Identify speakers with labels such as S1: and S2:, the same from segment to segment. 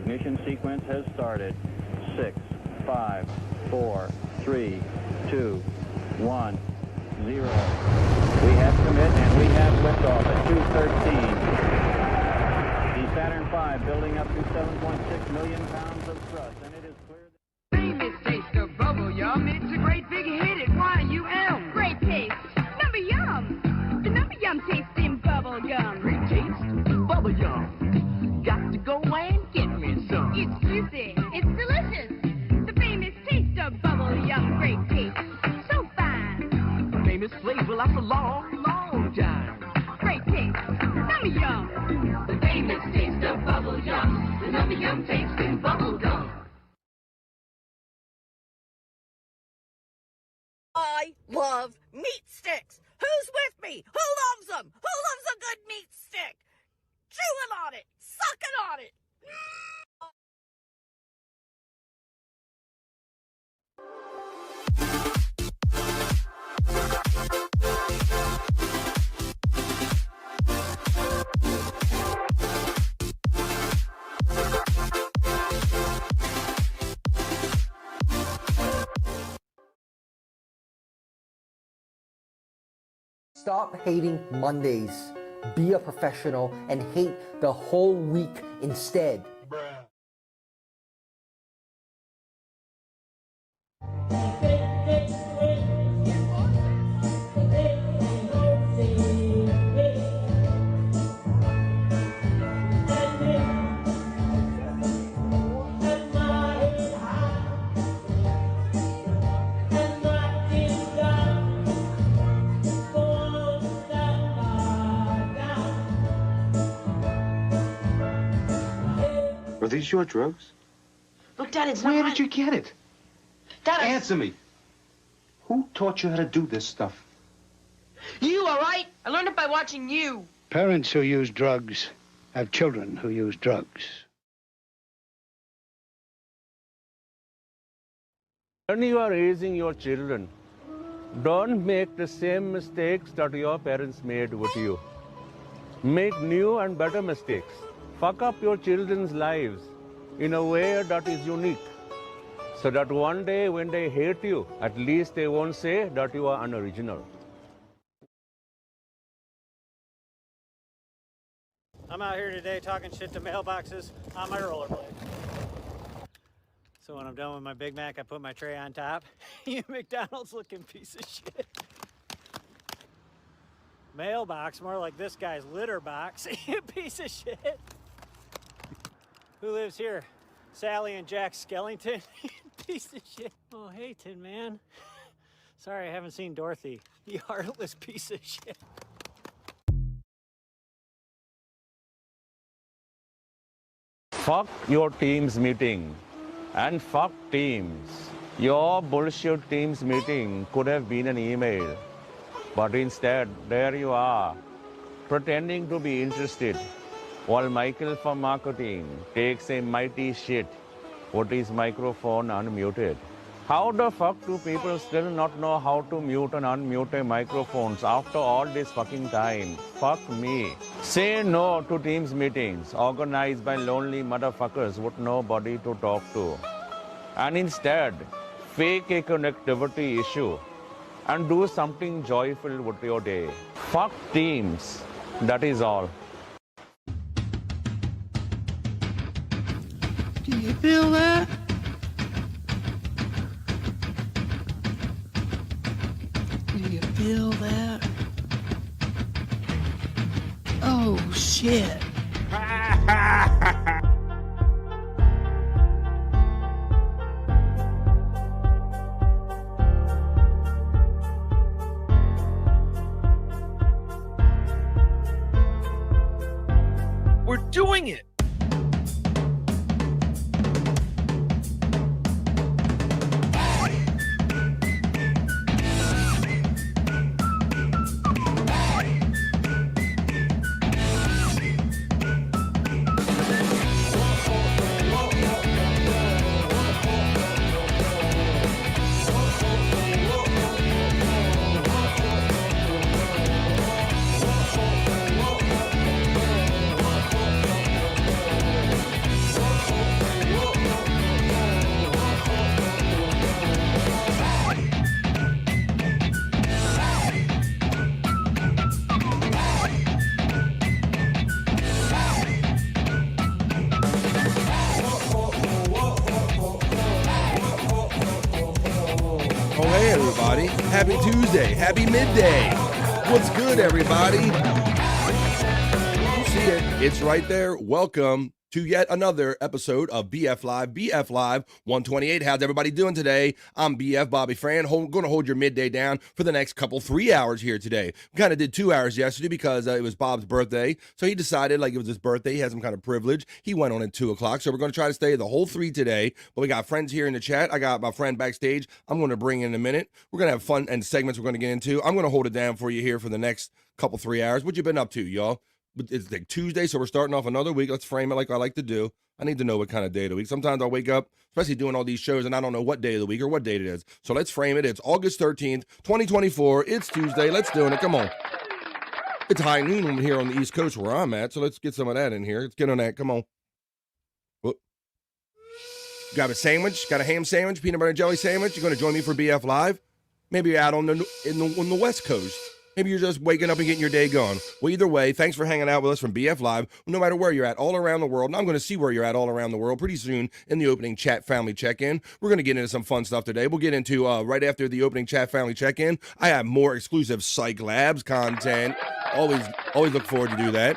S1: Ignition sequence has started. 6, 5, 4, 3, 2, 1, 0. We have commit and we have liftoff at 2:13. The Saturn V building up to 7.6 million pounds of thrust, and it is clear that...
S2: Famous taste of bubble yum. It's a great big hit at YUM.
S3: Great taste. Number yum. The number yum tasting bubble gum.
S2: Great taste, bubble yum. Got to go and get me some.
S3: It's juicy. It's delicious. The famous taste of bubble yum. Great taste. So fine.
S2: Famous flavor lasts a long, long time.
S3: Great taste. Number yum.
S2: The famous taste of bubble yum. The number yum tasting bubble gum.
S4: I love meat sticks. Who's with me? Who loves them? Who loves a good meat stick? Chewing on it, sucking on it.
S5: Stop hating Mondays. Be a professional and hate the whole week instead.
S6: Are these your drugs?
S2: Look, Dad, it's
S6: Where
S2: not...
S6: did you get it?
S2: Dad,
S6: Answer me. Who taught you how to do this stuff?
S2: You, all right? I learned it by watching you.
S7: Parents who use drugs have children who use drugs.
S8: When you are raising your children, don't make the same mistakes that your parents made with you. Make new and better mistakes. Fuck up your children's lives in a way that is unique, so that one day when they hate you, at least they won't say that you are unoriginal.
S9: I'm out here today talking shit to mailboxes on my rollerblade. So when I'm done with my Big Mac, I put my tray on top. You McDonald's looking piece of shit. Mailbox, more like this guy's litter box. You piece of shit. Who lives here? Sally and Jack Skellington? Piece of shit. Oh, hey, Tin Man. Sorry, I haven't seen Dorothy. You heartless piece of shit.
S8: Fuck your team's meeting and fuck teams. Your bullshit team's meeting could have been an email, but instead, there you are, pretending to be interested, while Michael from marketing takes a mighty shit with his microphone unmuted. How the fuck do people still not know how to mute and unmute a microphones after all this fucking time? Fuck me. Say no to Teams meetings organized by lonely motherfuckers with nobody to talk to. And instead, fake a connectivity issue and do something joyful with your day. Fuck Teams. That is all.
S10: Do you feel that? Do you feel that? Oh, shit.
S11: We're doing it!
S12: Happy Tuesday. Happy midday. What's good, everybody? You see it. It's right there. Welcome to yet another episode of BF Live 128. How's everybody doing today? I'm BF Bobby Fran, going to hold your midday down for the next 3 hours here today. We kind of did 2 hours yesterday because it was Bob's birthday, so he decided like it was his birthday, he had some kind of privilege. He went on at 2 o'clock, so we're going to try to stay the whole 3 today, but we got friends here in the chat. I got my friend backstage I'm going to bring in a minute. We're going to have fun and segments we're going to get into. I'm going to hold it down for you here for the next 3 hours. What you been up to, y'all? It's like Tuesday, so we're starting off another week. Let's frame it like I like to do. I need to know what kind of day of the week. Sometimes I'll wake up, especially doing all these shows, and I don't know what day of the week or what date it is. So let's frame it. It's August 13th, 2024. It's Tuesday. Let's do it. Come on. It's high noon here on the East Coast where I'm at, so let's get some of that in here. Let's get on that. Come on. Whoop. Got a sandwich? Got a ham sandwich, peanut butter and jelly sandwich? You're going to join me for BF Live? Maybe you're out on the West Coast. Maybe you're just waking up and getting your day going. Well, either way, thanks for hanging out with us from BF Live. No matter where you're at, all around the world, and I'm going to see where you're at all around the world pretty soon in the opening chat family check-in. We're going to get into some fun stuff today. We'll get into, right after the opening chat family check-in, I have more exclusive Psych Labs content. Always look forward to do that.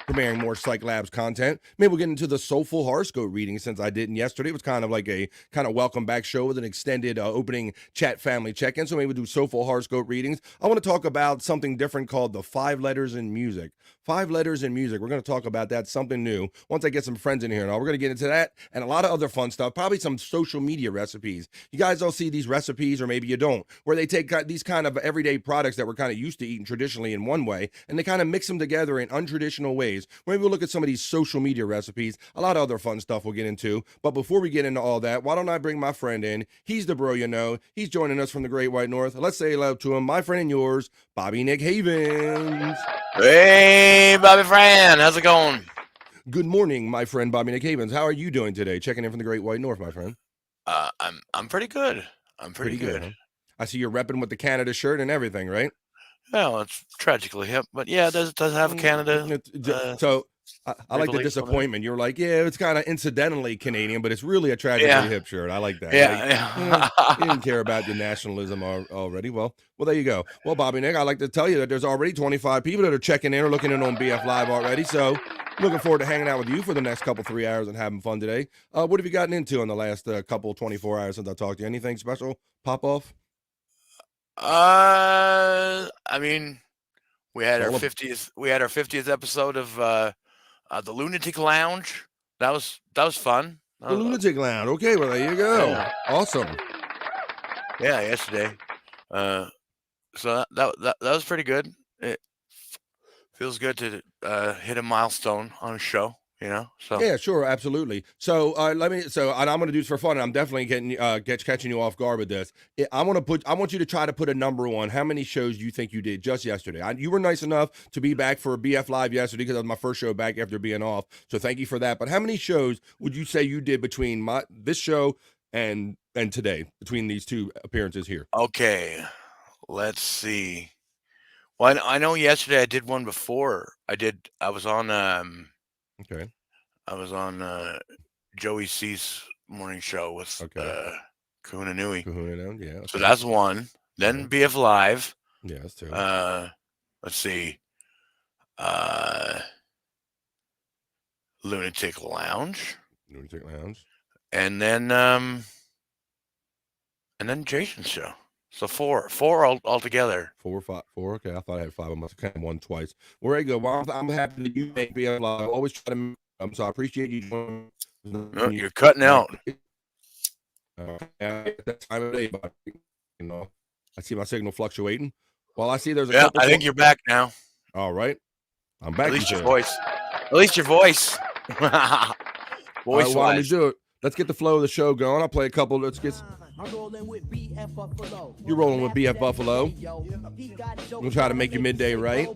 S12: Premiering more Psych Labs content. Maybe we'll get into the Soulful Horoscope reading since I didn't yesterday. It was kind of like a kind of welcome back show with an extended opening chat family check-in. So maybe we'll do Soulful Horoscope readings. I want to talk about something different called the 5 letters in music. 5 letters in music. We're going to talk about that, something new. Once I get some friends in here and all, we're going to get into that and a lot of other fun stuff. Probably some social media recipes. You guys all see these recipes, or maybe you don't, where they take these kind of everyday products that we're kind of used to eating traditionally in one way, and they kind of mix them together in untraditional ways. Maybe we'll look at some of these social media recipes, a lot of other fun stuff we'll get into. But before we get into all that, why don't I bring my friend in? He's the bro you know. He's joining us from the Great White North. Let's say hello to him, my friend and yours, Bobby Nick Havens.
S11: Hey, Bobby Fran, how's it going?
S12: Good morning, my friend Bobby Nick Havens. How are you doing today? Checking in from the Great White North, my friend.
S11: I'm pretty good. I'm pretty good.
S12: Huh? I see you're repping with the Canada shirt and everything, right?
S11: Well, it's tragically hip, but yeah, it does have Canada.
S12: So I like the disappointment. You're like, yeah, it's kind of incidentally Canadian, but it's really a tragically hip shirt. I like that.
S11: Yeah.
S12: You didn't care about your nationalism already. Well, there you go. Well, Bobby Nick, I'd like to tell you that there's already 25 people that are checking in or looking in on BF Live already. So looking forward to hanging out with you for the next 3 hours and having fun today. What have you gotten into in the last 24 hours since I talked to you? Anything special pop off?
S11: I mean, we had our 50th episode of the Lunatic Lounge. That was fun.
S12: The Lunatic Lounge. Okay, well there you go. Yeah. Awesome.
S11: Yeah, yesterday. So that was pretty good. It feels good to hit a milestone on a show. You know, so
S12: yeah, sure, absolutely. So and I'm going to do this for fun. And I'm definitely catching you off guard with this. I want you to try to put a number on how many shows you think you did just yesterday. You were nice enough to be back for BF Live yesterday because that was my first show back after being off. So thank you for that. But how many shows would you say you did between this show and today, between these 2 appearances here?
S11: Okay, let's see. Well, I know yesterday I did one before. I was on
S12: okay.
S11: I was on Joey C's morning show with Kahuna Nui.
S12: Yeah. Okay.
S11: So that's one. Then BF Live.
S12: Yeah, that's 2.
S11: Let's see. Lunatic Lounge. And then Jason's show. So 4 altogether.
S12: 4 or 5. 4. Okay, I thought I had 5. I must have kind of won twice. Very good. Well, I'm happy that you make BF Live. I always try to. So I appreciate you.
S11: No, you're cutting out.
S12: That time of day, but you know, I see my signal fluctuating. Well, I see there's a.
S11: Yeah, I think you're back now.
S12: All right, I'm back.
S11: At least your voice. Voice wise.
S12: Do it. Let's get the flow of the show going. I'll play a couple. Let's get. You're rolling with BF Buffalo. We'll try to make your midday right.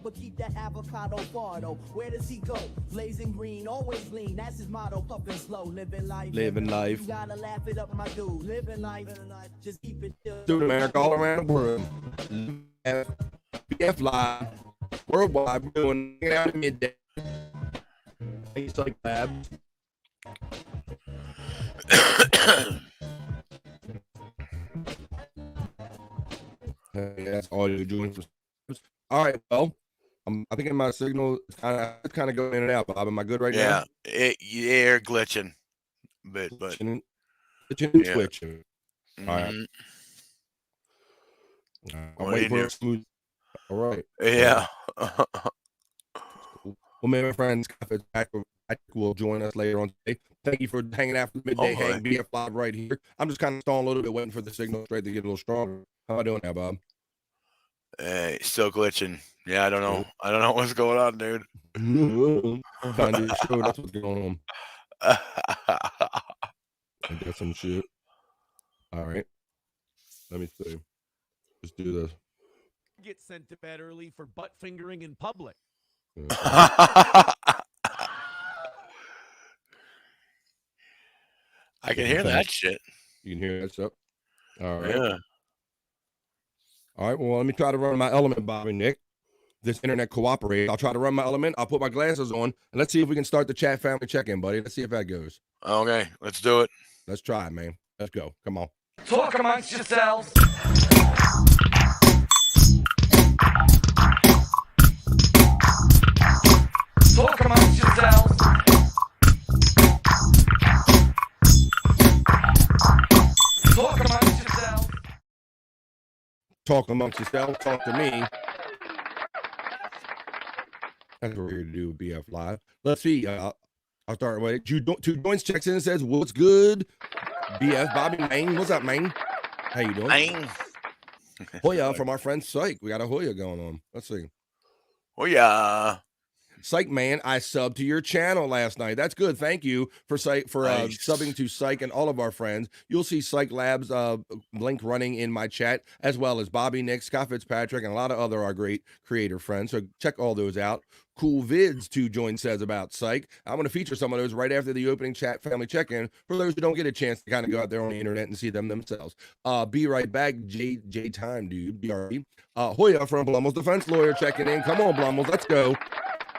S12: Living life. Dude, America, all around the world. BF Live. Worldwide. We're doing it out at midday. It's like labs. That's all you're doing. All right, well, I think my signal is kind of going in and out, Bob. Am I good right now?
S11: Yeah, you're glitching, but
S12: glitching and twitching. All right. I'm waiting for a smooth. All right.
S11: Yeah.
S12: Well, maybe my friend Scott Fitzpatrick will join us later on today. Thank you for hanging out for the midday hang. BF Live right here. I'm just kind of stalling a little bit, waiting for the signal straight to get a little stronger. How am I doing now, Bob?
S11: Hey, still glitching. Yeah, I don't know. I don't know what's going on, dude.
S12: Trying to show that's what's going on. I got some shit. All right. Let me see. Let's do this.
S13: Get sent to bed early for butt fingering in public.
S11: I can hear that shit.
S12: You can hear that stuff? All right.
S11: Yeah.
S12: All right. Well, let me try to run my element, Bobby Nick. This internet cooperates. I'll try to run my element. I'll put my glasses on, and let's see if we can start the chat family check-in, buddy. Let's see if that goes.
S11: Okay, let's do it.
S12: Let's try it, man. Let's go. Come on.
S14: Talk amongst yourselves. Talk amongst yourselves. Talk amongst yourselves.
S12: Talk amongst yourselves. Talk to me. That's what we're here to do with BF Live. Let's see. I'll start with Two Joints checks in and says, "What's good?" BF Bobby Maine. What's up, Maine? How you doing?
S11: Maine.
S12: Hoya from our friend Psych. We got a Hoya going on. Let's see.
S11: Hoya.
S12: Psych man, I subbed to your channel last night. That's good. Thank you for subbing to Psych and all of our friends. You'll see Psych Labs link running in my chat, as well as Bobby Nick, Scott Fitzpatrick, and a lot of other our great creator friends. So check all those out. Cool vids Two Joints says about Psych. I'm going to feature some of those right after the opening chat family check-in for those who don't get a chance to kind of go out there on the internet and see them themselves. Be right back, J time, dude. BRB. Hoya from Blummel's Defense Lawyer checking in. Come on, Blummel's. Let's go.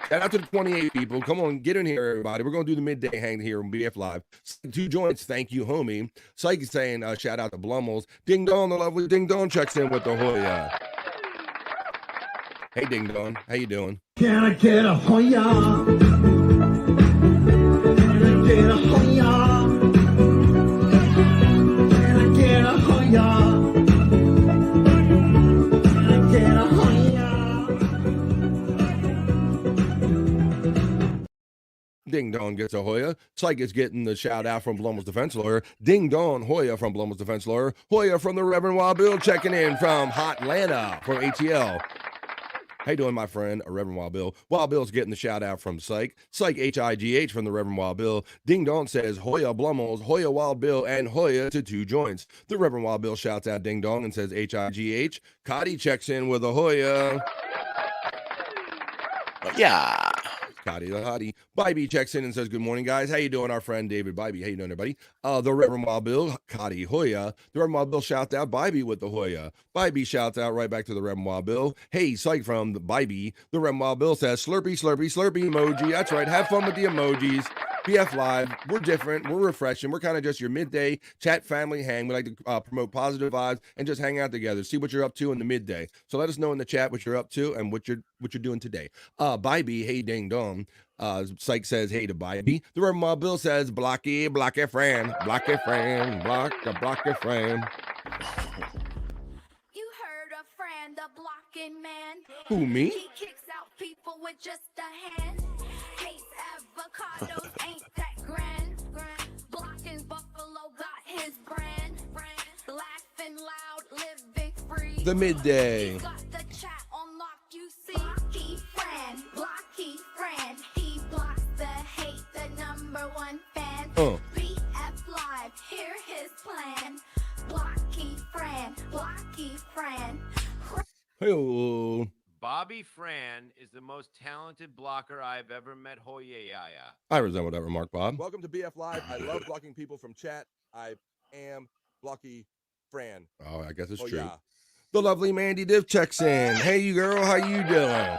S12: Shout out to the 28 people. Come on, get in here, everybody. We're going to do the midday hang here on BF Live. Two Joints, thank you, homie. Psych is saying, shout out to Blummel's. Ding Dong, the lovely Ding Dong checks in with the Hoya. Hey, Ding Dong. How you doing?
S15: Can I get a Hoya? Can I get a Hoya? Can I get a Hoya? Can I get a Hoya?
S12: Ding Dong gets a Hoya. Psych is getting the shout out from Blummel's Defense Lawyer. Ding Dong, Hoya from Blummel's Defense Lawyer. Hoya from the Reverend Wild Bill checking in from Hotlanta from ATL. How you doing, my friend, Reverend Wild Bill? Wild Bill's getting the shout out from Psych. Psych HIGH from the Reverend Wild Bill. Ding Dong says Hoya Blummel's, Hoya Wild Bill, and Hoya to Two Joints. The Reverend Wild Bill shouts out Ding Dong and says HIGH. Cotty checks in with a Hoya.
S11: Yeah.
S12: Cotty the hottie. Bybee checks in and says, good morning, guys. How you doing, our friend David Bybee? How you doing, everybody? The Reverend Wild Bill, Cotty Hoya. The Reverend Wild Bill shouts out Bybee with the Hoya. Bybee shouts out right back to the Reverend Wild Bill. Hey, Psych from the Bybee. The Reverend Wild Bill says, slurpy, slurpy, slurpy emoji. That's right. Have fun with the emojis. BF Live, we're different, we're refreshing, we're kind of just your midday chat family hang. We like to promote positive vibes and just hang out together, see what you're up to in the midday. So let us know in the chat what you're up to and what you're doing today. Bybee, hey ding dong. Psych says hey to Bybee. The Reverend Wild Bill says blocky friend, block a friend.
S3: You heard a friend, a blocking man.
S12: Who, me?
S3: He kicks out people with just a hand. Hates avocados, ain't that grand. Blocking Buffalo got his brand. Laughing loud, living free.
S12: The midday.
S3: He got the chat on lock, you see. Blocky friend. He blocks the hate, the #1 fan. BF Live, hear his plan. Blocky friend.
S12: Hello.
S16: Bobby Fran is the most talented blocker I've ever met. Hoyaya.
S12: I resemble that remark, Bob.
S17: Welcome to BF Live. I love blocking people from chat. I am Blocky Fran.
S12: Oh, I guess it's true.
S17: Yeah.
S12: The lovely Mandy Diff checks in. Hey, you girl, how you doing?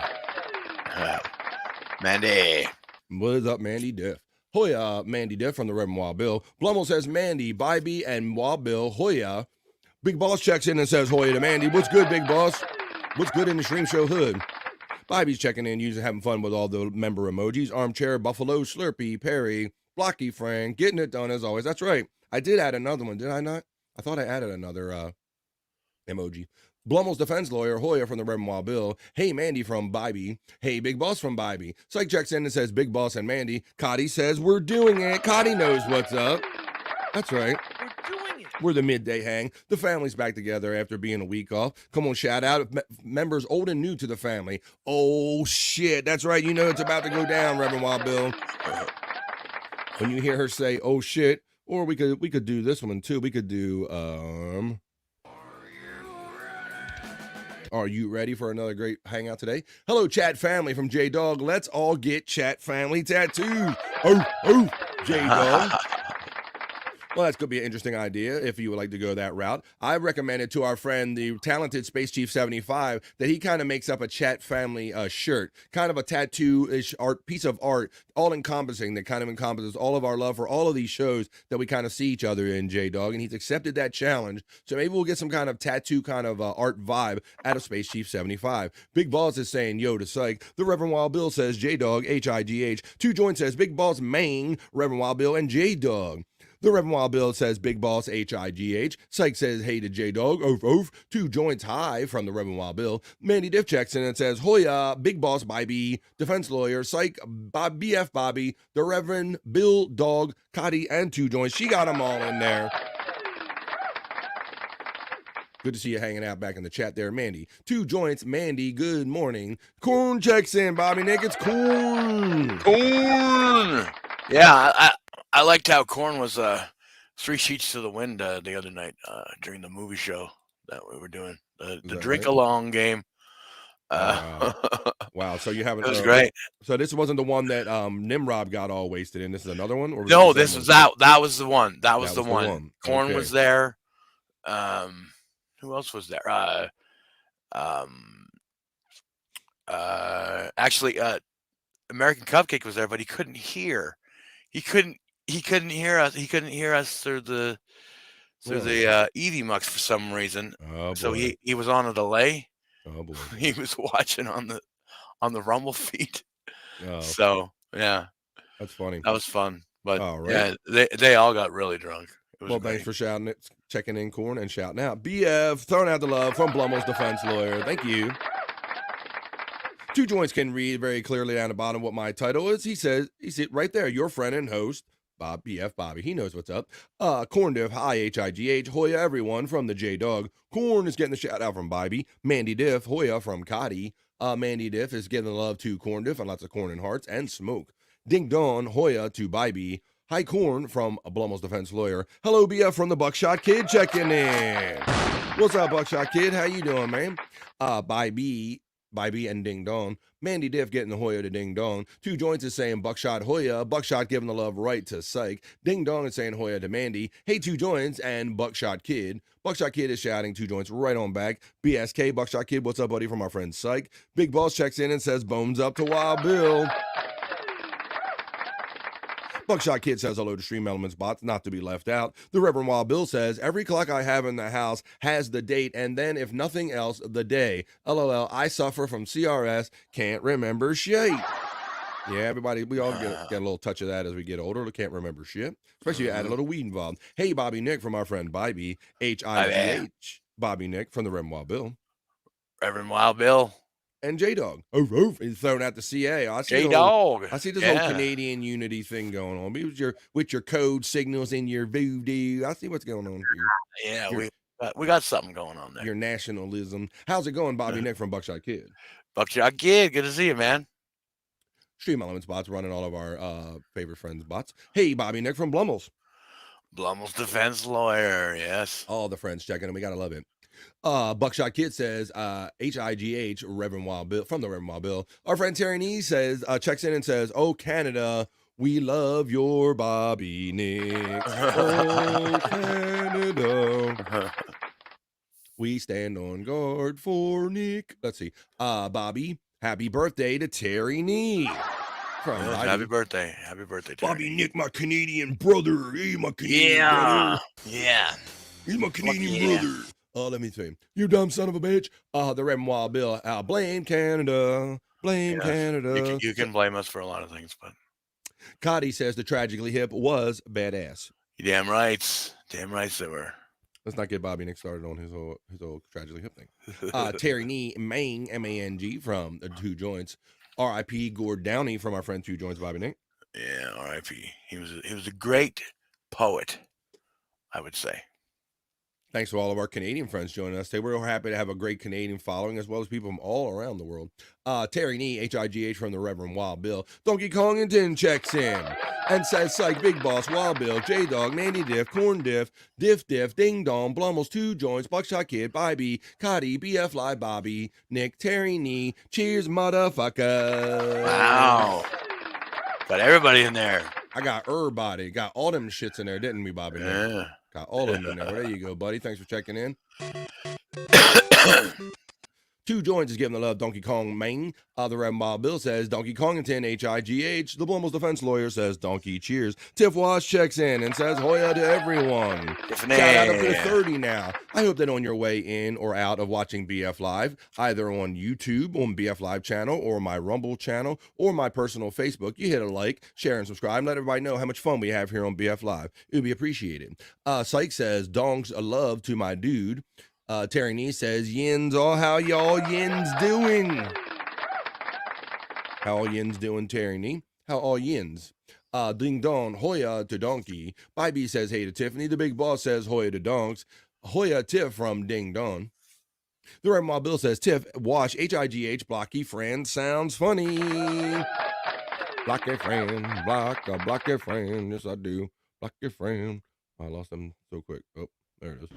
S11: Mandy.
S12: What is up, Mandy Diff? Hoya, Mandy Diff from the Reverend Wild Bill. Blummel says Mandy, Bybee, and Wild Bill, Hoya. Big Boss checks in and says, Hoya to Mandy. What's good, Big Boss? What's good in the Stream Show hood? Bobby's checking in, having fun with all the member emojis. Armchair, Buffalo, Slurpee, Perry, Blocky Frank, getting it done as always. That's right. I did add another one, did I not? I thought I added another emoji. Blummel's defense lawyer, Hoya from the Reverend Wild Bill. Hey, Mandy from Bobby. Hey, Big Boss from Bobby. Psych checks in and says, Big Boss and Mandy. Cotty says, we're doing it. Cotty knows what's up. That's right.
S16: We're doing it.
S12: We're the midday hang. The family's back together after being a week off. Come on, shout out members old and new to the family. Oh, shit. That's right. You know it's about to go down, Reverend Wild Bill. When you hear her say, oh, shit, or we could do this one, too. We could do, Are you ready for another great hangout today? Hello, chat family from J-Dog. Let's all get chat family tattoos. Oh, J-Dog. Well, that's going to be an interesting idea if you would like to go that route. I recommended to our friend, the talented Space Chief 75, that he kind of makes up a chat family shirt, kind of a tattoo-ish piece of art, all-encompassing, that kind of encompasses all of our love for all of these shows that we kind of see each other in, J-Dog, and he's accepted that challenge. So maybe we'll get some kind of tattoo kind of art vibe out of Space Chief 75. Big Balls is saying, yo to psych. The Reverend Wild Bill says, J-Dog, H-I-G-H. Two Joints says, Big Balls, Maine, Reverend Wild Bill, and J-Dog. The Reverend Wild Bill says, Big Boss, H-I-G-H. Psych says, hey to J-Dog, oof, oof. Two Joints high from the Reverend Wild Bill. Mandy Diff checks in and says, Hoya, Big Boss, Bobby, defense lawyer, Psych, BF Bobby, the Reverend Bill, Dog, Cotty, and Two Joints. She got them all in there. Good to see you hanging out back in the chat there, Mandy. Two Joints, Mandy, good morning. Corn checks in, Bobby Nick. It's Corn.
S11: Corn. Yeah, I liked how Corn was 3 sheets to the wind the other night during the movie show that we were doing. The drink along game.
S12: Wow, so you haven't.
S11: It was great.
S12: So this wasn't the one that Nimrod got all wasted in. This is another one? Or
S11: No, this was that. That was the one. That was the one. Corn was there. Who else was there? Actually, American Cupcake was there, but he couldn't hear. He couldn't hear us. He couldn't hear us through the Eevee Mux for some reason.
S12: Oh,
S11: so he was on a delay.
S12: Oh boy.
S11: He was watching on the Rumble feed.
S12: Oh.
S11: So yeah,
S12: that's funny.
S11: That was fun. But
S12: right.
S11: yeah, they all got really drunk. It was
S12: well,
S11: great.
S12: Thanks for shouting it, checking in, Corn, and shouting out. BF, throwing out the love from Blummel's defense lawyer. Thank you. Two Joints can read very clearly down the bottom what my title is. He says, he's right there, your friend and host, Bob BF Bobby. He knows what's up. Corn Diff, hi H-I-G-H, Hoya everyone from the J-Dog. Corn is getting the shout out from Bobby. Mandy Diff, Hoya from Cotty. Mandy Diff is giving the love to Corn Diff and lots of corn and hearts and smoke. Ding Dong, Hoya to Bobby. Hi Corn from Blummel's defense lawyer. Hello BF from the Buckshot Kid checking in. What's up Buckshot Kid? How you doing, man? Bobby and Ding Dong. Mandy Diff getting the Hoya to Ding Dong. Two Joints is saying Buckshot Hoya. Buckshot giving the love right to Psych. Ding Dong is saying Hoya to Mandy. Hey Two Joints and Buckshot Kid. Buckshot Kid is shouting Two Joints right on back. BSK Buckshot Kid, what's up buddy from our friend Psych. Big Boss checks in and says bones up to Wild Bill. Buckshot Kid says hello to Stream Elements bots, not to be left out. The Reverend Wild Bill says, every clock I have in the house has the date, and then, if nothing else, the day. LOL, I suffer from CRS, can't remember shit. Yeah, everybody, we all get a little touch of that as we get older. Can't remember shit. Especially add a little weed involved. Hey, Bobby Nick from our friend Bobby, H-I-G-H. Bobby Nick from the Reverend Wild Bill.
S11: Reverend Wild Bill.
S12: And J-Dog. Oh, he's thrown out the CA.
S11: J-Dog.
S12: I see this whole Canadian unity thing going on. With your code signals and your voodoo. I see what's going on here.
S11: Yeah, we got something going on there.
S12: Your nationalism. How's it going, Bobby Nick from Buckshot Kid?
S11: Buckshot Kid, good to see you, man.
S12: Stream Elements bots running all of our favorite friends bots. Hey, Bobby Nick from Blummel's.
S11: Blummel's defense lawyer, yes.
S12: All the friends checking in. We gotta love it. Buckshot Kid says, H-I-G-H, Reverend Wild Bill, from the Reverend Wild Bill. Our friend Terry Nee says, checks in and says, oh, Canada, we love your Bobby Nick. Oh, Canada. We stand on guard for Nick. Let's see. Bobby, happy birthday to Terry Nee.
S11: Happy birthday. Happy birthday, Terry.
S12: Bobby Nick, my Canadian brother. Hey, my Canadian brother.
S11: Yeah.
S12: He's my Canadian brother. Let me see. You dumb son of a bitch. The Reverend Wild Bill. Blame Canada. Blame
S11: Yes.
S12: Canada.
S11: You can blame us for a lot of things, but
S12: Cotty says the Tragically Hip was badass.
S11: you damn right. Damn right they were.
S12: Let's not get Bobby Nick started on his old Tragically Hip thing. Terry Nee Mang, M-A-N-G from the Two Joints. R.I.P. Gord Downey from our friend Two Joints, Bobby Nick.
S11: Yeah, R.I.P. He was a great poet, I would say.
S12: Thanks to all of our Canadian friends joining us today. We're happy to have a great Canadian following as well as people from all around the world. Terry Nee, H-I-G-H from the Reverend Wild Bill. Donkey Kongington checks in and says, Psych, Big Boss, Wild Bill, J-Dog, Mandy Diff, Corn Diff, Diff, Ding Dong, Blummels, Two Joints, Buckshot Kid, Bybee, Cotty, BF Live, Bobby, Nick, Terry Nee. Cheers, motherfucker.
S11: Wow. Got everybody in there.
S12: I got everybody. Got all them shits in there, didn't we, Bobby?
S11: Yeah.
S12: Got all of them in there. Well, there you go, buddy. Thanks for checking in. Two Joints is giving the love. Donkey Kong Main. The Reverend Bob Bill says Donkey Kongington, H-I-G-H. The Blumels defense lawyer says Donkey cheers. Tiff Wash checks in and says Hoya to everyone.
S11: Tiffany.
S12: Shout out up to the 30 now. I hope that on your way in or out of watching BF Live, either on YouTube, on BF Live channel, or my Rumble channel, or my personal Facebook, you hit a like, share, and subscribe, and let everybody know how much fun we have here on BF Live. It would be appreciated. Syke says, Dongs a love to my dude. Terry Nee says, Yins, how y'all yins doing? How all yins doing, Terry Nee? How all yins? Ding Dong, Hoya to Donkey. Bybee says, hey to Tiffany. The Big Boss says, Hoya to Donks. Hoya Tiff from Ding Dong. The Reverend Wild Bill says, Tiff, wash, H-I-G-H, blocky friend, sounds funny. Block your friend, block your friend. Yes, I do. Block your friend. I lost him so quick. Oh, there it is.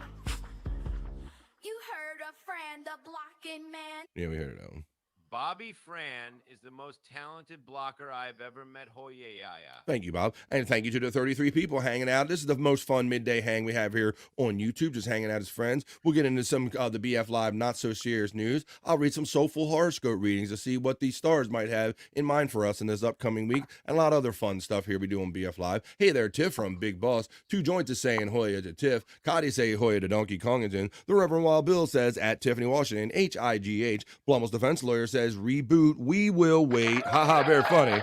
S3: You heard a friend, a blocking man.
S12: Yeah, we heard it out.
S16: Bobby Fran is the most talented blocker I've ever met. Hoyayaya.
S12: Thank you, Bob. And thank you to the 33 people hanging out. This is the most fun midday hang we have here on YouTube, just hanging out as friends. We'll get into some of the BF Live not so serious news. I'll read some soulful horoscope readings to see what these stars might have in mind for us in this upcoming week, and a lot of other fun stuff here we do on BF Live. Hey there, Tiff from Big Boss. Two Joints is saying Hoya to Tiff. Cotty say Hoya to Donkey Kongington. The Reverend Wild Bill says at Tiffany Washington. H-I-G-H. Blummel's defense lawyer says reboot. We will wait. Haha, very funny.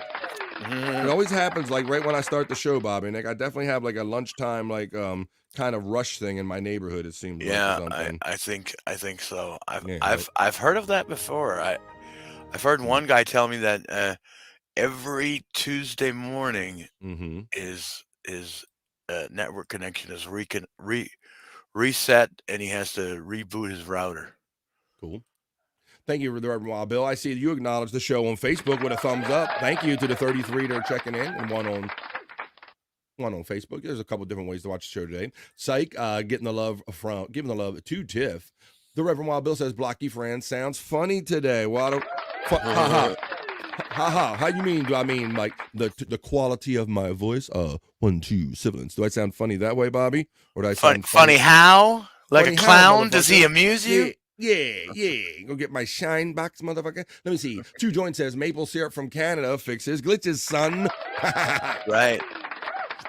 S12: It always happens like right when I start the show, Bobby. Nick, I definitely have like a lunchtime kind of rush thing in my neighborhood. It seems.
S11: Yeah,
S12: like
S11: I think so. I've heard of that before. I've heard one guy tell me that every Tuesday morning is network connection is reset and he has to reboot his router.
S12: Cool. Thank you, Reverend Wild Bill. I see you acknowledge the show on Facebook with a thumbs up. Thank you to the 33 that are checking in, and one on Facebook. There's a couple different ways to watch the show today. Psych, giving the love to Tiff. The Reverend Wild Bill says, "Blocky friend sounds funny today." Well, how you mean? Do I mean like the quality of my voice? 1, 2, sibilance. Do I sound funny that way, Bobby? Or do I sound
S11: funny? How? Like
S12: funny
S11: a clown?
S12: how,
S11: Does he amuse you?
S12: Yeah. Go get my shine box, motherfucker. Let me see. Two Joints says maple syrup from Canada fixes glitches, son.
S11: Right.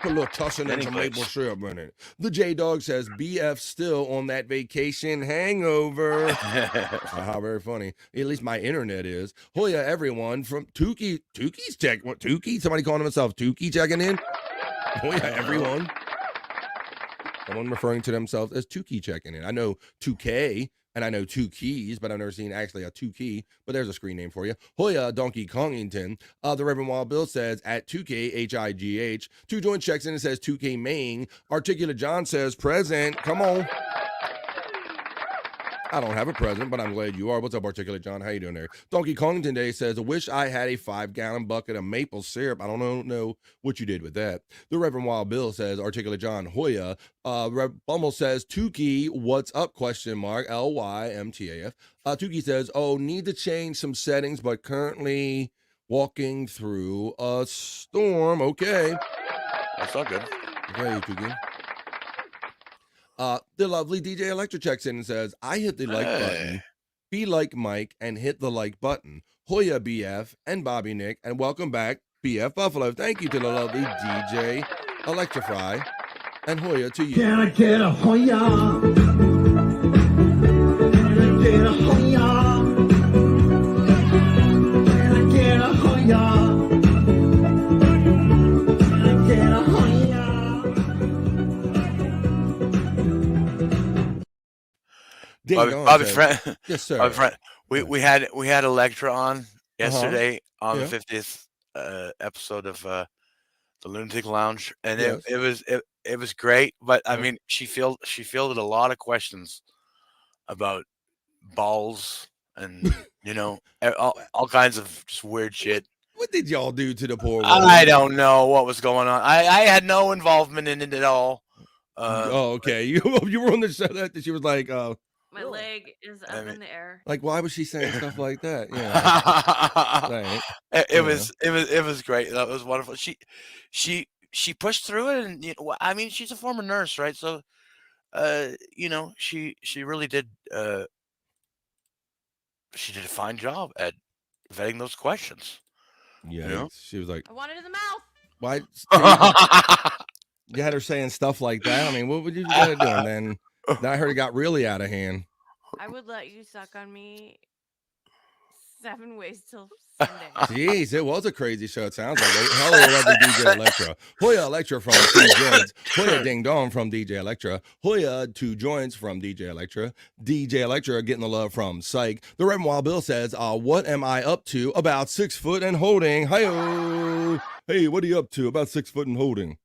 S12: Put a little tussin and some maple syrup in it. The J-Dog says BF still on that vacation hangover. Very funny. At least my internet is. Hoya, everyone from Tukey. Tukey's check. What, Tukey? Somebody calling himself Tukey checking in? Hoya, everyone. Someone referring to themselves as Tukey checking in. I know 2K. And I know 2 keys, but I've never seen actually a 2 key, but there's a screen name for you. Hoya, Donkey Kongington. The Reverend Wild Bill says at 2K, H-I-G-H. Two Joint checks in and says 2K Main. Articulate John says present. Come on. I don't have a present, but I'm glad you are. What's up, Articulate John? How you doing there? Donkey Kongington Day says, I wish I had a 5-gallon bucket of maple syrup. I don't know what you did with that. The Reverend Wild Bill says, Articulate John, Hoya. Bummel says, Tukey, what's up, question mark, L-Y-M-T-A-F. Tukey says, need to change some settings, but currently walking through a storm. Okay.
S11: That's not good.
S12: Okay, Tukey. The lovely DJ Electra checks in and says, I hit the like button, be like Mike, and hit the like button. Hoya BF and Bobby Nick, and welcome back, BF Buffalo. Thank you to the lovely DJ Electrify, and Hoya to you.
S15: Can I get a Hoya? get a hoya? Can I get a hoya? Can I get a hoya?
S11: Bobby friend.
S12: Yes, sir.
S11: Bobby friend. We had Electra on yesterday on
S12: Yeah.
S11: the 50th episode of the Lunatic Lounge, and
S12: Yes.
S11: it was great. But I
S12: Yeah.
S11: mean, she fielded a lot of questions about balls and all kinds of just weird shit.
S12: What did y'all do to the poor woman?
S11: I don't know what was going on. I had no involvement in it at all.
S12: Okay. You were on the show that she was like,
S18: My leg is up in the air.
S12: like, why was she saying stuff like that? Yeah.
S11: It was great. That was wonderful. She pushed through it, and I mean, she's a former nurse, right? So, she really did. She did a fine job at vetting those questions.
S12: Yeah. She was like,
S18: I want it in the mouth.
S12: why? You had her saying stuff like that. I mean, what would you gotta do? And then I heard it got really out of hand.
S18: I would let you suck on me 7 ways till Sunday.
S12: Jeez, it was a crazy show. It sounds like hello, lovely DJ Electra. Hoya Electra from 2 Joints. Hoya Ding Dong from DJ Electra. Hoya 2 Joints from DJ Electra. DJ Electra getting the love from Psych. The Reverend Wild Bill says, what am I up to? About 6 foot and holding. Hi-oh. Hey, what are you up to? About 6 foot and holding.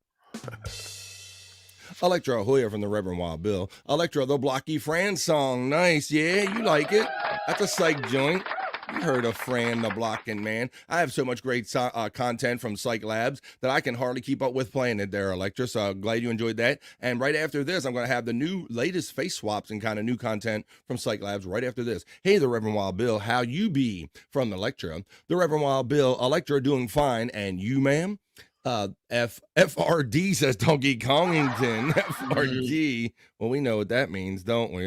S12: Electra Hoya from the Reverend Wild Bill. Electra, the Blocky Fran song. Nice. Yeah, you like it. That's a Psych joint. You heard of Fran the Blocking Man. I have so much great content from Psych Labs that I can hardly keep up with playing it there, Electra. So I'm glad you enjoyed that. And right after this, I'm going to have the latest face swaps and kind of new content from Psych Labs right after this. Hey, the Reverend Wild Bill, how you be from Electra? The Reverend Wild Bill, Electra doing fine. And you, ma'am? FRD says Donkey Kongington. FRD. Well, we know what that means, don't we?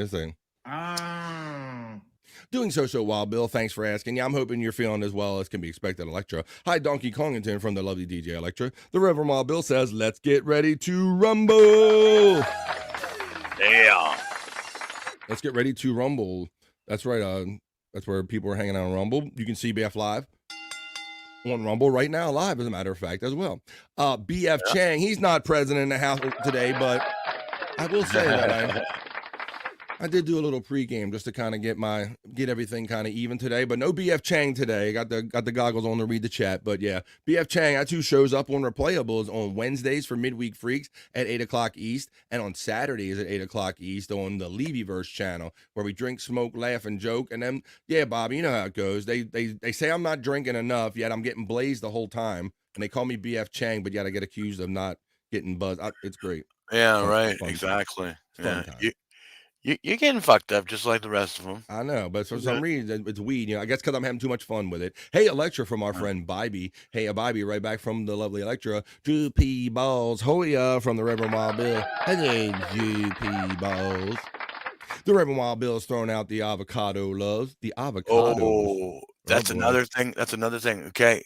S12: Doing so, Wild Bill. Thanks for asking. Yeah, I'm hoping you're feeling as well as can be expected, Electra. Hi, Donkey Kongington from the lovely DJ Electra. The Reverend Wild Bill says, let's get ready to rumble.
S11: Yeah.
S12: Let's get ready to rumble. That's right. That's where people are hanging out on Rumble. You can see BF Live on Rumble right now, live, as a matter of fact, as well. BF Chang, he's not present in the house today, but I will say that I did do a little pregame just to kind of get everything kind of even today, but no BF Chang today. Got the goggles on to read the chat, but yeah, BF Chang actually shows up on Replayables on Wednesdays for Midweek Freaks at 8 o'clock East, and on Saturdays at 8 o'clock East on the Levyverse channel, where we drink, smoke, laugh, and joke. And then, yeah, Bobby, you know how it goes. They say I'm not drinking enough, yet I'm getting blazed the whole time, and they call me BF Chang, but yet I get accused of not getting buzzed. It's great.
S11: Yeah, right. Exactly. Yeah. You're getting fucked up just like the rest of them.
S12: I know, but for some reason, it's weed. I guess because I'm having too much fun with it. Hey, Electra from our friend Bybee. Hey, Bybee, right back from the lovely Electra. Drew P. Balls. Hoya from the Reverend Wild Bill. Hey, Drew P. Balls. The Reverend Wild Bill is throwing out the avocado loves. The avocado.
S11: Oh, that's another thing. That's another thing. Okay.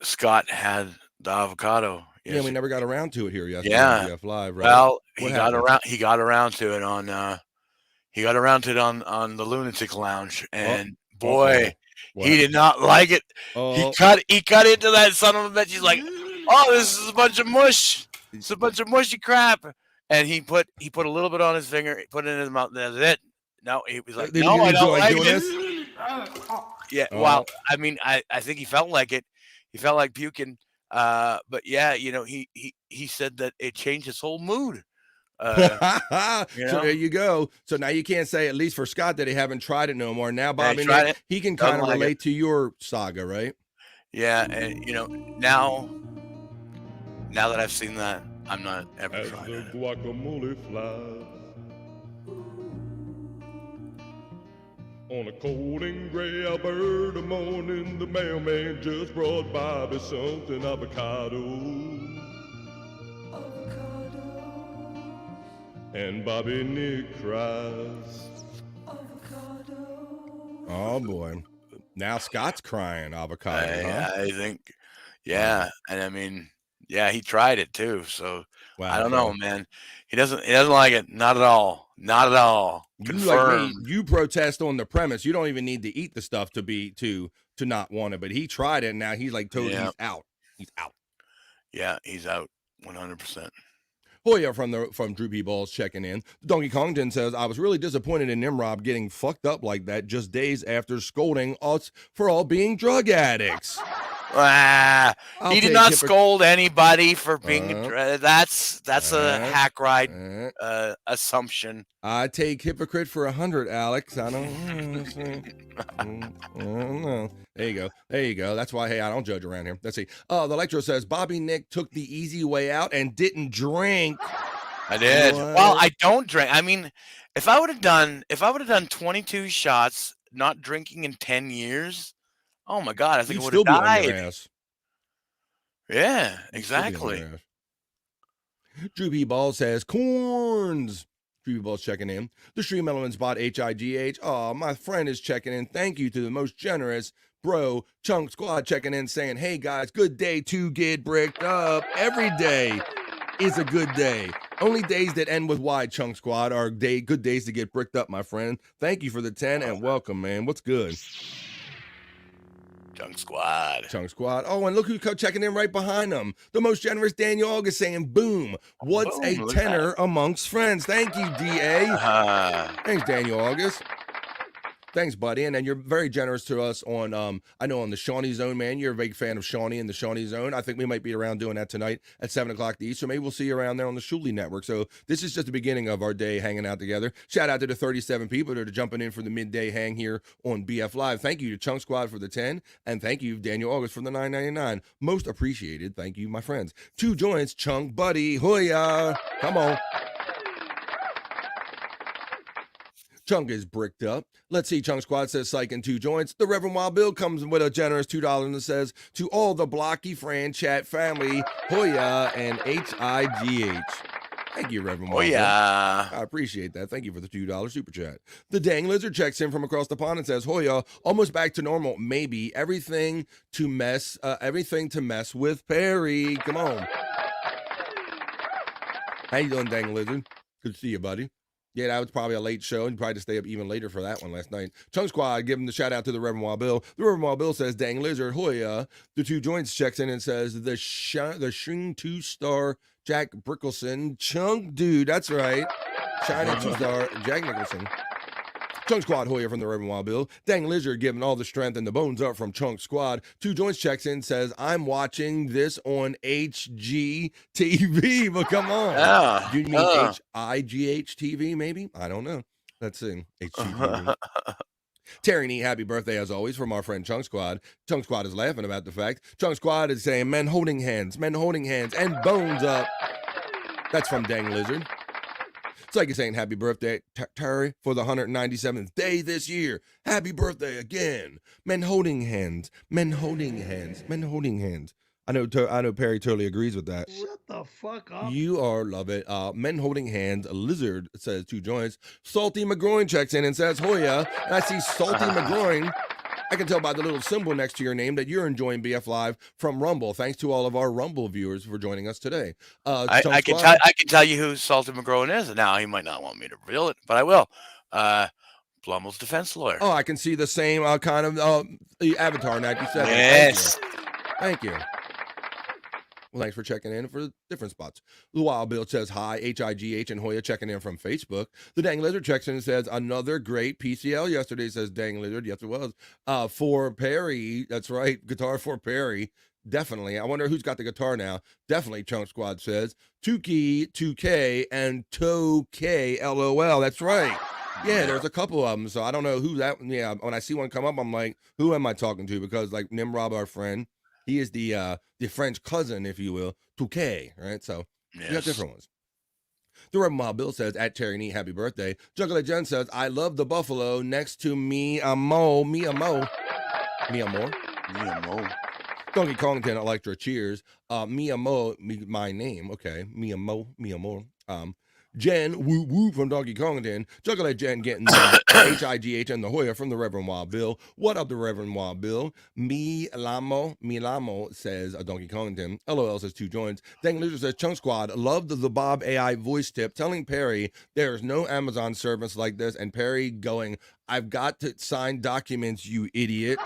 S11: Scott had the avocado.
S12: Yeah, we never got around to it here yesterday.
S11: Yeah,
S12: BF Live, right?
S11: Well, he got around to it on the Lunatic Lounge, and boy, he did not like it. He cut into that son of a bitch. He's like, "Oh, this is a bunch of mush. It's a bunch of mushy crap." And he put a little bit on his finger, put it in his mouth. And that's it. No, he was like, "No, I don't like this." Yeah, well, I mean, I think he felt like it. He felt like puking. But yeah, he said that it changed his whole mood.
S12: So there you go. So now you can't say, at least for Scott, that he haven't tried it no more. Now, Bobby, he can kind of relate to your saga, right?
S11: Yeah, and now that I've seen that, I'm not ever trying it.
S19: Guacamole flies on a cold and gray Alberta morning, the mailman just brought Bobby something avocado. And Bobby Nick cries.
S12: Oh boy. Now Scott's crying avocado.
S11: I think, yeah. And I mean, Yeah, he tried it too. So
S12: Wow,
S11: I don't
S12: so
S11: know, man. He doesn't like it. Not at all. Not at all.
S12: you like me,
S11: Confirmed.
S12: you protest on the premise. You don't even need to eat the stuff to not want it. But he tried it, and now he's like totally
S11: Yeah.
S12: he's out. He's out.
S11: Yeah, he's out 100%.
S12: Hoya from Drew P. Balls checking in. Donkey Kongton says, I was really disappointed in Nimrod getting fucked up like that just days after scolding us for all being drug addicts.
S11: He did not scold anybody for being that's a hack ride assumption.
S12: I take hypocrite for 100, Alex. I don't know. There you go. That's why, hey, I don't judge around here. Let's see. The Electro says Bobby Nick took the easy way out and didn't drink.
S11: I did.
S12: What?
S11: Well, I don't drink. I mean, if I would have done 22 shots, not drinking in 10 years, oh my God, I think I would have died. Yeah, exactly.
S12: Drew P. Ball says, corns. Drew P. Ball's checking in. The Stream Elements bot HIGH. Oh, my friend is checking in. Thank you to the most generous bro Chunk Squad checking in saying, hey guys, good day to get bricked up. Every day is a good day. Only days that end with Y, Chunk Squad, are good days to get bricked up, my friend. Thank you for the 10 and welcome, man. What's good?
S11: Chunk Squad.
S12: Oh, and look who's checking in right behind them. The most generous Daniel August saying, boom. What's
S11: Boom,
S12: a tenor amongst friends? Thank you, DA. Thanks, Daniel August. Thanks, buddy. And then you're very generous to us on, I know on the Shawnee Zone, man. You're a big fan of Shawnee and the Shawnee Zone. I think we might be around doing that tonight at 7 o'clock the East. So maybe we'll see you around there on the Shuli Network. So this is just the beginning of our day hanging out together. Shout out to the 37 people that are jumping in for the midday hang here on BF Live. Thank you to Chunk Squad for the 10. And thank you, Daniel August, for the $9.99. Most appreciated. Thank you, my friends. 2 joints, Chunk Buddy. Hoya. Come on. Chunk is bricked up. Let's see. Chunk Squad says psych and 2 joints. The Reverend Wild Bill comes with a generous $2 and says, to all the Blocky Fran chat family, Hoya and HIGH. Thank you, Reverend Wild Bill.
S11: Hoya.
S12: I appreciate that. Thank you for the $2 super chat. The Dang Lizard checks in from across the pond and says, Hoya, almost back to normal. Maybe everything to mess with Perry. Come on. How you doing, Dang Lizard? Good to see you, buddy. Yeah, that was probably a late show, and probably to stay up even later for that one last night. Chunk Squad, give him the shout out to the Reverend Wild Bill. The Reverend Wild Bill says, dang lizard, hoya. The 2 joints checks in and says, the Shing 2-star Jack Brickelson. Chunk dude, that's right. Shining 2-star Jack Nicholson. Chunk Squad, Hoya from the Reverend Wild Bill. Dang Lizard giving all the strength and the bones up from Chunk Squad. 2 joints checks in, says, I'm watching this on HGTV. But come on. Do you mean HIGH TV, maybe? I don't know. Let's see. HGTV. Terry Nee, happy birthday as always from our friend Chunk Squad. Chunk Squad is laughing about the fact. Chunk Squad is saying, men holding hands, and bones up. That's from Dang Lizard. It's like you're saying happy birthday, Terry, for the 197th day this year. Happy birthday again. Men holding hands. I know Perry totally agrees with that.
S10: Shut the fuck up.
S12: You are love it. Men holding hands. Lizard says 2 joints. Salty McGroin checks in and says Hoya. And I see Salty McGroin. I can tell by the little symbol next to your name that you're enjoying BF Live from Rumble. Thanks to all of our Rumble viewers for joining us today.
S11: I can tell you who Salty McGroin is. Now, he might not want me to reveal it, but I will. Blummel's defense lawyer.
S12: Oh, I can see the same kind of avatar now. You said
S11: yes.
S12: Thank you. Well, thanks for checking in for different spots. The Wild Bill says hi, HIGH and Hoya checking in from Facebook. The Dang Lizard checks in and says, another great PCL yesterday, says Dang Lizard. Yes, it was. For Perry, that's right, guitar for Perry. Definitely. I wonder who's got the guitar now. Definitely, Chunk Squad says. 2K, and 2K, LOL. That's right. Yeah, there's a couple of them, so I don't know who that, yeah, when I see one come up, I'm like, who am I talking to? Because, like, Nimrod, our friend, he is the French cousin, if you will, 2K, right? So you got different ones. The Reverend Wild Bill says, at Terry Nee, happy birthday. Juggler Jen says, I love the buffalo next to me, Mo. Donkey Kongton, Electra cheers. My name. Okay. Mi amor. Jen, woo woo from Donkey Kongton. Juggalette Jen getting the HIGH and the Hoya from the Reverend Wild Bill. What up, the Reverend Wild Bill? Milamo says Donkey Kongton. LOL says 2 joints. Dang Loser says Chunk Squad. Loved the Bob AI voice tip telling Perry there's no Amazon service like this, and Perry going, I've got to sign documents, you idiot.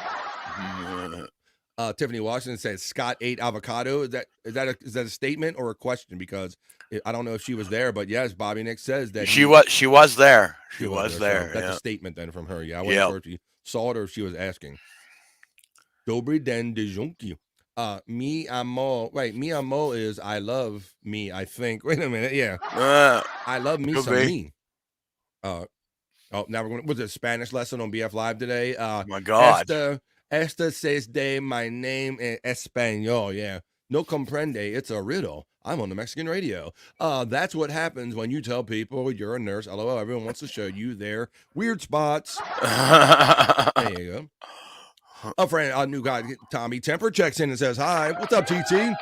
S12: Tiffany Washington says Scott ate avocado. Is that a statement or a question? Because I don't know if she was there, but yes, Bobby Nick says that
S11: she was there. She was there.
S12: So that's a statement then from her. Yeah, I wasn't sure if she saw it or if she was asking. Dobry den de junkie. Mi amo. Wait, mi amo is I love me, I think. Wait a minute. Yeah. I love me some me. Now we're going to, was it a Spanish lesson on BF Live today?
S11: Oh my God.
S12: Esta says de my name in Espanol. Yeah. No comprende. It's a riddle. I'm on the Mexican radio. That's what happens when you tell people you're a nurse. LOL. Everyone wants to show you their weird spots. There you go. A friend, a new guy, Tommy Temper, checks in and says, hi. What's up, TT?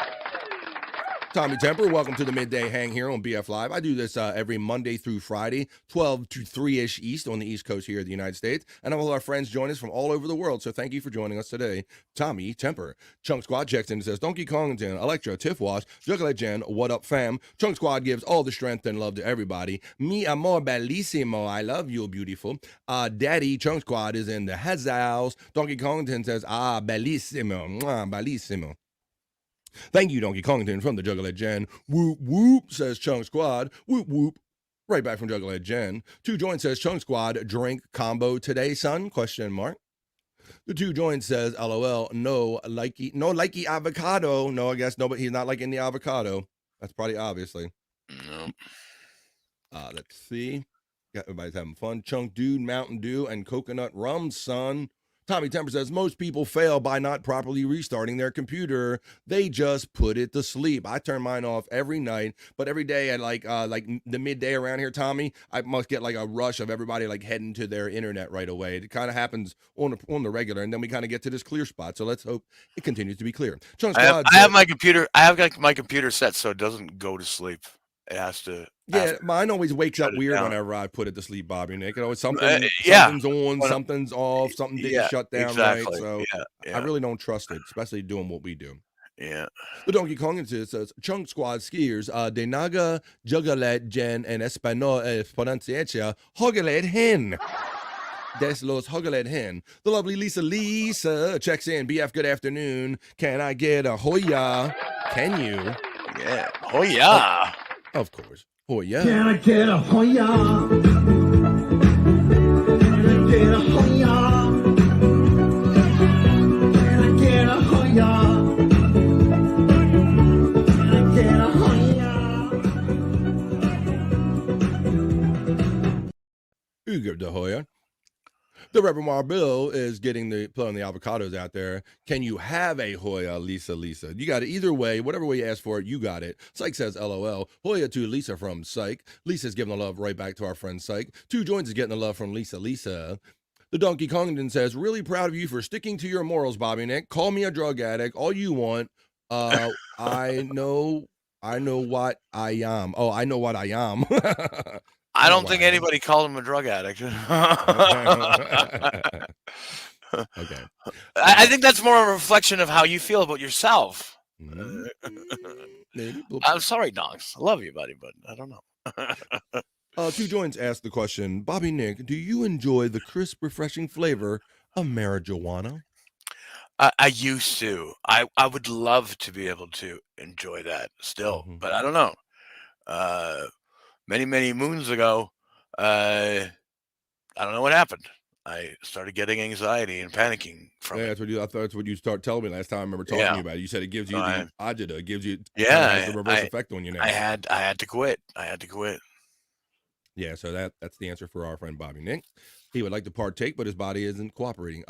S12: Tommy Temper, welcome to the Midday Hang here on BF Live. I do this every Monday through Friday, 12 to 3-ish East on the East Coast here in the United States. And all our friends join us from all over the world, so thank you for joining us today. Tommy Temper. Chunk Squad checks in and says, Donkey Kongton, Electra, Tiff Wash, Juggalette Jen, what up, fam? Chunk Squad gives all the strength and love to everybody. Mi amor bellissimo, I love you, beautiful. Daddy Chunk Squad is in the house. Donkey Kongton says, bellissimo, bellissimo. Thank you, Donkey Kongton from the Juggalette Jen. Whoop, whoop, says Chunk Squad. Whoop, whoop. Right back from Juggalette Jen. 2 joints says Chunk Squad, drink combo today, son? Question mark. The 2 joints says, LOL, no likey avocado. No, I guess nobody, he's not liking the avocado. That's probably obviously.
S11: No.
S12: Let's see. Everybody's having fun. Chunk Dude, Mountain Dew, and coconut rum, son. Tommy Temper says, most people fail by not properly restarting their computer. They just put it to sleep. I turn mine off every night, but every day at like the midday around here, Tommy, I must get like a rush of everybody like heading to their internet right away. It kind of happens on the regular, and then we kind of get to this clear spot. So let's hope it continues to be clear.
S11: I have my computer. I have got my computer set so it doesn't go to sleep. It has to.
S12: Yeah, mine always wakes up weird whenever I put it to sleep, Bobby Nick. Always something's on, something's off, something didn't shut down
S11: exactly.
S12: right. So I really don't trust it, especially doing what we do.
S11: Yeah.
S12: The Donkey Kong says, Chunk Squad skiers, de Naga, Juggalette Jen, and Espanol pronunciación, Juggalette Hen. Des los Juggalette Hen. The lovely Lisa checks in. BF, good afternoon. Can I get a Hoya? Can you?
S11: Yeah. Hoya.
S12: Of course. Hoya.
S15: Can I get a Hoya? Can I get a Hoya? Can I get a Hoya? Can I get a Hoya?
S12: Uger de Hoya. The Reverend Marbill is putting the avocados out there. Can you have a Hoya, Lisa? You got it either way. Whatever way you ask for it, you got it. Psych says LOL. Hoya to Lisa from Psych. Lisa's giving the love right back to our friend Psych. 2 joints is getting the love from Lisa. The Donkey Kongton says, really proud of you for sticking to your morals, Bobby Nick. Call me a drug addict. All you want. I know what I am. Oh, I know what I am.
S11: I don't think anybody called him a drug addict.
S12: Okay.
S11: I think that's more a reflection of how you feel about yourself. I'm sorry, Donks. I love you, buddy, but I don't know.
S12: 2 joints asked the question, Bobby Nick, do you enjoy the crisp, refreshing flavor of marijuana?
S11: I used to. I would love to be able to enjoy that still, but I don't know. Many moons ago, I don't know what happened. I started getting anxiety and panicking from it.
S12: I thought that's what you start telling me last time I remember talking to you about it. You said it gives you the agita, it gives you has the reverse effect on you now.
S11: I had to quit.
S12: Yeah, so that's the answer for our friend Bobby Nick. He would like to partake, but his body isn't cooperating.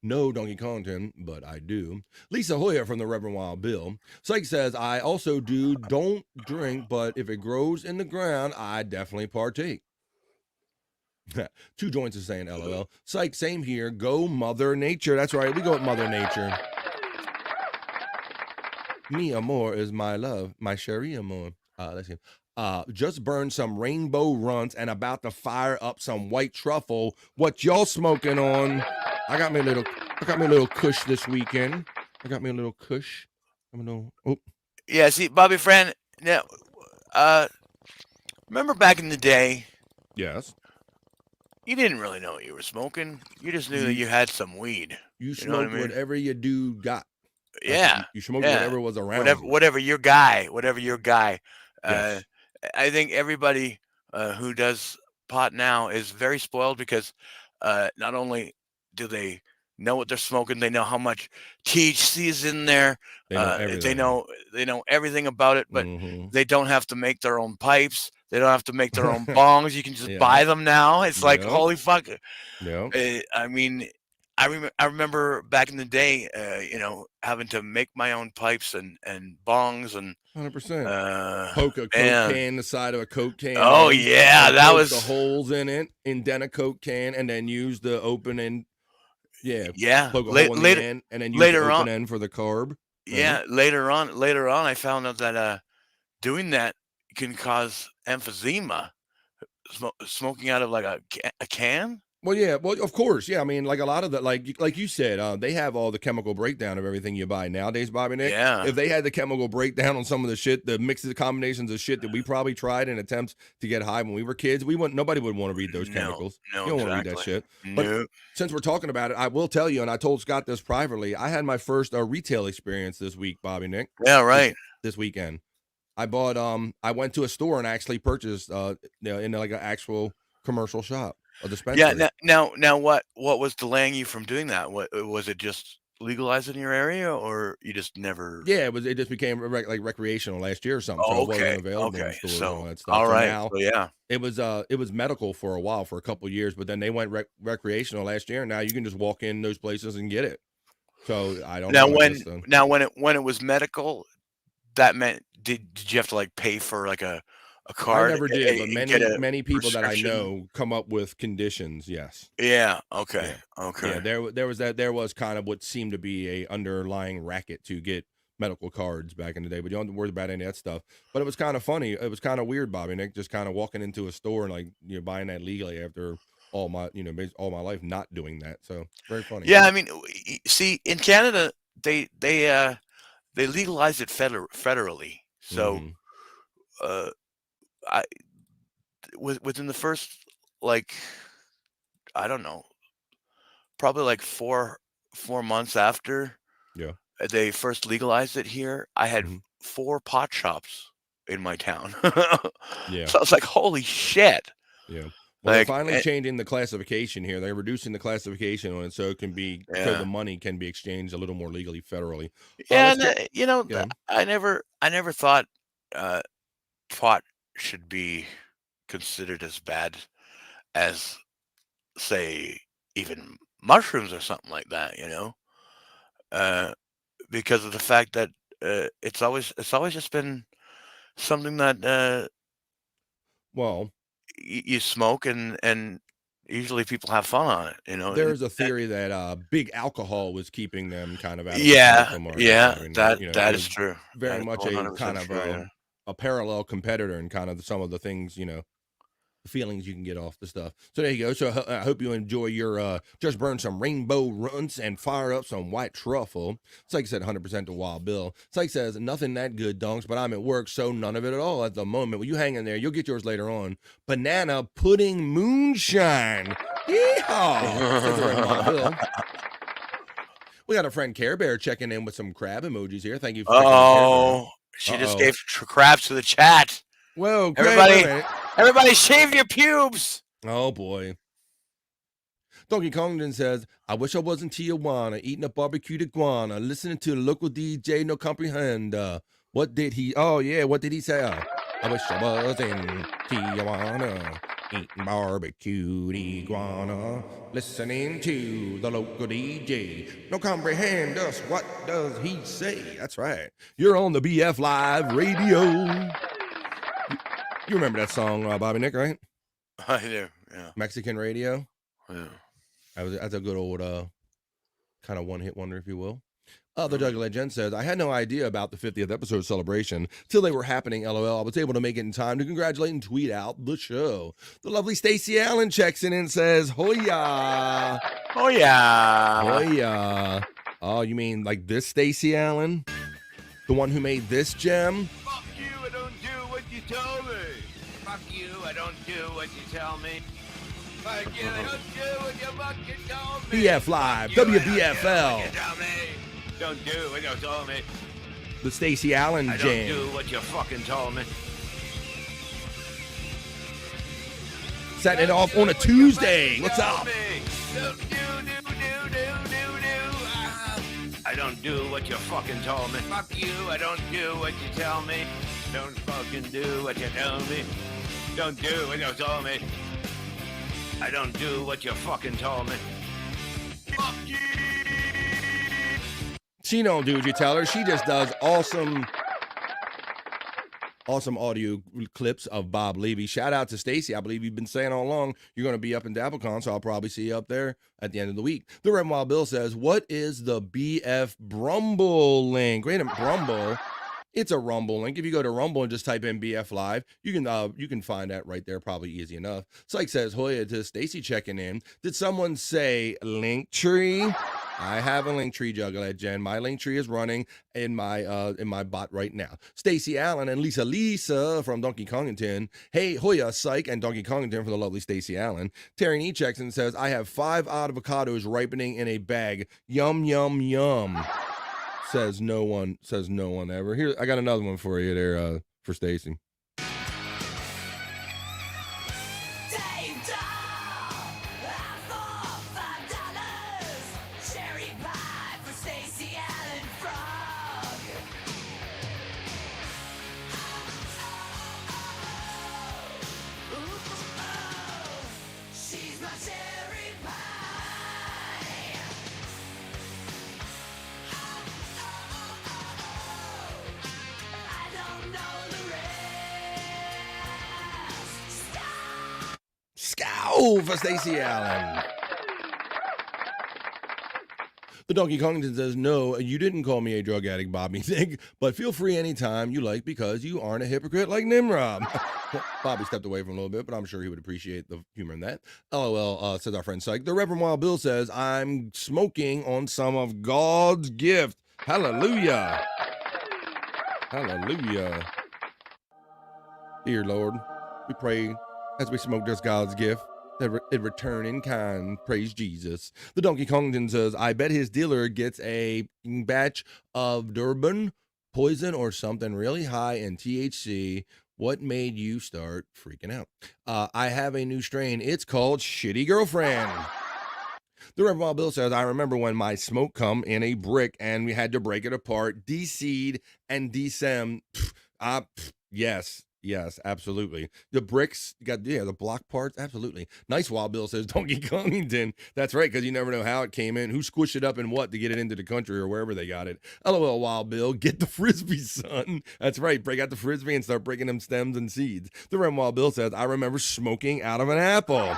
S12: No, Donkey Kongton, but I do. Lisa Hoya from the Reverend Wild Bill. Psych says, I also don't drink, but if it grows in the ground, I definitely partake. 2 joints is saying LOL. Psych, same here. Go Mother Nature. That's right. We go with Mother Nature. Mi amor is my love. My chérie amor. Let's see. just burned some rainbow runts and about to fire up some white truffle. What y'all smoking on? I got me a little kush this weekend.
S11: Yeah, see, Bobby Friend, now, remember back in the day,
S12: Yes.
S11: you didn't really know what you were smoking. You just knew that you had some weed.
S12: You
S11: know what I
S12: smoked
S11: mean?
S12: whatever your dude got.
S11: Yeah.
S12: You smoked
S11: yeah.
S12: whatever was around.
S11: Whatever your guy.
S12: Yes.
S11: I think everybody who does pot now is very spoiled because not only do they know what they're smoking, they know how much THC is in there.
S12: They know everything.
S11: They know everything about it, but
S12: Mhm.
S11: they don't have to make their own pipes. They don't have to make their own bongs. You can just
S12: Yeah.
S11: buy them now. It's like,
S12: Yep.
S11: holy fuck.
S12: Yeah.
S11: I mean, I remember back in the day, having to make my own pipes and bongs and
S12: 100%. Poke a Coke can, the side of a Coke can.
S11: Oh yeah, that
S12: poke
S11: was
S12: the holes in it, indent a Coke can, and then use the open end. Yeah.
S11: Yeah.
S12: Poke a hole in the end, and then use the open end for the carb.
S11: Yeah. Later on, I found out that doing that can cause emphysema. Smoking out of like a can.
S12: Well, yeah. Well, of course. Yeah. I mean, like a lot of the, like you said, they have all the chemical breakdown of everything you buy nowadays, Bobby Nick.
S11: Yeah.
S12: If they had the chemical breakdown on some of the shit, the mixes, combinations of shit that we probably tried in attempts to get high when we were kids, nobody would want to read those chemicals.
S11: No,
S12: you don't want to read that shit.
S11: No.
S12: But since we're talking about it, I will tell you, and I told Scott this privately, I had my first retail experience this week, Bobby Nick.
S11: Yeah, right.
S12: This weekend. I bought, I went to a store and actually purchased, in like an actual commercial shop. A dispensary.
S11: Yeah. Now, what was delaying you from doing that? What was it? Just legalized in your area, or you just never?
S12: Yeah, it just became like recreational last year or something. So it wasn't available in stores and all that stuff.
S11: All right.
S12: Now,
S11: so yeah,
S12: it was medical for a while, for a couple of years, but then they went recreational last year, and now you can just walk in those places and get it. So I don't know.
S11: When it was medical, that meant did you have to like pay for like a card?
S12: I never did, but many people that I
S11: prescription?
S12: know come up with conditions. Yes.
S11: Yeah. Okay. Okay.
S12: Yeah. There was kind of what seemed to be a underlying racket to get medical cards back in the day, but you don't have to worry about any of that stuff. But it was kind of funny. It was kind of weird, Bobby Nick, just kind of walking into a store and like buying that legally after all my life not doing that. So very funny.
S11: Yeah. I mean, see, in Canada, they legalized it federally. So, within the first, like, I don't know, probably like four months after they first legalized it here, I had 4 pot shops in my town.
S12: Yeah.
S11: So I was like, holy shit.
S12: Yeah. Well, they're
S11: Like,
S12: finally changing the classification here. They're reducing the classification on it so it can be so
S11: Yeah.
S12: the money can be exchanged a little more legally federally.
S11: Yeah,
S12: let's
S11: and I never thought pot should be considered as bad as, say, even mushrooms or something like that, because of the fact that it's always just been something that
S12: well,
S11: you smoke and usually people have fun on it.
S12: There's a theory that big alcohol was keeping them kind of out of the
S11: Yeah,
S12: tobacco market.
S11: yeah,
S12: I mean,
S11: that
S12: it
S11: that is
S12: was
S11: true.
S12: Very
S11: That is
S12: much a
S11: 100%
S12: kind of
S11: true, yeah.
S12: a parallel competitor and kind of some of the things, the feelings you can get off the stuff. So there you go. So I hope you enjoy your just burn some rainbow runts and fire up some white truffle. It's like I said, 100% to Wild Bill. It's like says nothing that good, donks, but I'm at work, so none of it at all at the moment. Well, you hang in there, you'll get yours later on. Banana pudding moonshine. Yeehaw! Says we're in Wild Bill. We got a friend Care Bear checking in with some crab emojis here. Thank you for checking in, Care Bear.
S11: She just gave crabs to the chat.
S12: Whoa,
S11: Everybody shave your pubes.
S12: Oh boy. Donkey Kongdon says, I wish I was in Tijuana eating a barbecued iguana, listening to the local DJ no comprehend. What did he say? I wish I was in Tijuana eating barbecued iguana, listening to the local DJ no comprehend us. What does he say? That's right. You're on the BF Live radio. You remember that song, Bobby Nick, right?
S11: I do, yeah.
S12: Mexican radio.
S11: Yeah.
S12: That's a good old kind of one-hit wonder, if you will. The Doug Legend says, I had no idea about the 50th episode celebration till they were happening, LOL. I was able to make it in time to congratulate and tweet out the show. The lovely Stacey Allen checks in and says, Hoya.
S11: Hoya.
S12: Hoya. Oh, you mean like this Stacey Allen? The one who made this gem?
S16: Fuck you, I don't do what you tell me. Fuck you, I don't do what you tell me. Fuck you, I don't do what you fucking tell me.
S12: BF Live, WBFL.
S16: Don't do what you told me.
S12: The Stacey Allen
S16: I
S12: jam.
S16: don't do what you fucking told me.
S12: Setting it off on a Tuesday. What's up?
S16: I don't do what you fucking told me. Fuck you, I don't do what you tell me. Don't fucking do what you tell me. Don't do what you told me. I don't do what you fucking told me. Fuck you.
S12: She don't do what you tell her. She just does awesome audio clips of Bob Levy. Shout out to Stacy. I believe you've been saying all along you're going to be up in DappleCon, so I'll probably see you up there at the end of the week. The Red Wild Bill says, what is the BF Brumble link? Wait a minute, Brumble? It's a Rumble link. If you go to Rumble and just type in BF Live, you can find that right there, probably easy enough. Psych says, Hoya to Stacy checking in. Did someone say Linktree? I have a Linktree, Juggalette Jen. My Linktree is running in my bot right now. Stacy Allen and Lisa from Donkey Kongington. Hey, Hoya, Psych, and Donkey Kongington for the lovely Stacy Allen. Terry Nee checks and says, I have 5 avocados ripening in a bag. Yum, yum, yum. Says no one ever. Here, I got another one for you there, for Stacy. Scow for Stacey Allen. The Donkey Kongington says, no, you didn't call me a drug addict, Bobby Think, but feel free anytime you like because you aren't a hypocrite like Nimrod. Bobby stepped away from a little bit, but I'm sure he would appreciate the humor in that. LOL, says our friend Psych. The Reverend Wild Bill says, I'm smoking on some of God's gift. Hallelujah. Hallelujah. Dear Lord, we pray as we smoke this God's gift, that it return in kind. Praise Jesus. The Donkey Kongington says, I bet his dealer gets a batch of Durban, poison, or something really high in THC. What made you start freaking out? I have a new strain. It's called Shitty Girlfriend. The Reverend Wild Bill says, I remember when my smoke come in a brick and we had to break it apart, de-seed and de-sem. Yes, absolutely. The bricks, the block parts, absolutely. Nice, Wild Bill says, Donkey Kongington. That's right, because you never know how it came in, who squished it up and what to get it into the country or wherever they got it. LOL, Wild Bill, get the Frisbee, son. That's right, break out the Frisbee and start breaking them stems and seeds. The Rem Wild Bill says, I remember smoking out of an apple.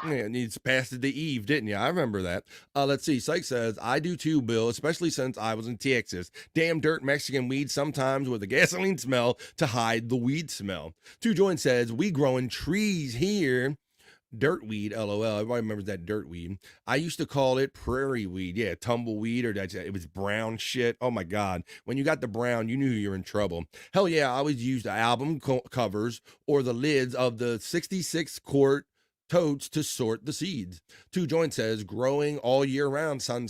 S12: Yeah, you passed it to Eve, didn't you? I remember that. Let's see. Psych says, I do too, Bill, especially since I was in Texas. Damn dirt Mexican weed sometimes with a gasoline smell to hide the weed smell. Two Joint says, we growing trees here. Dirt weed, LOL. Everybody remembers that dirt weed. I used to call it prairie weed. Yeah, tumbleweed, or it was brown shit. Oh my God. When you got the brown, you knew you were in trouble. Hell yeah, I always used album covers or the lids of the 66 quart totes to sort the seeds. Two Joint says, growing all year round, son.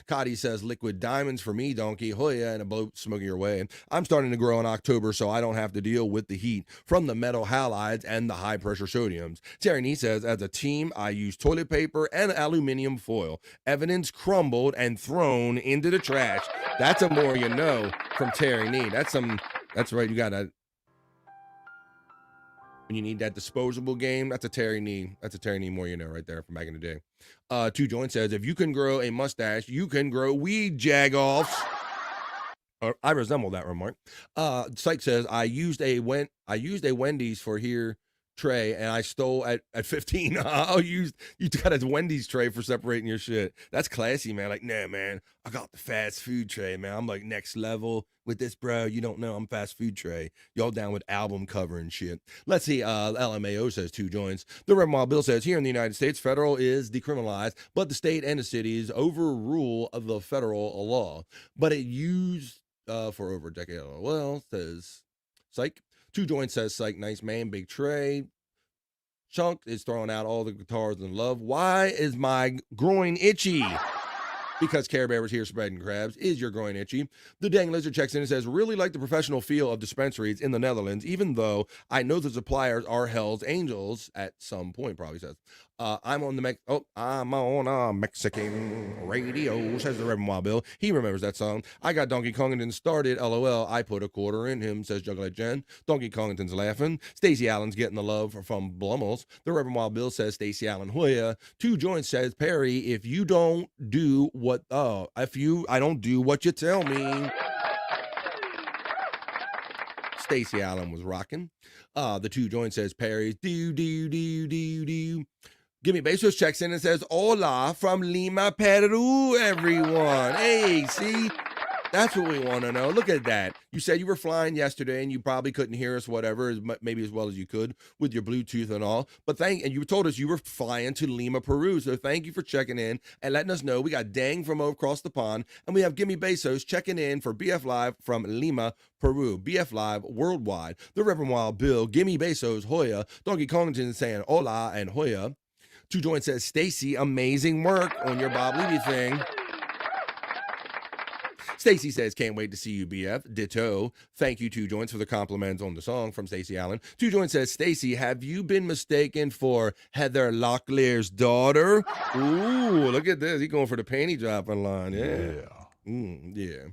S12: Cotty says, liquid diamonds for me, Donkey. Hoya, and a bloat smoking your way. I'm starting to grow in October, so I don't have to deal with the heat from the metal halides and the high pressure sodiums. Terry Nee says, as a team, I use toilet paper and aluminum foil. Evidence crumbled and thrown into the trash. That's a more you know from Terry Nee. That's right, you got that. When you need that disposable game, that's a Terry Nee. That's a Terry Nee more you know right there from back in the day. Two Joint says, if you can grow a mustache, you can grow weed, jagoffs. I resemble that remark. Psych says, I used a Wendy's for here tray, and I stole at 15. Oh, you got a Wendy's tray for separating your shit. That's classy, man. Like, nah, man, I got the fast food tray, man. I'm like next level with this, bro. You don't know I'm fast food tray. Y'all down with album cover and shit. Let's see. LMAO says 2 joints. The Reverend Wild Bill says here in the United States, federal is decriminalized, but the state and the cities overrule the federal law. But it used for over a decade. Well, says psych. 2 joints says psych, nice man, big tray. Chunk is throwing out all the guitars in love. Why is my groin itchy? Because Care Bear was here spreading crabs. Is your groin itchy? The Dang Lizard checks in and says, really like the professional feel of dispensaries in the Netherlands, even though I know the suppliers are Hell's Angels at some point, probably says. I'm on Mexican radio, says the Reverend Wild Bill. He remembers that song. I got Donkey Kongington started, LOL. I put a quarter in him, says Juggalette Jen. Donkey Kongington's laughing. Stacey Allen's getting the love from Blummels. The Reverend Wild Bill says Stacey Allen Hoya. 2 joints says Perry, if you don't do what I don't do what you tell me. Stacey Allen was rocking. The 2 joints says Perry's do. Gimme Bezos checks in and says, hola from Lima, Peru, everyone. Hey, see? That's what we want to know. Look at that. You said you were flying yesterday and you probably couldn't hear us, whatever, maybe as well as you could with your Bluetooth and all. But and you told us you were flying to Lima, Peru. So thank you for checking in and letting us know. We got Dang from across the pond, and we have Gimme Bezos checking in for BF Live from Lima, Peru. BF Live worldwide. The Reverend Wild Bill, Gimme Bezos, Hoya, Donkey Kongington saying hola and Hoya. 2 joints says Stacy, amazing work on your Bob Levy thing. Stacy says, can't wait to see you, BF. Ditto. Thank you, 2 joints, for the compliments on the song from Stacy Allen. 2 joints says, Stacy, have you been mistaken for Heather Locklear's daughter? Ooh, look at this. He's going for the panty dropping line. Yeah. Yeah.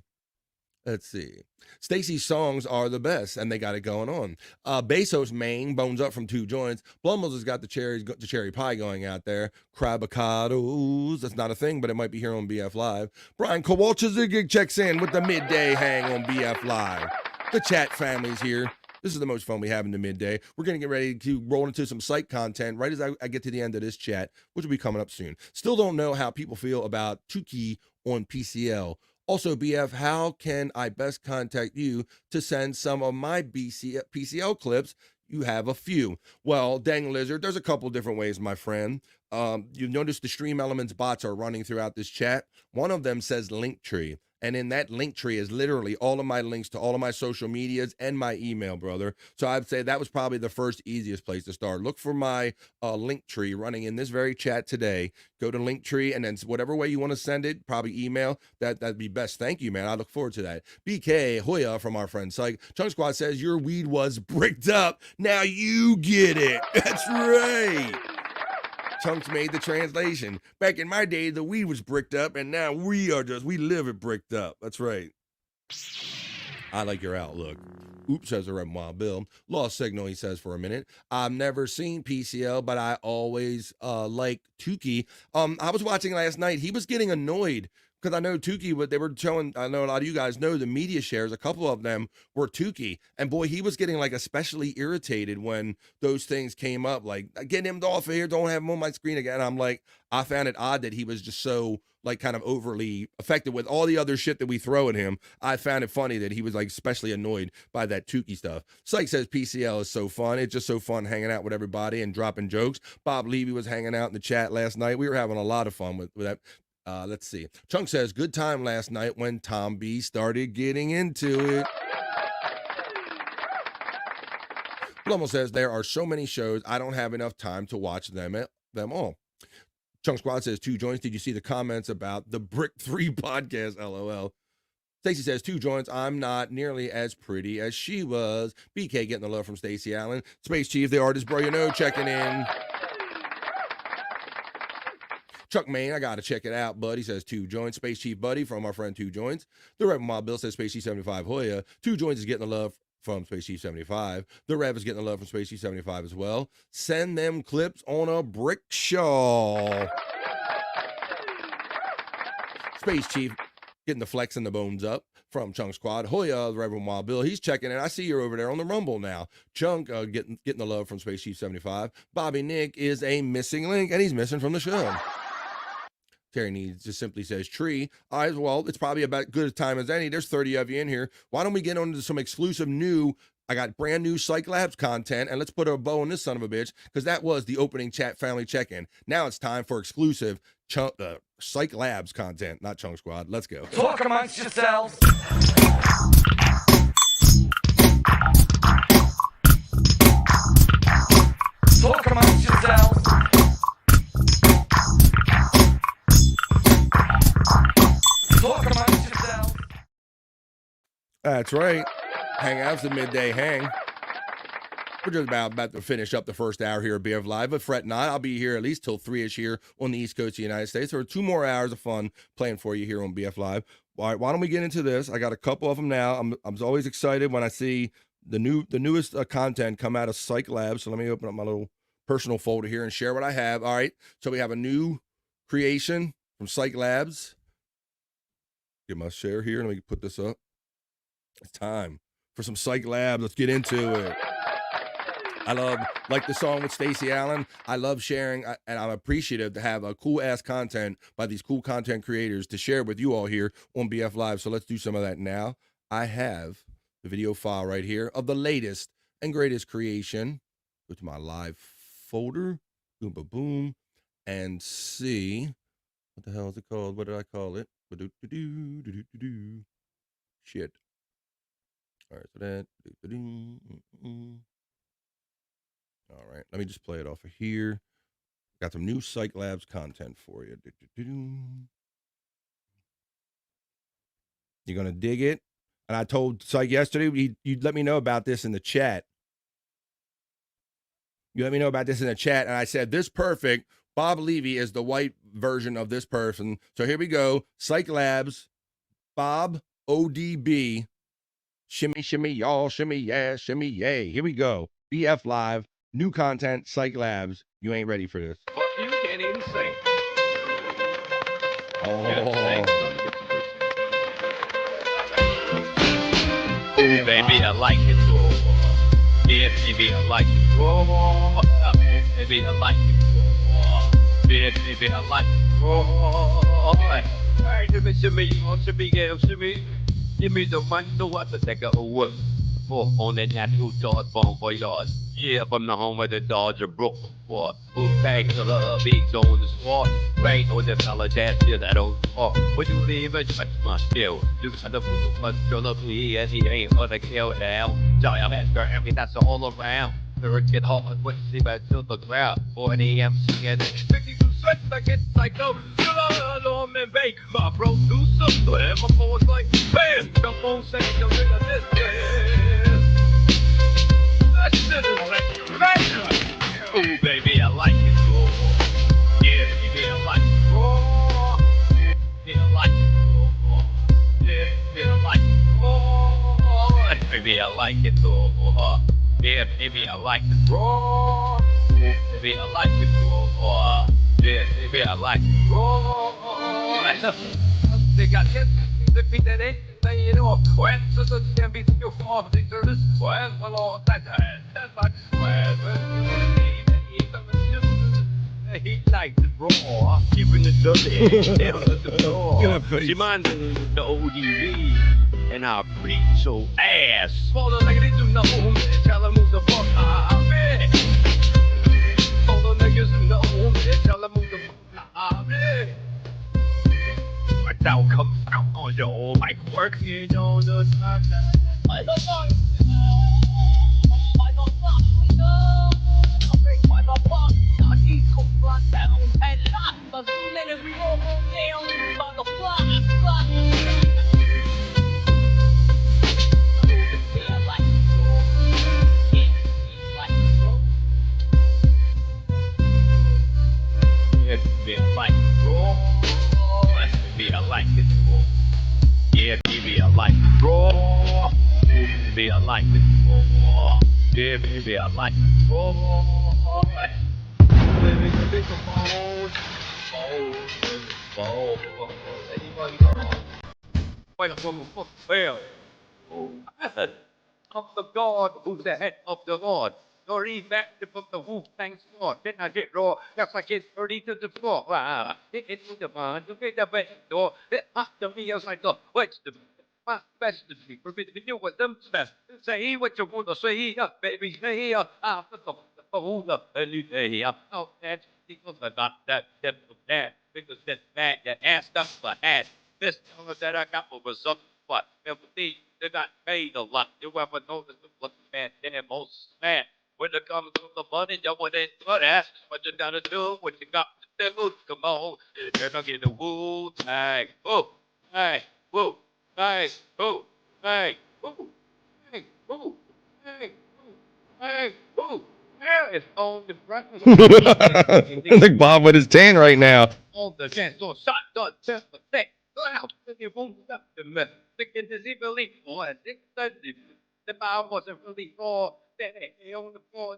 S12: Let's see. Stacy's songs are the best, and they got it going on. Bezos Maine, bones up from 2 joints. Blumels has got the cherry pie going out there. Crabacados. That's not a thing, but it might be here on BF Live. Brian Kowalczyk checks in with the midday hang on BF Live. The chat family's here. This is the most fun we have in the midday. We're going to get ready to roll into some psych content right as I get to the end of this chat, which will be coming up soon. Still don't know how people feel about Tukey on PCL. Also, BF, how can I best contact you to send some of my PCL clips? You have a few. Well, Dang Lizard, there's a couple different ways, my friend. You notice the Stream Elements bots are running throughout this chat. One of them says Linktree. And in that link tree is literally all of my links to all of my social medias and my email, brother. So I'd say that was probably the first easiest place to start. Look for my link tree running in this very chat today. Go to link tree, and then whatever way you want to send it, probably email. That'd be best. Thank you, man. I look forward to that. BK Hoya from our friend Psych. Chunk Squad says your weed was bricked up. Now you get it. That's right. Chunks made the translation. Back in my day, the weed was bricked up, and now we live it bricked up. That's right. I like your outlook. Oops, says the Reverend Wild Bill. Lost signal, he says for a minute. I've never seen PCL, but I always like Tukey. I was watching last night. He was getting annoyed because I know Tukey, what they were showing, I know a lot of you guys know the media shares, a couple of them were Tukey. And boy, he was getting like especially irritated when those things came up, like, get him off of here, don't have him on my screen again. I'm like, I found it odd that he was just so like kind of overly affected with all the other shit that we throw at him. I found it funny that he was like especially annoyed by that Tukey stuff. Psych says PCL is so fun. It's just so fun hanging out with everybody and dropping jokes. Bob Levy was hanging out in the chat last night. We were having a lot of fun with that. Let's see. Chunk says, good time last night when Tom B started getting into it. Blummel says, there are so many shows, I don't have enough time to watch them all. Chunk Squad says, 2 joints. Did you see the comments about the Brick 3 podcast? LOL. Stacey says, 2 joints. I'm not nearly as pretty as she was. BK getting the love from Stacey Allen. Space Chief, the artist, bro, you know, checking in. Chuck Main, I got to check it out, bud. He says 2 joints. Space Chief Buddy from our friend 2 joints. The Reverend Wild Bill says Space Chief 75 Hoya. 2 joints is getting the love from Space Chief 75. The Rev is getting the love from Space Chief 75 as well. Send them clips on a brick shawl. Space Chief getting the flex and the bones up from Chunk Squad. Hoya, the Reverend Wild Bill, he's checking in. I see you're over there on the Rumble now. Chunk getting the love from Space Chief 75. Bobby Nick is a missing link, and he's missing from the show. Terry Needs just simply says tree. All right, well, it's probably about good a time as any. There's 30 of you in here. Why don't we get on to some exclusive new, I got brand new Psych Labs content, and let's put a bow on this son of a bitch, because that was the opening chat family check-in. Now it's time for exclusive Psych Labs content, not Chunk Squad. Let's go.
S14: Talk amongst yourselves. Talk amongst yourselves. Talk amongst yourselves.
S12: That's right. Hangout's the midday hang. We're just about to finish up the first hour here at BF Live, but fret not. I'll be here at least till 3-ish here on the East Coast of the United States. There are 2 more hours of fun playing for you here on BF Live. All right, why don't we get into this? I got a couple of them now. I'm always excited when I see the newest content come out of Psych Labs. So let me open up my little personal folder here and share what I have. All right, so we have a new creation from Psych Labs. Get my share here. Let me put this up. It's time for some Psych Labs. Let's get into it. I love, like the song with Stacey Allen, I love sharing, and I'm appreciative to have a cool-ass content by these cool content creators to share with you all here on BF Live. So let's do some of that now. I have the video file right here of the latest and greatest creation. Go to my live folder, boom, boom, boom, and see, what the hell is it called? What did I call it? Shit. All right, so that. All right, let me just play it off of here. Got some new Psych Labs content for you. You're gonna dig it. And I told Psych yesterday, you'd let me know about this in the chat. You let me know about this in the chat, and I said, this perfect. Bob Levy is the white version of this person. So here we go. Psych Labs, Bob ODB. Shimmy, shimmy, y'all. Shimmy, yeah, shimmy, yay. Here we go. BF Live, new content, Psych Labs. You ain't ready for this.
S16: Fuck you, can't even sing.
S12: Oh.
S16: Ooh, baby, I like it. Yeah, baby, I like it. Oh, baby, I like it. Yeah, baby, I like it. Oh, hey, shimmy, yeah, shimmy. Give me the one, the what, the take it away. Oh, on that natural dog, bone for yours. Yeah, from the home where the dogs are broke. What? Who bangs the love beats on the sword? Rain on the fella that feel that old talk. Would you leave it? Touch my skill. You got the fool, but you're lucky as he ain't gonna kill now. Giant ass girl, every that's all around. Third get hard, what see back to the ground. 40 MC and 50% like it's psycho. Hello, man, bake my producer. So have my boys like, bam, jump on stage, I'm in this dance. That shit is like magic. Ooh, baby, I like it. Oh, yeah, baby, I like it. Oh, yeah, I like it. Oh, yeah, I like it. Oh, baby, I like it. Oh, yeah, baby, I like it. Oh, baby, I like it. Oh, yeah, baby, I like it. Oh, they got hit. The beat that ain't laying off. When so the can be your form, the service. When well all that much. He likes it raw, keeping it dirty down to the floor. She minds the ODB, and I preach so ass. Swallow like they do know, tell her move the fuck out of me. All the niggas who know, tell her move the fuck out of me. Now come out on your mic work, you know the time. I don't know. I don't know. I make my fuck. I need to run down and not but let it roll down on the block. Yeah, be like roll. Be like it. Yeah, baby, I like it raw. Baby, I like it. Yeah, baby, I like it raw. Baby, you think I'm bold. Wait for the fail. Of the God who's the head of the Lord. You're effective of the wolf, thanks God. Then I get raw, just like it's 30 to the floor. It's the man to get the best door. After me, as I thought, what's the best to be forbidden to do what them best. Say what you want to say, baby, say, after the whole of the day. Oh, that's because I got that tip of that. Because that man that asked up for hat. This that I got was something but everything they got paid a lot. You ever notice what man damn most man when it comes to the money, you want it but ask what you gotta do, what you got to do. Come on, you're gonna get the woo tag. Oh, hey, woo, hey, woo, hey, woo, hey, woo, hey, woo, hey, woo. Yeah, it's on the front.
S12: I think Bob with his tan right now.
S16: All the chance, so shot, done, test, the loud, you won't stop the mess. Thinking this evilly, or the power wasn't really for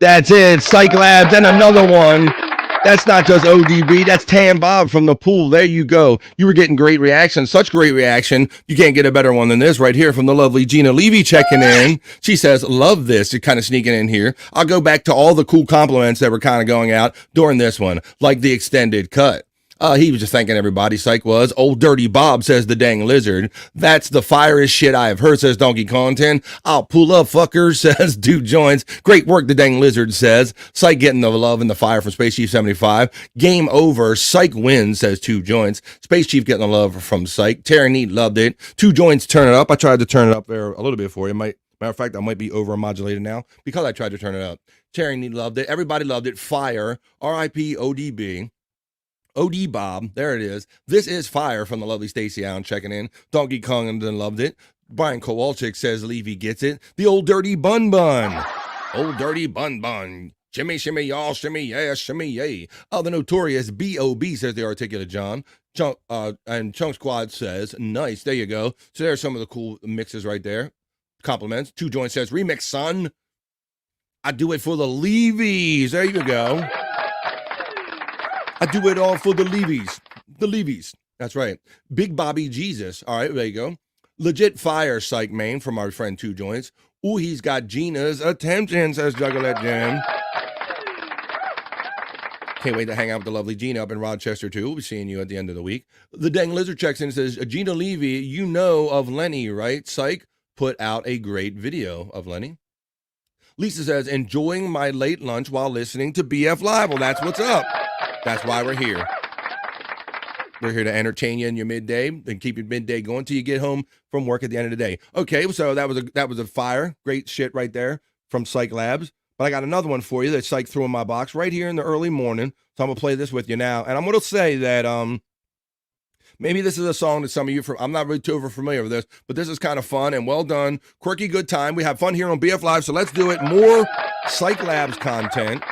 S12: That's it. Psych Labs and another one. That's not just ODB. That's Tan Bob from the pool. There you go. You were getting great reaction. Such great reaction. You can't get a better one than this right here from the lovely Gina Levy checking in. She says, love this. You're kind of sneaking in here. I'll go back to all the cool compliments that were kind of going out during this one, like the extended cut. He was just thanking everybody. Psych was. Old Dirty Bob, says the dang lizard. That's the firest shit I have heard, says Donkey Kong 10. I'll pull up, fucker, says Dude Joints. Great work, the dang lizard says. Psych getting the love and the fire from Space Chief 75. Game over. Psych wins, says Two Joints. Space Chief getting the love from Psych. Terry Neat loved it. Two Joints turn it up. I tried to turn it up there a little bit for you. Matter of fact, I might be over modulated now because I tried to turn it up. Terry Neat loved it. Everybody loved it. Fire. R.I.P. ODB. OD Bob, there it is. This is fire from the lovely Stacey Allen checking in. Donkey Kong and then loved it. Brian Kowalczyk says Levy gets it. The old dirty bun bun. Old dirty bun bun. Shimmy, shimmy, y'all, shimmy, yeah, shimmy, yay. Oh, the notorious B.O.B. says the articulate John. And Chunk Squad says, nice, there you go. So there's some of the cool mixes right there. Compliments. Two Joints says, remix, son. I do it for the Levies. There you go. I do it all for the Levies. The Levies. That's right. Big Bobby Jesus. All right, there you go. Legit fire, Psych Main, from our friend Two Joints. Ooh, he's got Gina's attention, says Juggalette Jim. Can't wait to hang out with the lovely Gina up in Rochester, too. We'll be seeing you at the end of the week. The dang lizard checks in and says, Gina Levy, you know of Lenny, right? Psych put out a great video of Lenny. Lisa says, enjoying my late lunch while listening to BF Live. Well, that's what's up. That's why we're here. We're here to entertain you in your midday and keep your midday going till you get home from work at the end of the day. Okay, so that was a fire. Great shit right there from Psych Labs. But I got another one for you that Psych threw in my box right here in the early morning. So I'm going to play this with you now. And I'm going to say that maybe this is a song that some of you, I'm not really too familiar with this, but this is kind of fun and well done. Quirky, good time. We have fun here on BF Live, so let's do it. More Psych Labs content.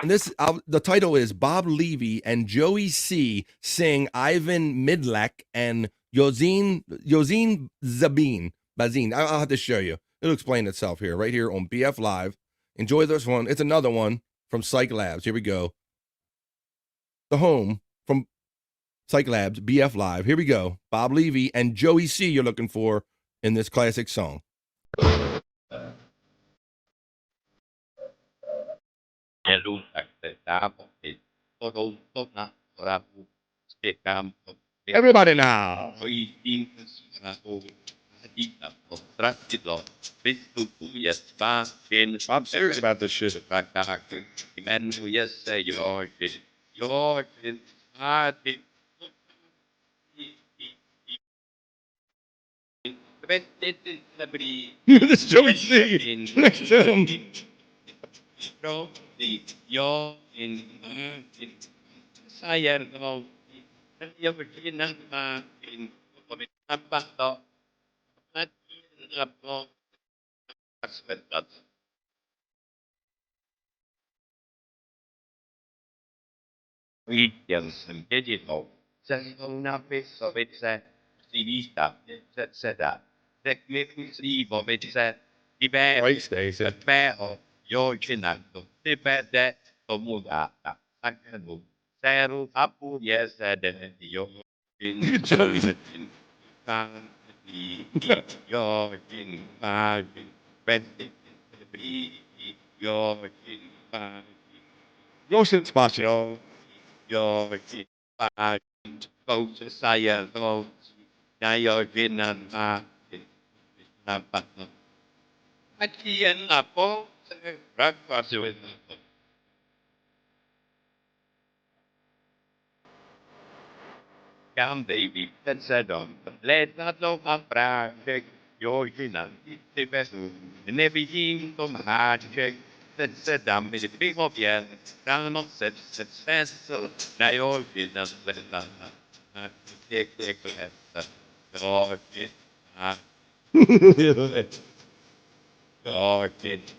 S12: And this, the title is Bob Levy and Joey C. sing Ivan Midlak and Yozin Zabin. Bazin. I'll have to show you. It'll explain itself here, right here on BF Live. Enjoy this one. It's another one from Psych Labs. Here we go. The home from Psych Labs, BF Live. Here we go. Bob Levy and Joey C. you're looking for in this classic song. Everybody now. I'm serious about this shit. This Joey C. Next to him.
S16: Digital. Una vez sinistra, etc. Tecnico vece diverso, però io cenando, ti perde comodata, anche tu. Zero appu yes io.
S19: Lo spazio.
S16: Come baby, that's a dog. Let not know how proud you're the best. And everything from hard to check. That's a dumb is a big of yeah. Down on set fast so now you're in us let not take oh it oh it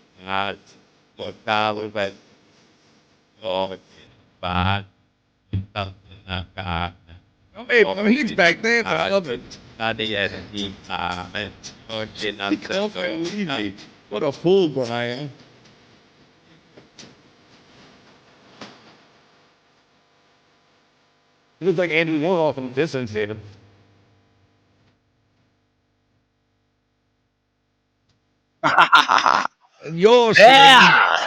S16: what now but oh it bad
S19: Oh, hey, I mean, he's back there. I love it. What a fool, Brian. He looks like Andrew Warhol from distance, David. Yours.
S12: Yeah.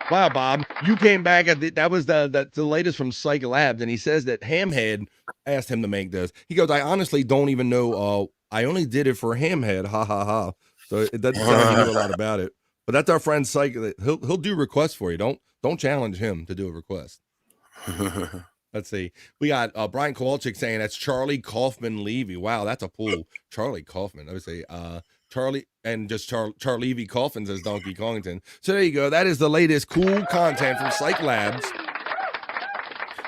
S12: Wow, Bob, you came back at that was the latest from Psych Labs, and he says that Hamhead asked him to make this. He goes, I honestly don't even know. I only did it for Hamhead. Ha ha ha. So it doesn't sound like he knew a lot about it. But that's our friend Psych. He'll do requests for you. Don't challenge him to do a request. Let's see. We got Brian Kowalczyk saying that's Charlie Kaufman Levy. Wow, that's a pull. Charlie Kaufman. I would say Charlie and just Charlie V. Coffins as Donkey Kongington. So there you go. That is the latest cool content from Psych Labs.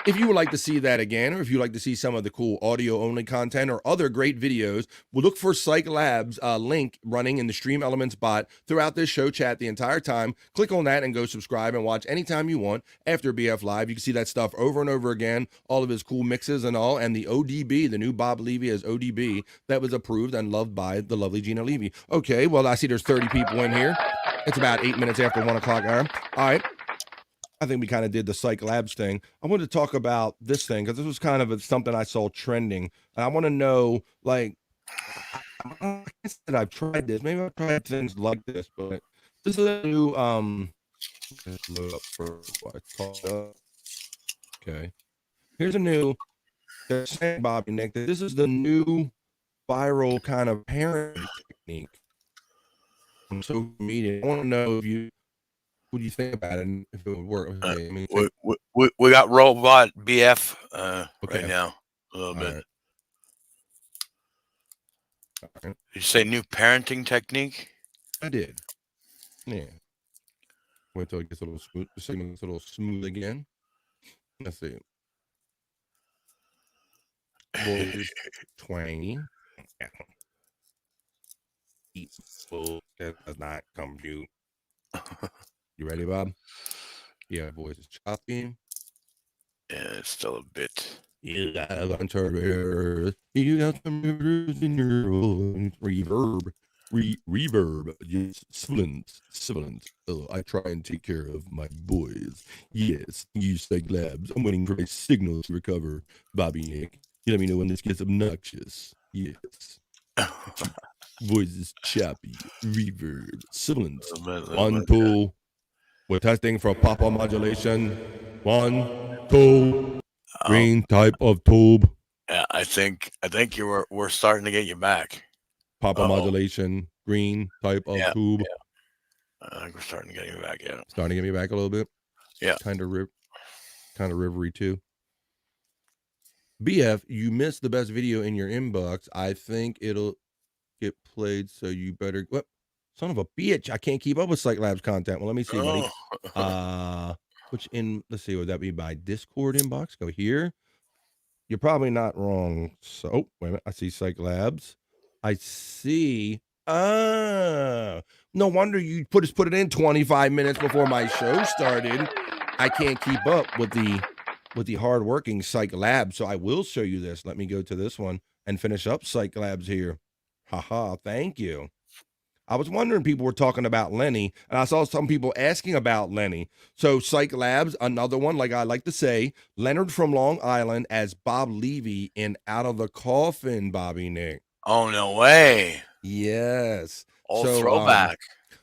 S12: If you would like to see that again, or if you'd like to see some of the cool audio-only content or other great videos, we'll look for Psych Labs link running in the Stream Elements bot throughout this show chat the entire time. Click on that and go subscribe and watch anytime you want after BF Live. You can see that stuff over and over again, all of his cool mixes and all, and the ODB, the new Bob Levy as ODB, that was approved and loved by the lovely Gina Levy. Okay, well, I see there's 30 people in here. It's about 8 minutes after 1 o'clock hour. All right. I think we kind of did the Psych Labs thing. I wanted to talk about this thing because this was kind of something I saw trending. And I want to know, like, I can't say that I've tried this. Maybe I've tried things like this, but this is a new, let's load up first before I talk up. Okay. Here's a new, they're saying, Bobby Nick, that this is the new viral kind of parenting technique on social media. I want to know if you, what do you think about it and if it would work? Okay, I mean,
S11: we got Robot BF
S12: Okay.
S11: right now a little
S12: All
S11: bit.
S12: right.
S11: Did you say new parenting technique?
S12: I did. Yeah. Wait till it gets a little smooth. The signal gets a little smooth again. Let's see. Voice twangy. Eat full. That does not compute. You ready, Bob? Yeah, voice is choppy.
S11: Yeah, it's still a bit.
S12: You got a bunch of errors. You got some errors in your voice. Reverb. Reverb. Yes, sibilance. Oh, I try and take care of my boys. Yes, use Psych Labs. I'm waiting for my signal to recover. Bobby Nick, you let me know when this gets obnoxious. Yes. Voice is choppy. Reverb. Sibilance. One, two. We're testing for pop-up modulation. 1, 2. Green type of tube.
S11: Yeah, I think we're starting to get you back.
S12: Pop-up modulation. Green type of tube.
S11: Yeah. I think we're starting to get you back. Yeah.
S12: Starting to get me back a little bit.
S11: Yeah.
S12: Kind of rivery too. BF, you missed the best video in your inbox. I think it'll get played, so you better. What? Son of a bitch! I can't keep up with Psych Labs content. Well, let me see, buddy. Let's see, would that be by Discord inbox? Go here. You're probably not wrong. So, wait a minute. I see Psych Labs. I see. No wonder you put it in 25 minutes before my show started. I can't keep up with the hardworking Psych Labs, so I will show you this. Let me go to this one and finish up Psych Labs here. Haha, thank you. I was wondering, people were talking about Lenny, and I saw some people asking about Lenny. So Psych Labs, another one, like I like to say, Leonard from Long Island as Bob Levy in Out of the Coffin, Bobby Nick.
S11: Oh, no way.
S12: Yes.
S11: Old
S12: So,
S11: throwback.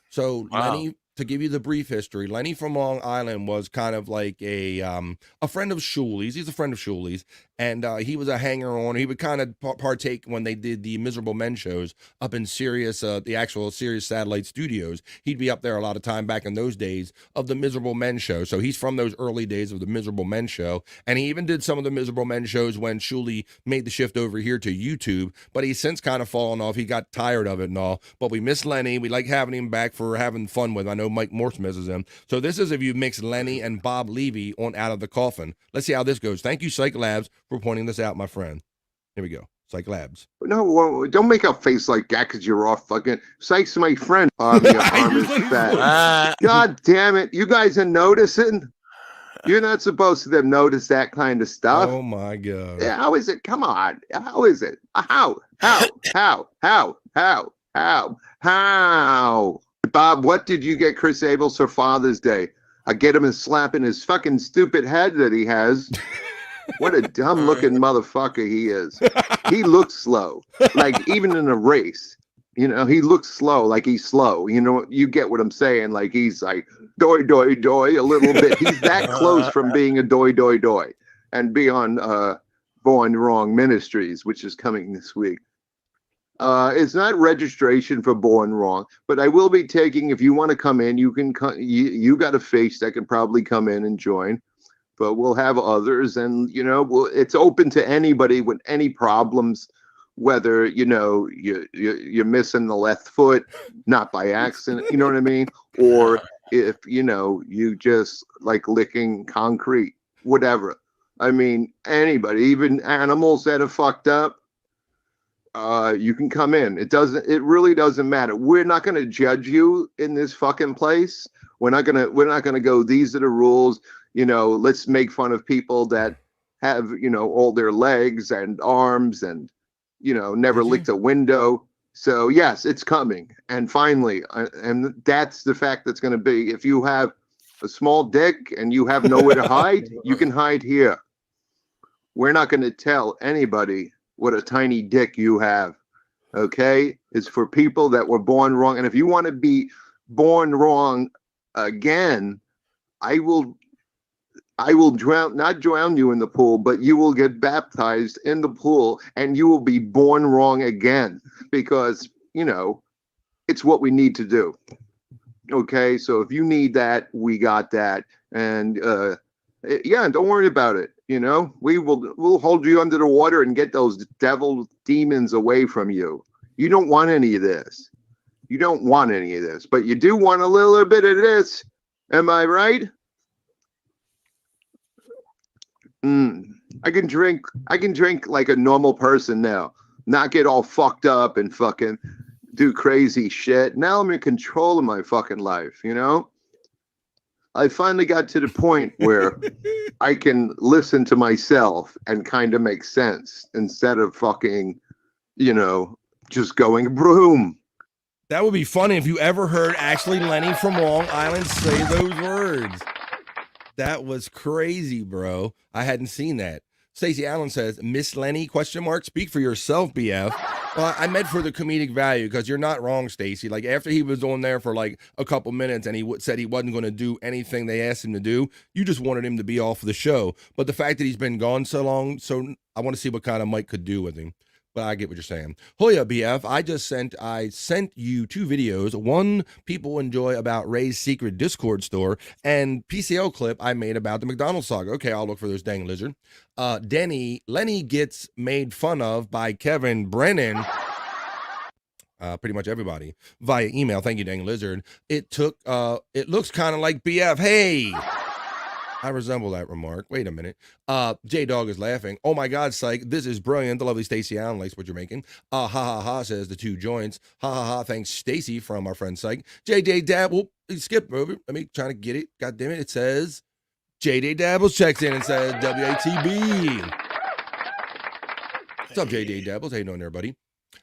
S12: So
S11: Wow.
S12: Lenny, to give you the brief history, Lenny from Long Island was kind of like a friend of Shuli's. He's a friend of Shuli's, and he was a hanger-on. He would kind of partake when they did the Miserable Men shows up in Sirius, the actual Sirius Satellite Studios. He'd be up there a lot of time back in those days of the Miserable Men show. So he's from those early days of the Miserable Men show, and he even did some of the Miserable Men shows when Shuli made the shift over here to YouTube. But he's since kind of fallen off. He got tired of it and all. But we miss Lenny. We like having him back for having fun with. I know Mike Morse misses him. So this is if you mix Lenny and Bob Levy on Out of the Coffin. Let's see how this goes. Thank you, Psych Labs, for pointing this out, my friend. Here we go. Psych Labs.
S20: No, well, don't make a face like that because you're off fucking. Psych's my friend. God damn it. You guys are noticing? You're not supposed to have noticed that kind of stuff.
S12: Oh, my God.
S20: Yeah, how is it? Come on. How is it? How? Bob, what did you get Chris Abels for Father's Day? I get him a slap in his fucking stupid head that he has. What a dumb looking motherfucker he is. He looks slow. Like even in a race, you know, he looks slow, like he's slow. You know, you get what I'm saying? Like he's like doy doy doy a little bit. He's that close from being a doy doy doy and be on Born Wrong Ministries, which is coming this week. It's not registration for Born Wrong, but I will be taking, if you want to come in, you can you got a face that can probably come in and join, but we'll have others. And, you know, it's open to anybody with any problems, whether, you know, you're missing the left foot, not by accident, you know what I mean? Or if, you know, you just like licking concrete, whatever. I mean, anybody, even animals that are fucked up. You can come in. It really doesn't matter. We're not going to judge you in this fucking place. We're not going to go, these are the rules, you know, let's make fun of people that have, you know, all their legs and arms and, you know, never licked a window. So yes, it's coming. And finally, and that's the fact that's going to be, if you have a small dick and you have nowhere to hide, you can hide here. We're not going to tell anybody what a tiny dick you have, okay? It's for people that were born wrong. And if you want to be born wrong again, I will not drown you in the pool, but you will get baptized in the pool and you will be born wrong again because, you know, it's what we need to do. Okay, so if you need that, we got that. And yeah, don't worry about it. You know, we'll hold you under the water and get those devil demons away from you. You don't want any of this. You don't want any of this, but you do want a little bit of this. Am I right? I can drink like a normal person now, not get all fucked up and fucking do crazy shit. Now I'm in control of my fucking life, you know? I finally got to the point where I can listen to myself and kind of make sense instead of fucking, you know, just going broom.
S12: That would be funny if you ever heard Ashley Lenny from Long Island say those words. That was crazy, bro. I hadn't seen that. Stacey Allen says, Miss Lenny, ? Speak for yourself, BF. Well, I meant for the comedic value, because you're not wrong, Stacey. Like, after he was on there for like a couple minutes and he said he wasn't going to do anything they asked him to do, you just wanted him to be off the show. But the fact that he's been gone so long, so I want to see what kind of Mike could do with him. But I get what you're saying. Hoya, BF, I sent you 2 videos. One people enjoy about Ray's secret Discord store, and PCL clip I made about the McDonald's saga. Okay, I'll look for this, dang lizard. Lenny gets made fun of by Kevin Brennan. Pretty much everybody via email. Thank you, dang lizard. It looks kind of like BF. Hey, I resemble that remark. Wait a minute. J-Dog is laughing. Oh my God, Psych. This is brilliant. The lovely Stacey Allen likes what you're making. Ha ha ha, says the 2 joints. Ha ha ha, thanks Stacey from our friend Psych. JJ Dabble, skip over. Let me try to get it. God damn it. It says JJ Dabbles checks in and says WATB. What's up, JJ Dabbles? How you doing there, buddy?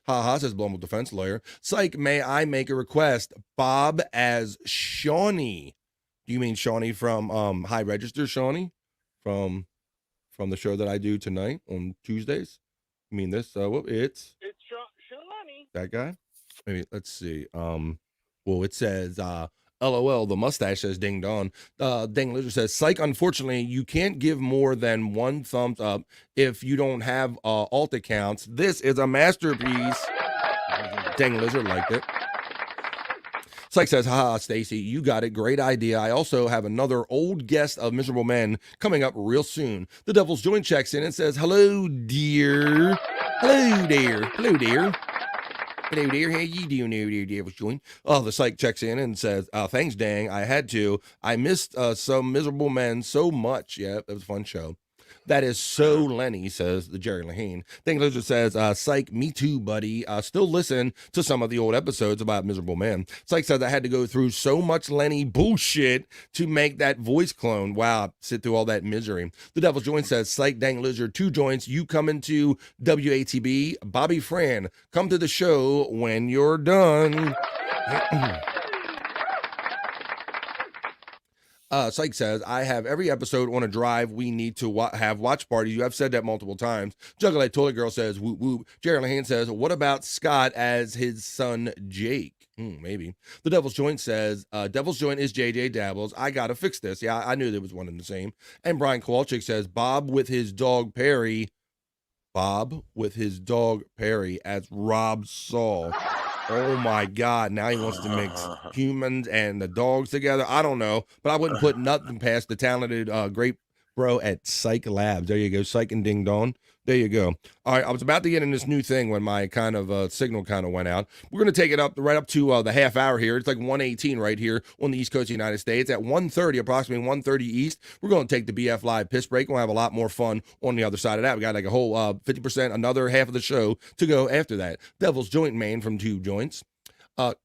S12: Haha, says Blumel defense lawyer. Psych, may I make a request? Bob as Shawnee. Do you mean Shawnee from High Register Shawnee? From the show that I do tonight on Tuesdays? You mean this? It's
S9: Shawnee.
S12: That guy? Maybe let's see. Well, it says LOL, the mustache says ding dong. Dang Lizard says, psych, unfortunately, you can't give more than 1 thumbs up if you don't have alt accounts. This is a masterpiece. Dang Lizard liked it. Psych says, haha, Stacy, you got it. Great idea. I also have another old guest of Miserable Men coming up real soon. The Devil's Joint checks in and says, hello, dear. Hello, dear. Hello, dear. Hello there, how you doing there, dear Devil's Joint? Oh, the Psych checks in and says, thanks, dang, I had to. I missed some Miserable Men so much. Yeah, it was a fun show. That is so Lenny, says the Jerry Lahane. Dang Lizard says, Psych, me too, buddy. Still listen to some of the old episodes about Miserable Men. Psych says, I had to go through so much Lenny bullshit to make that voice clone. Wow, sit through all that misery. The Devil's Joint says, Psych, Dang Lizard, 2 joints. You come into WATB. Bobby Fran, come to the show when you're done. Psych says, I have every episode on a drive. We need to have watch parties. You have said that multiple times. Juggalite Toilet Girl says, whoop whoop. Jerry Lahane says, what about Scott as his son Jake? Maybe. The Devil's Joint says, Devil's Joint is JJ Dabbles. I gotta fix this. Yeah, I knew there was one and the same. And Brian Kowalczyk says, Bob with his dog Perry as Rob Saul. Oh my God, now he wants to mix humans and the dogs together. I don't know, but I wouldn't put nothing past the talented great bro at Psych Labs. There you go, Psych and Ding Dong. There you go. All right, I was about to get in this new thing when my kind of signal kind of went out. We're going to take it up right up to the half hour here. It's like 1:18 right here on the East Coast of the United States. At 1:30, approximately 1:30 East, we're going to take the BF Live piss break. We'll have a lot more fun on the other side of that. We got like a whole 50%, another half of the show to go after that. Devil's Joint Main from 2 joints.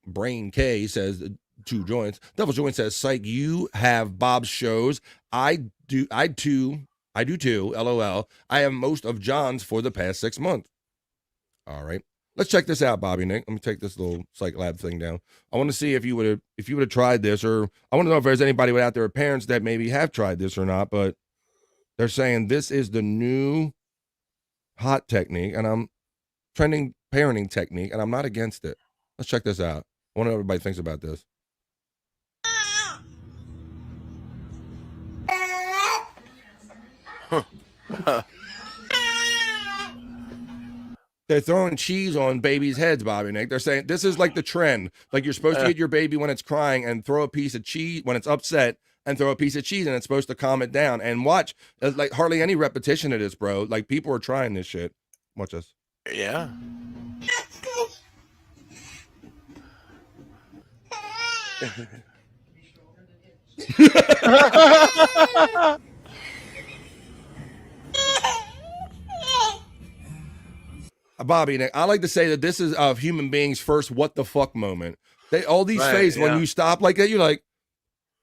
S12: Brain K says 2 joints. Devil's Joint says, Psych, you have Bob's shows. I do too. LOL. I have most of John's for the past 6 months. All right. Let's check this out, Bobby Nick. Let me take this little Psych Lab thing down. I want to see if you would have tried this, or I want to know if there's anybody out there, parents that maybe have tried this or not, but they're saying this is the new hot technique, and I'm trending parenting technique, and I'm not against it. Let's check this out. I want to know what everybody thinks about this. They're throwing cheese on babies' heads, Bobby Nick. They're saying this is like the trend. Like you're supposed to get your baby when it's crying and throw a piece of cheese when it's upset and throw a piece of cheese and it's supposed to calm it down. And watch, there's like hardly any repetition of this, bro. Like people are trying this shit. Watch this.
S11: Yeah.
S12: Bobby, Nick, I like to say that this is of human beings' first what the fuck moment. All these faces when you stop like that, you're like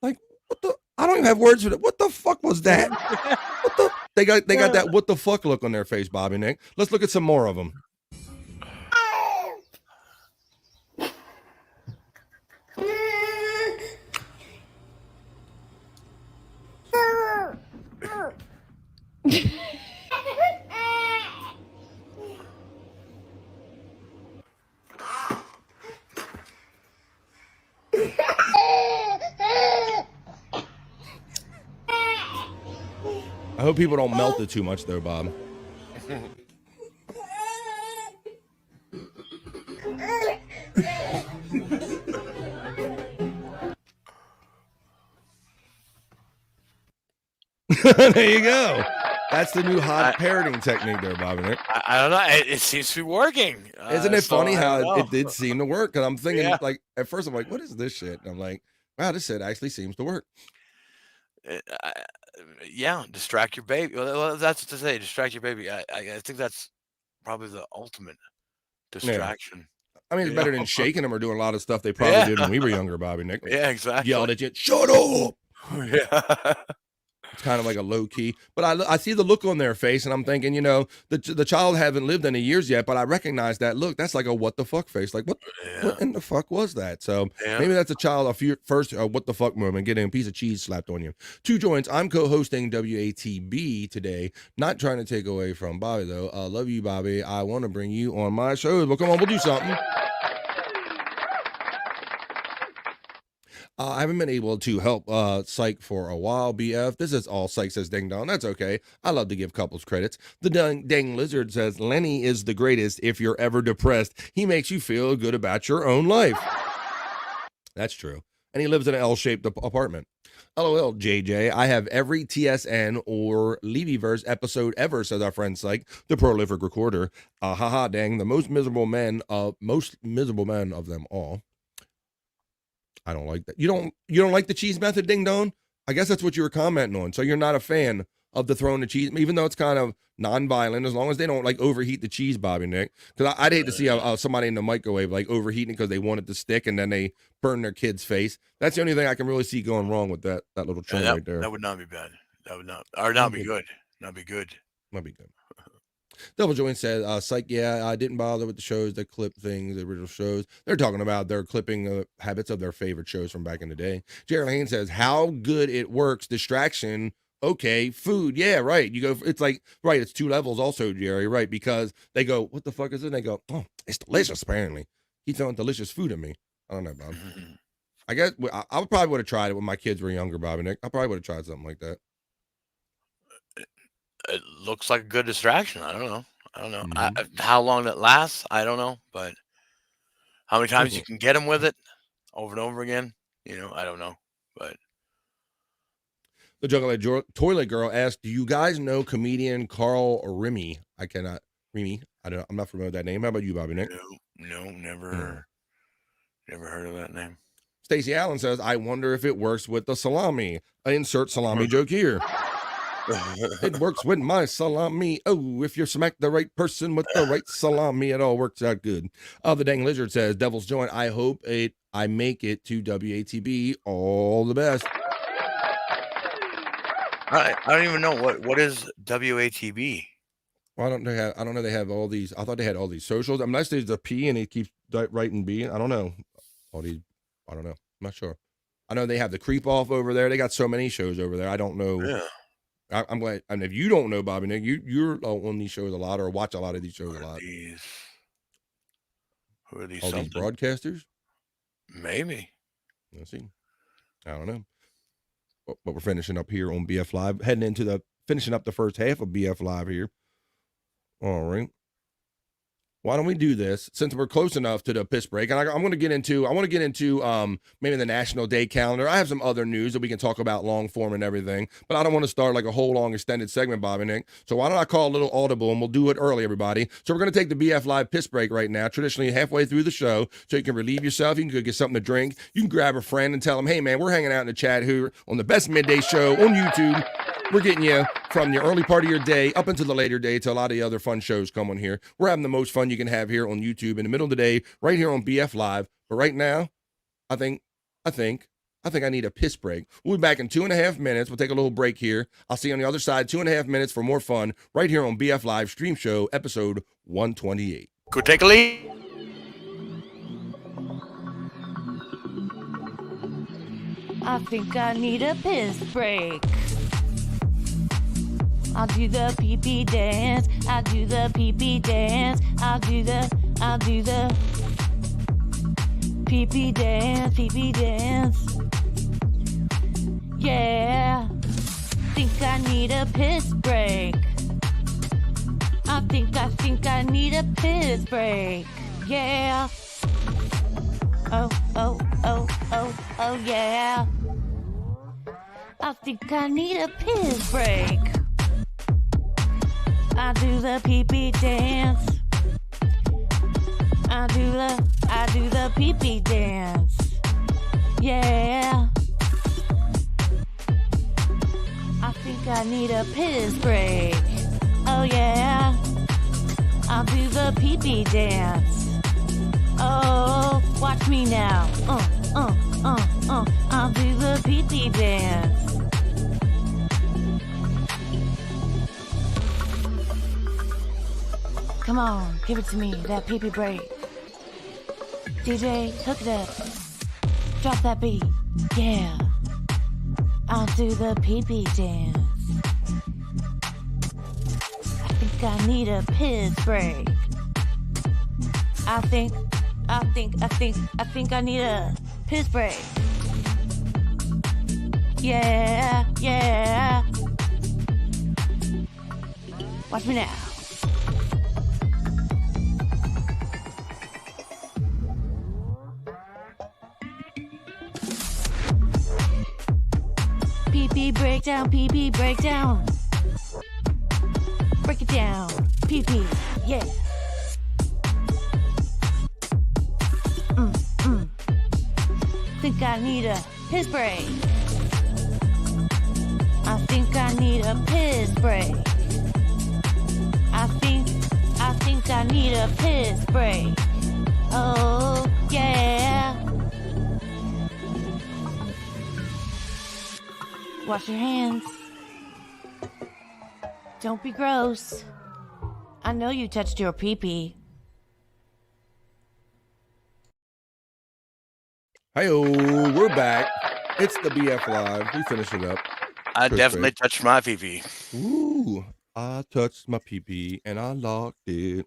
S12: what the? I don't even have words for it. What the fuck was that? What the? They got that what the fuck look on their face, Bobby Nick. Let's look at some more of them. I hope people don't melt it too much, though, Bob. There you go. That's the new hot parenting technique there, Bobby Nick.
S11: I don't know. It seems to be working.
S12: Isn't it funny how it did seem to work? Because I'm thinking, like, at first I'm like, what is this shit? And I'm like, wow, this shit actually seems to work.
S11: Yeah, distract your baby. Well, that's to say, distract your baby. I think that's probably the ultimate distraction.
S12: Yeah. I mean, it's better than shaking them or doing a lot of stuff they probably did when we were younger, Bobby Nick.
S11: Yeah, exactly.
S12: Yelled at you, shut up!
S11: Yeah.
S12: It's kind of like a low key, but I see the look on their face, and I'm thinking, you know, the child haven't lived any years yet, but I recognize that look. That's like a what the fuck face. Like what in the fuck was that? So maybe that's a child first what the fuck moment, getting a piece of cheese slapped on you. 2 joints. I'm co-hosting WATB today. Not trying to take away from Bobby though. Love you, Bobby. I want to bring you on my show. Well, come on, we'll do something. I haven't been able to help Psych for a while, BF. This is all Psych says ding dong. That's okay. I love to give couples credits. The dang lizard says, Lenny is the greatest if you're ever depressed. He makes you feel good about your own life. That's true. And he lives in an L-shaped apartment. LOL, JJ. I have every TSN or Levyverse episode ever, says our friend Psych, the prolific recorder. Haha, dang, the most miserable men of them all. I don't like that. You don't like the cheese method, ding dong? I guess that's what you were commenting on. So you're not a fan of the throwing the cheese, even though it's kind of non-violent, as long as they don't like overheat the cheese, Bobby Nick. Because I'd hate to see somebody in the microwave like overheating because they want it to stick and then they burn their kid's face. That's the only thing I can really see going wrong with that little trend right there.
S11: That would not be bad. That would not be good. Not be good.
S12: Might be good. Double Joint said, Psych, yeah, I didn't bother with the shows that clip things, the original shows. They're talking about their clipping habits of their favorite shows from back in the day. Jared Haynes says, how good it works. Distraction. Okay. Food. Yeah, right. You go, it's like, right. It's 2 levels also, Jerry, right? Because they go, what the fuck is it? And they go, oh, it's delicious, apparently. He's throwing delicious food at me. I don't know, Bob. I guess I probably would have tried it when my kids were younger, Bob and Nick. I probably would have tried something like that.
S11: It looks like a good distraction. I don't know. How long it lasts, I don't know. But how many times you can get them with it over and over again, I don't know. But
S12: the Jungle Toilet Girl asked, do you guys know comedian Carl Remy? Remy. I'm not familiar with that name. How about you, Bobby Nick?
S11: No, never heard of that name.
S12: Stacey Allen says, I wonder if it works with the salami. I insert salami joke here. It works with my salami. Oh, if you smack the right person with the right salami, it all works out good. The dang lizard says, Devil's Joint, I hope I make it to WATB. All the best.
S11: I don't even know what is WATB.
S12: Well, I don't know. They have all these. I thought they had all these socials. Unless there's a P and it keeps writing B. I don't know. I don't know. I'm not sure. I know they have the Creep Off over there. They got so many shows over there. I don't know.
S11: Yeah.
S12: I'm glad. I mean, if you don't know, Bobby Nick, you're on these shows a lot or watch a lot of these shows a lot.
S11: Who are these?
S12: All these broadcasters?
S11: Maybe.
S12: Let's see. I don't know. But we're finishing up here on BF Live, finishing up the first half of BF Live here. All right. Why don't we do this since we're close enough to the piss break? And I want to get into maybe the National Day calendar. I have some other news that we can talk about long form and everything, but I don't want to start like a whole long extended segment, Bobby Nick. So why don't I call a little audible and we'll do it early, everybody. So we're going to take the BF Live piss break right now, traditionally halfway through the show, so you can relieve yourself. You can go get something to drink. You can grab a friend and tell them, hey man, we're hanging out in the chat here on the best midday show on YouTube. We're getting you from the early part of your day up into the later day to a lot of the other fun shows come on here. We're having the most fun you can have here on YouTube in the middle of the day, right here on BF Live. But right now, I think I need a piss break. We'll be back in 2.5 minutes. We'll take a little break here. I'll see you on the other side, 2.5 minutes for more fun right here on BF Live Stream Show, episode 128.
S11: Go take a leak.
S18: I think I need a piss break. I'll do the pee-pee dance. I'll do the pee-pee dance. I'll do the pee-pee dance, pee-pee dance. Yeah. Think I need a piss break. I think I need a piss break. Yeah. Oh, yeah. I think I need a piss break. I do the pee-pee dance. I do the pee-pee dance. Yeah. I think I need a piss break. Oh yeah. I'll do the pee-pee dance. Oh, watch me now. I'll do the pee-pee dance. Come on, give it to me, that pee-pee break. DJ, hook it up. Drop that beat. Yeah. I'll do the pee-pee dance. I think I need a piss break. I think I need a piss break. Yeah, yeah. Watch me now. Pee-pee breakdown, pee-pee breakdown. Break it down, pee-pee, yeah. Think I need a piss break. I think I need a piss break. I think I need a piss break. Oh, yeah. Wash your hands. Don't be gross. I know you touched your pee-pee.
S12: Hi-yo, we're back. It's the BF Live. We finished it up.
S11: I definitely touched my pee-pee.
S12: Ooh, I touched my pee-pee and I locked it.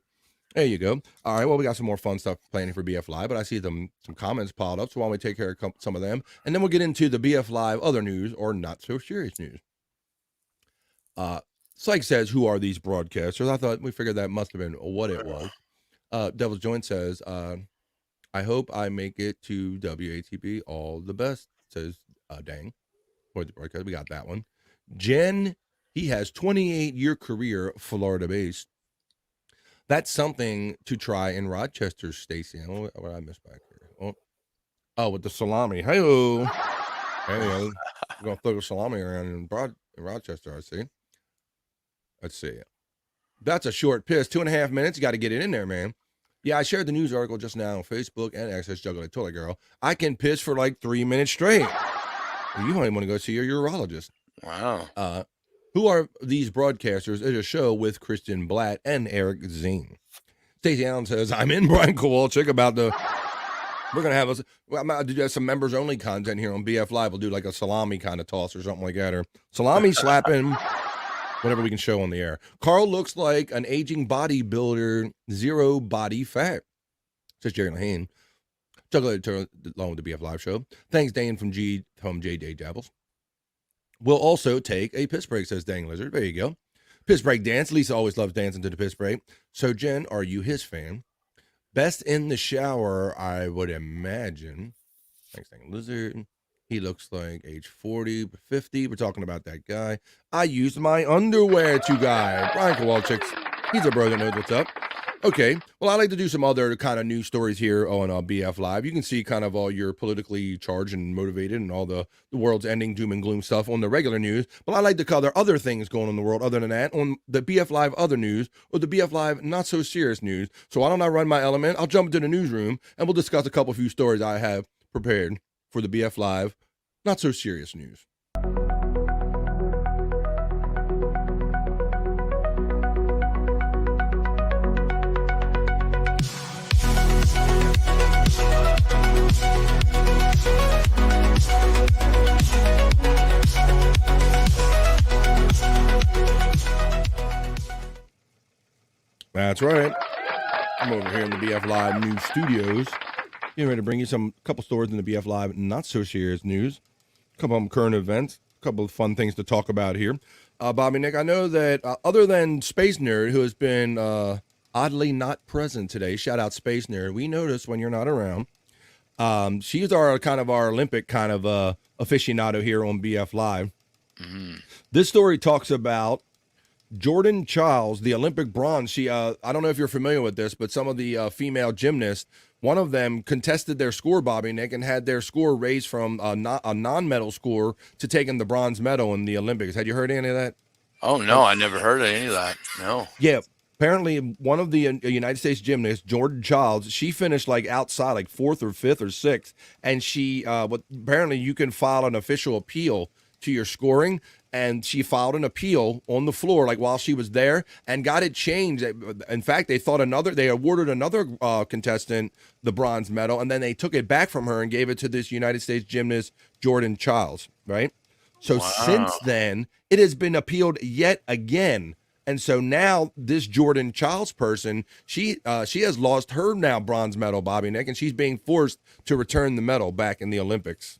S12: There you go. All right, well, we got some more fun stuff planning for BF Live, but I see some comments piled up, so why don't we take care of some of them, and then we'll get into the BF Live other news or not so serious news. Syke says, who are these broadcasters? I thought we figured that must have been what it was. Devil's Joint says, I hope I make it to WATP. All the best, says Dang. For the broadcast, we got that one. Jen, he has 28-year career, Florida-based. That's something to try in Rochester, Stacy. What did I miss back here? Oh, with the salami. Hey-o. Hey-o. We're going to throw the salami around in Rochester, I see. Let's see. That's a short piss. 2.5 minutes. You got to get it in there, man. Yeah, I shared the news article just now on Facebook and Access Juggler Toilet Girl. I can piss for like 3 minutes straight. You might want to go see your urologist.
S11: Wow.
S12: Who are these broadcasters? It's a show with Christian Blatt and Eric Zane. Stacey Allen says, I'm in Brian Kowalczyk about the... We're going to have I'm going to do some members-only content here on BF Live. We'll do like a salami kind of toss or something like that. Or salami slapping, whatever we can show on the air. Carl looks like an aging bodybuilder, zero body fat, says Jerry Lahane. Juggler along with the BF Live show. Thanks, Dane from J.Day Jabbles. We'll also take a piss break, says Dang Lizard. There you go. Piss break dance. Lisa always loves dancing to the piss break. So, Jen, are you his fan? Best in the shower, I would imagine. Thanks, Dang Lizard. He looks like age 40, 50. We're talking about that guy. I used my underwear to guy. Brian Kowalczyk. He's a bro that knows what's up. Okay, well, I like to do some other kind of news stories here on BF Live. You can see kind of all your politically charged and motivated and all the world's ending doom and gloom stuff on the regular news. But I like to cover other things going on in the world other than that on the BF Live other news or the BF Live not so serious news. So why don't I run my element? I'll jump into the newsroom and we'll discuss a few stories I have prepared for the BF Live not so serious news. That's right. I'm over here in the BF Live News Studios. Getting ready to bring you a couple stories in the BF Live not so serious news. A couple of current events. A couple of fun things to talk about here. Bobby Nick, I know that other than Space Nerd, who has been oddly not present today, shout out Space Nerd. We notice when you're not around. She's our Olympic kind of aficionado here on BF Live. Mm-hmm. This story talks about Jordan Childs, the Olympic bronze. She, I don't know if you're familiar with this, but some of the female gymnasts, one of them contested their score, Bobby Nick, and had their score raised from a non-medal score to taking the bronze medal in the Olympics. Had you heard any of that?
S11: Oh, no, I never heard of any of that. No.
S12: Yeah. Apparently, one of the United States gymnasts, Jordan Childs, she finished like outside, like 4th or 5th or 6th. And she, apparently you can file an official appeal to your scoring. and she filed an appeal on the floor, like while she was there, and got it changed. In fact, they awarded another contestant the bronze medal, and then they took it back from her and gave it to this United States gymnast, Jordan Childs, right? So since then, it has been appealed yet again. And so now this Jordan Childs person, she has lost her now bronze medal, Bobby Nick, and she's being forced to return the medal back in the Olympics.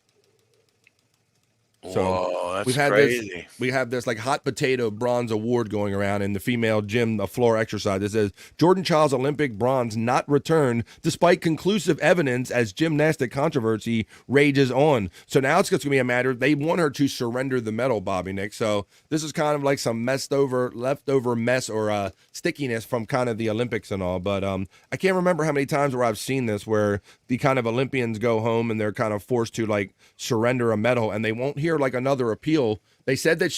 S12: So
S11: whoa, that's crazy.
S12: We have this like hot potato bronze award going around in the female gym, the floor exercise. It says Jordan Childs Olympic bronze not returned despite conclusive evidence as gymnastic controversy rages on. So now it's going to be a matter. They want her to surrender the medal, Bobby Nick. So this is kind of like some leftover mess or stickiness from kind of the Olympics and all. But I can't remember how many times where I've seen this where the kind of Olympians go home and they're kind of forced to like surrender a medal and they won't hear like another appeal. They said that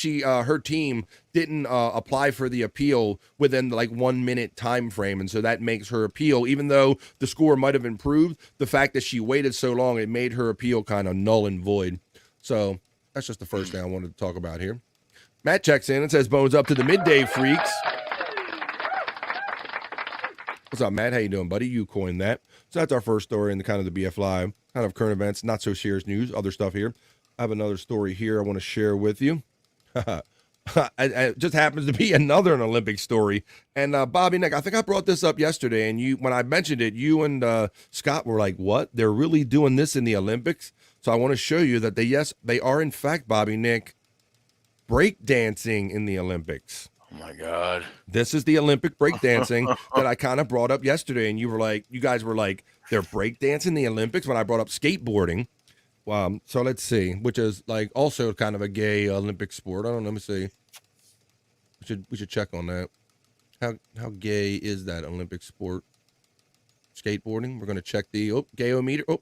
S12: her team didn't apply for the appeal within like 1 minute time frame, and so that makes her appeal, even though the score might have improved, the fact that she waited so long, it made her appeal kind of null and void. So that's just the first thing I wanted to talk about here. Matt checks in and says, "Bones up to the midday freaks." What's up, Matt? How you doing, buddy? You coined that. So that's our first story in the kind of the BF Live, kind of current events, not so serious news, other stuff here. I have another story here I want to share with you. It just happens to be an Olympic story. And Bobby Nick, I think I brought this up yesterday, and when I mentioned it, you and Scott were like, "What? They're really doing this in the Olympics?" So I want to show you that they are in fact, Bobby Nick, breakdancing in the Olympics.
S11: Oh my God.
S12: This is the Olympic breakdancing that I kind of brought up yesterday, and you guys were like, they're breakdancing in the Olympics when I brought up skateboarding. So let's see, which is like also kind of a gay Olympic sport. I don't know. Let me see. We should check on that. How gay is that Olympic sport? Skateboarding. We're gonna check the gayometer.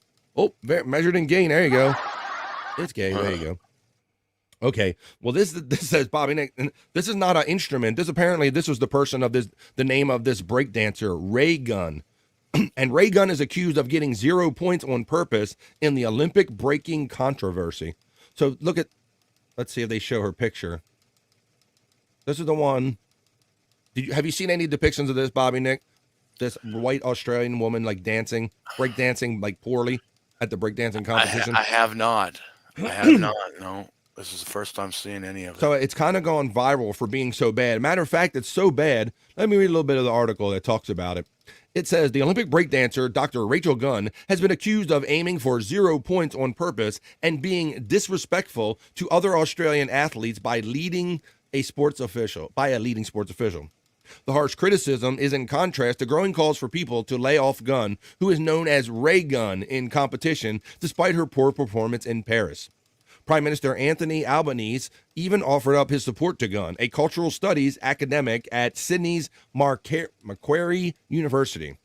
S12: Measured in gain. There you go. It's gay. There you go. Okay. Well, this says Bobby Nick. This is not an instrument. This was the person of the name of this breakdancer, Ray Gunn. And Ray Gunn is accused of getting 0 points on purpose in the Olympic breaking controversy. So let's see if they show her picture. This is the one. Have you seen any depictions of this, Bobby Nick? This white Australian woman like breakdancing like poorly at the breakdancing competition?
S11: I have not. No. This is the first time seeing any of it.
S12: So it's kind of gone viral for being so bad. Matter of fact, it's so bad. Let me read a little bit of the article that talks about it. It says the Olympic breakdancer, Dr. Rachel Gunn, has been accused of aiming for 0 points on purpose and being disrespectful to other Australian athletes by a leading sports official. The harsh criticism is in contrast to growing calls for people to lay off Gunn, who is known as Ray Gunn in competition, despite her poor performance in Paris. Prime Minister Anthony Albanese even offered up his support to Gunn, a cultural studies academic at Sydney's Macquarie University.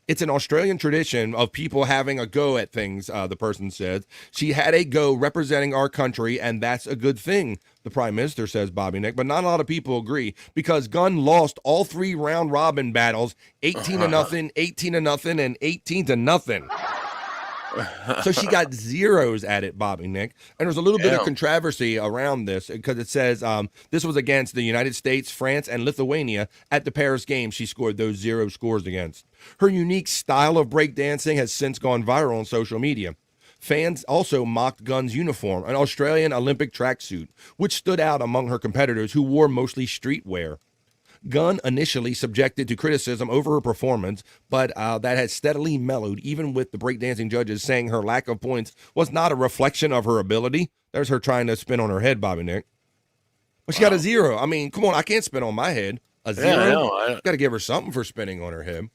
S12: It's an Australian tradition of people having a go at things, the person said. She had a go representing our country, and that's a good thing, the Prime Minister says, Bobby Nick. But not a lot of people agree because Gunn lost all 3 round-robin battles, 18-0, 18-0, and 18-0. So she got zeros at it, Bobby Nick. And there's a little bit of controversy around this because it says this was against the United States, France, and Lithuania at the Paris Games. She scored those 0 scores against. Her unique style of breakdancing has since gone viral on social media. Fans also mocked Gunn's uniform, an Australian Olympic tracksuit, which stood out among her competitors who wore mostly streetwear. Gunn initially subjected to criticism over her performance, but that has steadily mellowed, even with the breakdancing judges saying her lack of points was not a reflection of her ability. There's her trying to spin on her head, Bobby Nick. But she got a 0. I mean, come on, I can't spin on my head. A 0? Yeah, got to give her something for spinning on her head.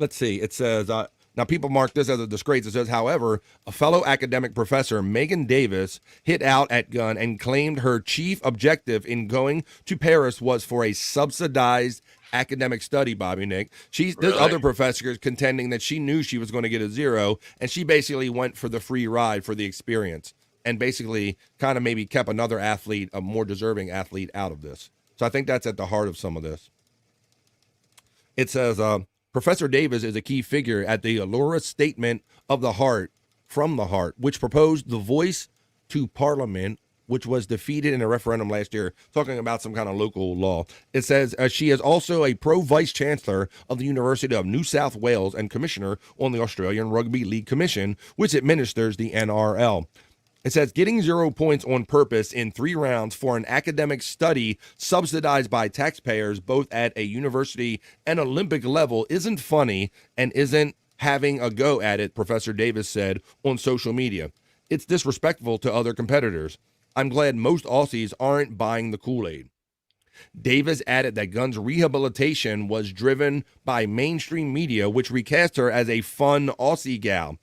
S12: Let's see. It says... Now, people mark this as a disgrace. It says, however, a fellow academic professor, Megan Davis, hit out at Gunn and claimed her chief objective in going to Paris was for a subsidized academic study, Bobby Nick. There's other professors contending that she knew she was going to get a 0, and she basically went for the free ride for the experience and basically kind of maybe kept another athlete, a more deserving athlete, out of this. So I think that's at the heart of some of this. It says... Professor Davis is a key figure at the Allura Statement of the Heart from the Heart, which proposed the voice to Parliament which was defeated in a referendum last year, talking about some kind of local law. It says she is also a pro-vice chancellor of the University of New South Wales and commissioner on the Australian Rugby League Commission, which administers the NRL. It says getting 0 points on purpose in 3 rounds for an academic study subsidized by taxpayers both at a university and Olympic level isn't funny and isn't having a go at it, Professor Davis said on social media. It's disrespectful to other competitors. I'm glad most Aussies aren't buying the Kool-Aid. Davis added that Gunn's rehabilitation was driven by mainstream media, which recast her as a fun Aussie gal.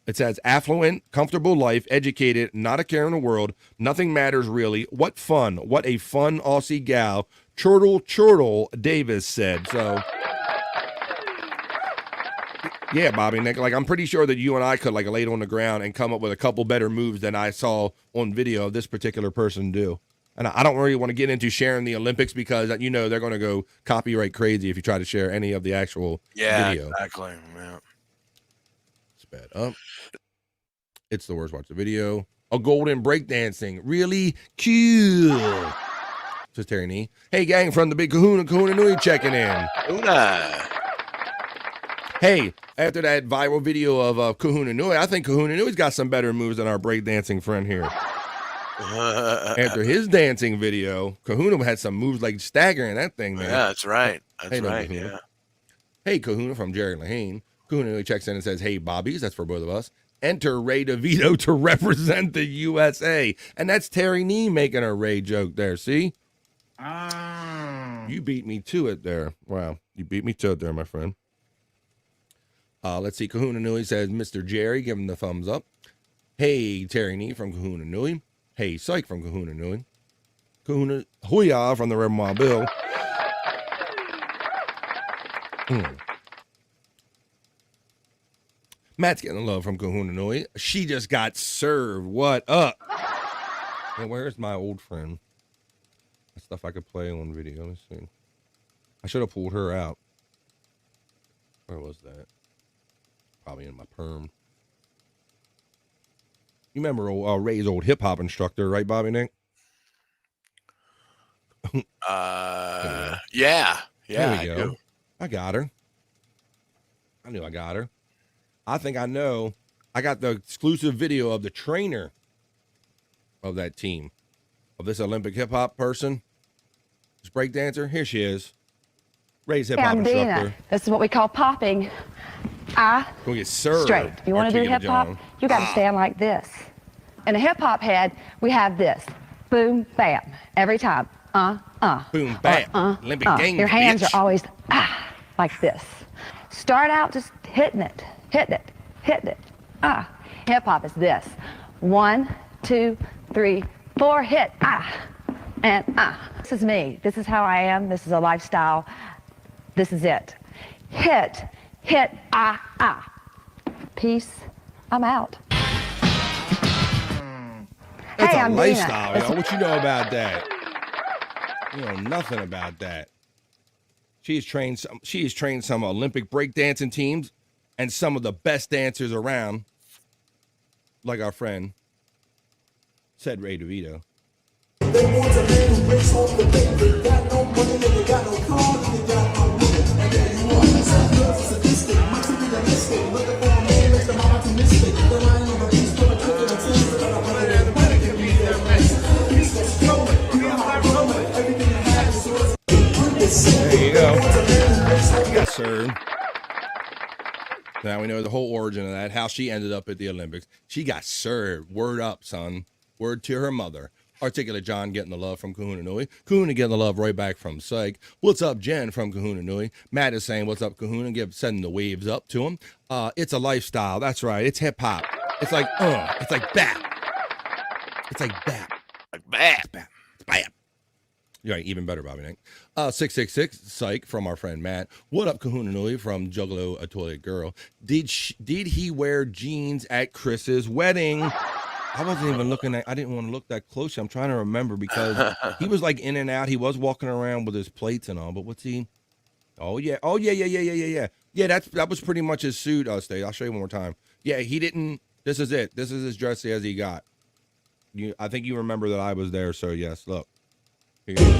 S12: It says, affluent, comfortable life, educated, not a care in the world, nothing matters really. What fun, what a fun Aussie gal. Chortle, Davis said. So, yeah, Bobby, Nick, like I'm pretty sure that you and I could like lay it on the ground and come up with a couple better moves than I saw on video of this particular person do. And I don't really want to get into sharing the Olympics because, you know, they're going to go copyright crazy if you try to share any of the actual video.
S11: Exactly. Yeah.
S12: Sped up. It's the worst. Watch the video. A golden breakdancing. Really cute. Says Terry Nee. Hey, gang from the big Kahuna Nui checking in.
S11: Kahuna.
S12: Hey, after that viral video of Kahuna Nui, I think Kahuna Nui's got some better moves than our breakdancing friend here. After his dancing video, Kahuna had some moves like staggering that thing, man.
S11: Yeah, that's right. That's
S12: hey,
S11: right.
S12: Kahuna.
S11: Yeah.
S12: Hey, Kahuna from Jerry Lahane. Kahuna checks in and says, hey, Bobbies, that's for both of us. Enter Ray DeVito to represent the USA. And that's Terry Nee making a Ray joke there, see? You beat me to it there. Wow, you beat me to it there, my friend. Let's see, Kahuna Nui says, Mr. Jerry, give him the thumbs up. Hey, Terry Nee from Kahuna Nui. Hey, Psych from Kahuna Nui. Kahuna Huya from the Red Wild Bill. Matt's getting love from Kahuna Nui. She just got served. What up? And where's my old friend? That stuff I could play on video. Let's see. I should have pulled her out. Where was that? Probably in my perm. You remember Ray's old hip hop instructor, right, Bobby Nick?
S11: Yeah.
S12: There we go. I got her. I knew I got her. I think I know. I got the exclusive video of the trainer of that team, of this Olympic hip hop person, this breakdancer. Here she is. Ray's hip hop instructor.
S21: This is what we call popping.
S12: Go get served.
S21: Straight. You want to do hip hop? You got to stand like this. In a hip hop head, we have this. Boom, bam. Every time.
S12: Boom, bam. Olympic Games,
S21: Your hands
S12: bitch.
S21: are always like this. Start out just hitting it, hitting it, hitting it. Hip hop is this. 1, 2, 3, 4, hit. And This is me. This is how I am. This is a lifestyle. This is it. Hit, Peace. I'm out.
S12: That's
S21: Hey,
S12: a
S21: I'm
S12: lifestyle,
S21: Dina.
S12: yo. What you know about that? You know nothing about that. She's trained some Olympic breakdancing teams and some of the best dancers around, like our friend said Ray DeVito. There you go. Yes, sir. Now we know the whole origin of that, how she ended up at the Olympics. She got served. Word up, son. Word to her mother. Articulate John getting the love from Kahuna Nui. Kahuna getting the love right back from Psych. What's up, Jen from Kahuna Nui. Matt is saying, what's up, Kahuna? Sending the waves up to him. It's a lifestyle. That's right. It's hip hop. It's like, it's like bap. It's like bap.
S11: Like bap.
S12: Bap. It's bap. You're right, even better, Bobby Nick. 666 Psych from our friend Matt. What up, Kahuna Nui from Juggalo a Toilet Girl. Did he wear jeans at Chris's wedding? I wasn't even looking at. I didn't want to look that close. I'm trying to remember because he was like in and out. He was walking around with his plates and all. But what's he? Oh yeah. Yeah, that was pretty much his suit. Stay. I'll show you one more time. Yeah, he didn't. This is it. This is as dressy as he got. I think you remember that I was there, so yes, look. Here you go.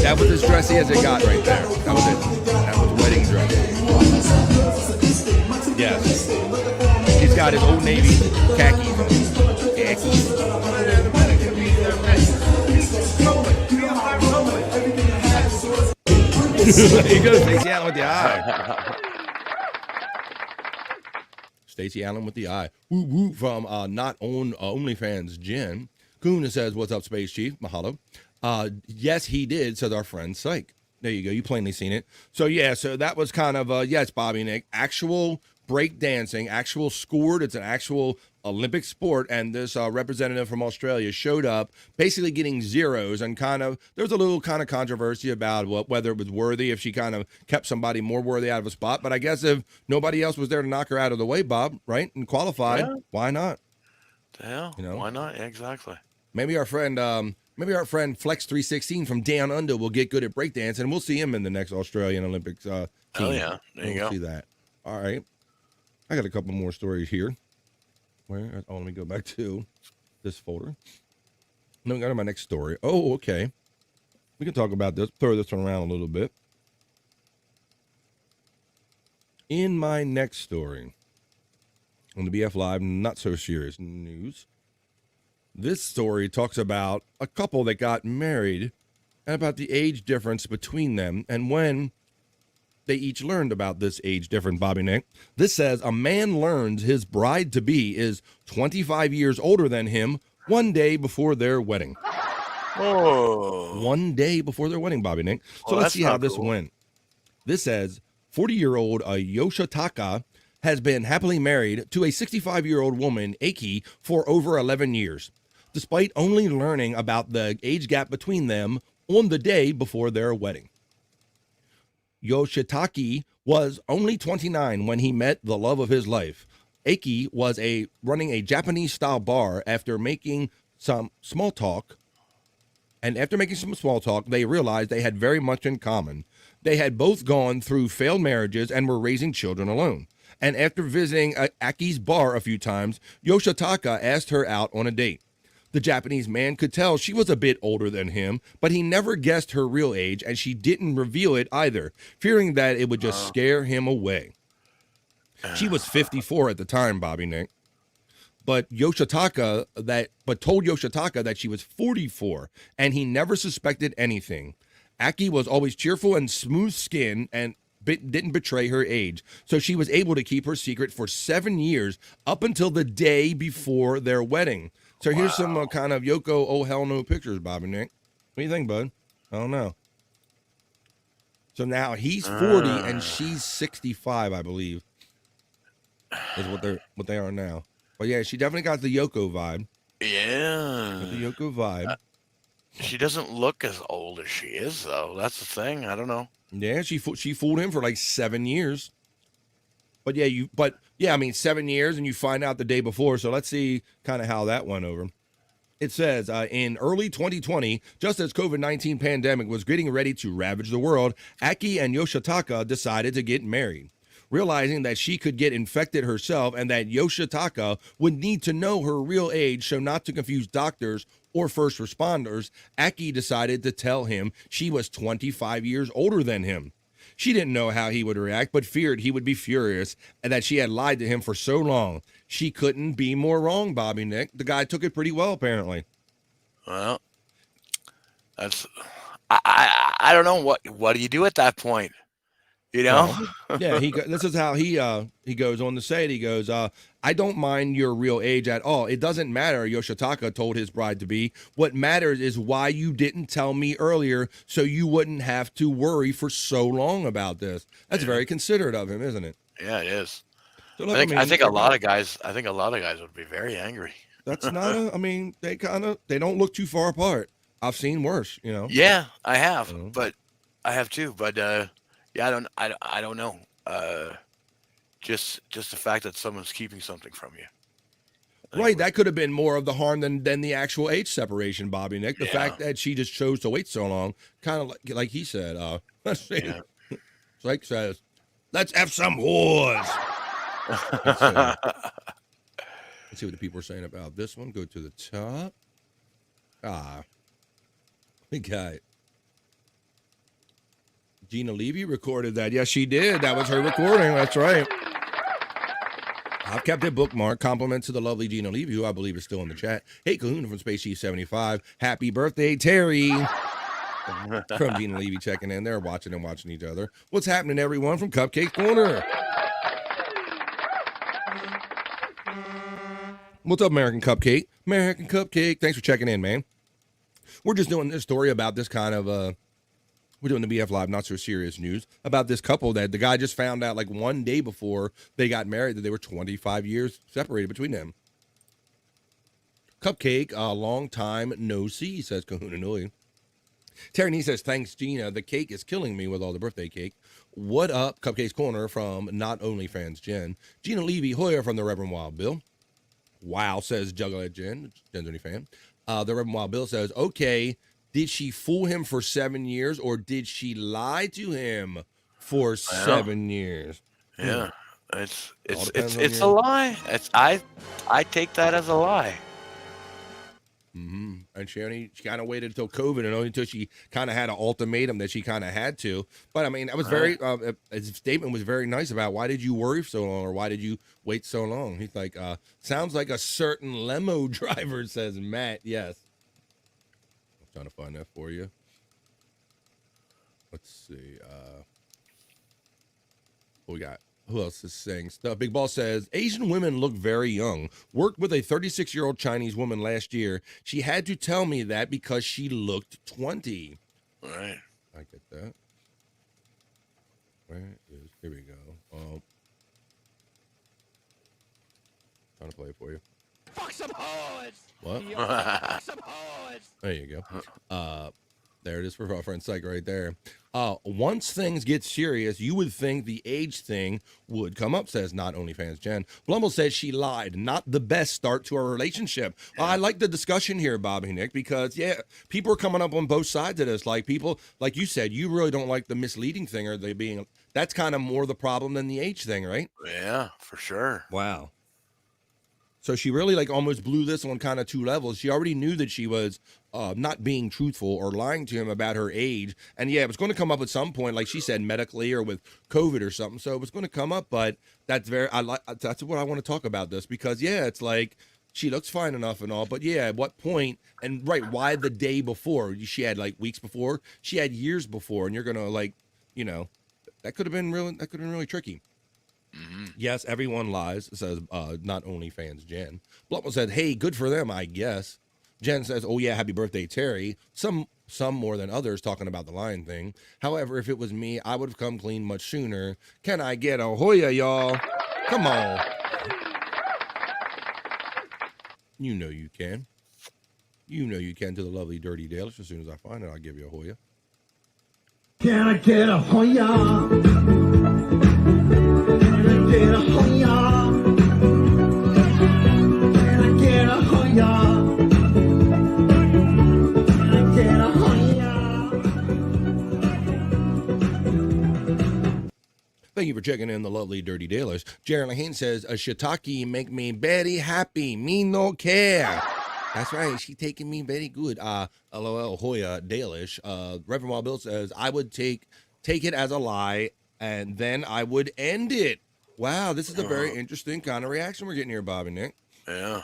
S12: That was as dressy as it got right there. That was it. That was wedding dress. Yes. He's got his Old Navy khakis on. Khakis. There you go, Stacey Allen with the eye. Stacey Allen with the eye. Woo woo from not on OnlyFans Jen. Kuna says, "What's up, Space Chief?" Mahalo. Yes, he did, says our friend Psych. There you go. You plainly seen it. So yeah, so that was kind of yes, Bobby Nick, actual break dancing, actual scored. It's an actual Olympic sport, and this representative from Australia showed up, basically getting zeros, and there was a little kind of controversy about whether it was worthy, if she kind of kept somebody more worthy out of a spot. But I guess if nobody else was there to knock her out of the way, Bob, right, and qualified, why not?
S11: The hell, why not? Exactly.
S12: Maybe our friend Flex 316 from Down Under will get good at breakdancing, and we'll see him in the next Australian Olympics team.
S11: Oh yeah, there you go.
S12: See that. All right, I got a couple more stories here. Let me go back to this folder. No, got to my next story. Oh, okay. We can talk about this. Throw this one around a little bit. In my next story, on the BF Live, not so serious news. This story talks about a couple that got married and about the age difference between them and when they each learned about this age difference, Bobby Nick. This says a man learns his bride-to-be is 25 years older than him one day before their wedding.
S11: Oh.
S12: One day before their wedding, Bobby Nick. So let's see how this went. This says 40-year-old Yoshitaka has been happily married to a 65-year-old woman, Aki, for over 11 years, despite only learning about the age gap between them on the day before their wedding. Yoshitaka was only 29 when he met the love of his life. Aki was running a Japanese-style bar after making some small talk. And after making some small talk, they realized they had very much in common. They had both gone through failed marriages and were raising children alone. And after visiting Aki's bar a few times, Yoshitaka asked her out on a date. The Japanese man could tell she was a bit older than him, but he never guessed her real age, and she didn't reveal it either, fearing that it would just scare him away. She was 54 at the time, Bobby Nick, but told Yoshitaka that she was 44, and he never suspected anything. Aki was always cheerful and smooth-skinned and didn't betray her age, so she was able to keep her secret for 7 years up until the day before their wedding. So here's some kind of Yoko oh hell no pictures, Bobby Nick. What do you think, bud? I don't know. So now he's 40 and she's 65, I believe, is what they are now. But yeah, she definitely got the Yoko vibe.
S11: Yeah,
S12: got the Yoko vibe.
S11: She doesn't look as old as she is, though. That's the thing. I don't know.
S12: Yeah, she fooled him for like 7 years. But I mean, 7 years, and you find out the day before. So let's see kind of how that went over. It says, in early 2020, just as COVID-19 pandemic was getting ready to ravage the world, Aki and Yoshitaka decided to get married. Realizing that she could get infected herself and that Yoshitaka would need to know her real age so not to confuse doctors or first responders, Aki decided to tell him she was 25 years older than him. She didn't know how he would react, but feared he would be furious and that she had lied to him for so long. She couldn't be more wrong, Bobby Nick. The guy took it pretty well, apparently.
S11: Well, that's I don't know what do you do at that point, you know?
S12: Yeah, this is how he goes on to say it. He goes, I don't mind your real age at all. It doesn't matter, Yoshitaka told his bride-to-be. What matters is why you didn't tell me earlier so you wouldn't have to worry for so long about this. That's very considerate of him, isn't it?
S11: Yeah, it is.
S12: So
S11: look, I think a lot of guys would be very angry.
S12: That's not they don't look too far apart. I've seen worse, you know.
S11: Yeah, I have, but I have too. But yeah, I don't know. Just the fact that someone's keeping something from you.
S12: Right, that could have been more of the harm than the actual age separation, Bobby Nick. The fact that she just chose to wait so long, kind of like he said. Let's see. Yeah. Like says, let's have some whores. Let's see what the people are saying about this one. Go to the top. We got Gina Levy recorded that. Yes, she did. That was her recording. That's right. I've kept it bookmarked. Compliments to the lovely Gina Levy, who I believe is still in the chat. Hey, Kahuna from Space Chief 75. Happy birthday, Terry. From Gina Levy checking in there, watching each other. What's happening, everyone, from Cupcake Corner? What's up, American Cupcake? American Cupcake. Thanks for checking in, man. We're just doing this story about this kind of, we're doing the BF Live Not So Serious news about this couple that the guy just found out like one day before they got married that they were 25 years separated between them. Cupcake, a long time no see, says Kahuna Nui. Terry Nee says, thanks, Gina. The cake is killing me with all the birthday cake. What up, Cupcake's Corner from Not OnlyFans Jen. Gina Levy Hoyer from the Reverend Wild Bill. Wow, says Juggler Jen. Jen's only fan. The Reverend Wild Bill says, okay, did she fool him for 7 years or did she lie to him for 7 years?
S11: Yeah, it's a lie. I take that as a lie.
S12: Mm-hmm. And she kind of waited until COVID, and only until she kind of had an ultimatum that she kind of had to. But I mean, that was very his statement was very nice about why did you worry so long, or why did you wait so long? He's like, sounds like a certain limo driver, says Matt. Yes, I'm trying to find that for you. Let's see. What we got? Who else is saying stuff? Big Ball says, Asian women look very young. Worked with a 36-year-old Chinese woman last year. She had to tell me that because she looked 20.
S11: Right.
S12: I get that. Where is, here we go. Trying to play it for you.
S14: Fuck some hoes!
S12: What?
S14: Fuck some hoes!
S12: There you go. There it is for our friend Psych right there. Once things get serious, you would think the age thing would come up, says Not OnlyFans Jen. Blumble says she lied. Not the best start to our relationship. I like the discussion here, Bobby Nick, because, yeah, people are coming up on both sides of this. Like, people, like you said, you really don't like the misleading thing or they being, that's kind of more the problem than the age thing, right?
S11: Yeah, for sure.
S12: Wow. So she really like almost blew this on kind of two levels. She already knew that she was not being truthful or lying to him about her age. And yeah, it was going to come up at some point, like she said, medically or with COVID or something. So it was going to come up, but that's that's what I want to talk about this because yeah, it's like she looks fine enough and all, but yeah, at what point and right, why the day before? She had like weeks before, she had years before, and you're going to like, you know, that could have been really tricky. Mm-hmm. Yes, everyone lies, says Not OnlyFans Jen. Blumble said, hey, good for them, I guess. Jen says, oh yeah, happy birthday, Terry. Some more than others talking about the lying thing. However, if it was me, I would have come clean much sooner. Can I get a Hoya, y'all? Come on. You know you can. You know you can to the lovely Dirty Dalish. As soon as I find it, I'll give you a Hoya.
S15: Can I get a Hoya? Get a Hoya. Can I get a Hoya? Can I get a Hoya?
S12: Thank you for checking in the lovely Dirty Dalish. Jared Lahane says, a shiitake make me very happy. Me no care. That's right. She taking me very good. LOL Hoya Dalish. Reverend Wild Bill says, I would take it as a lie and then I would end it. Wow, this is a very interesting kind of reaction we're getting here, Bobby Nick.
S11: Yeah.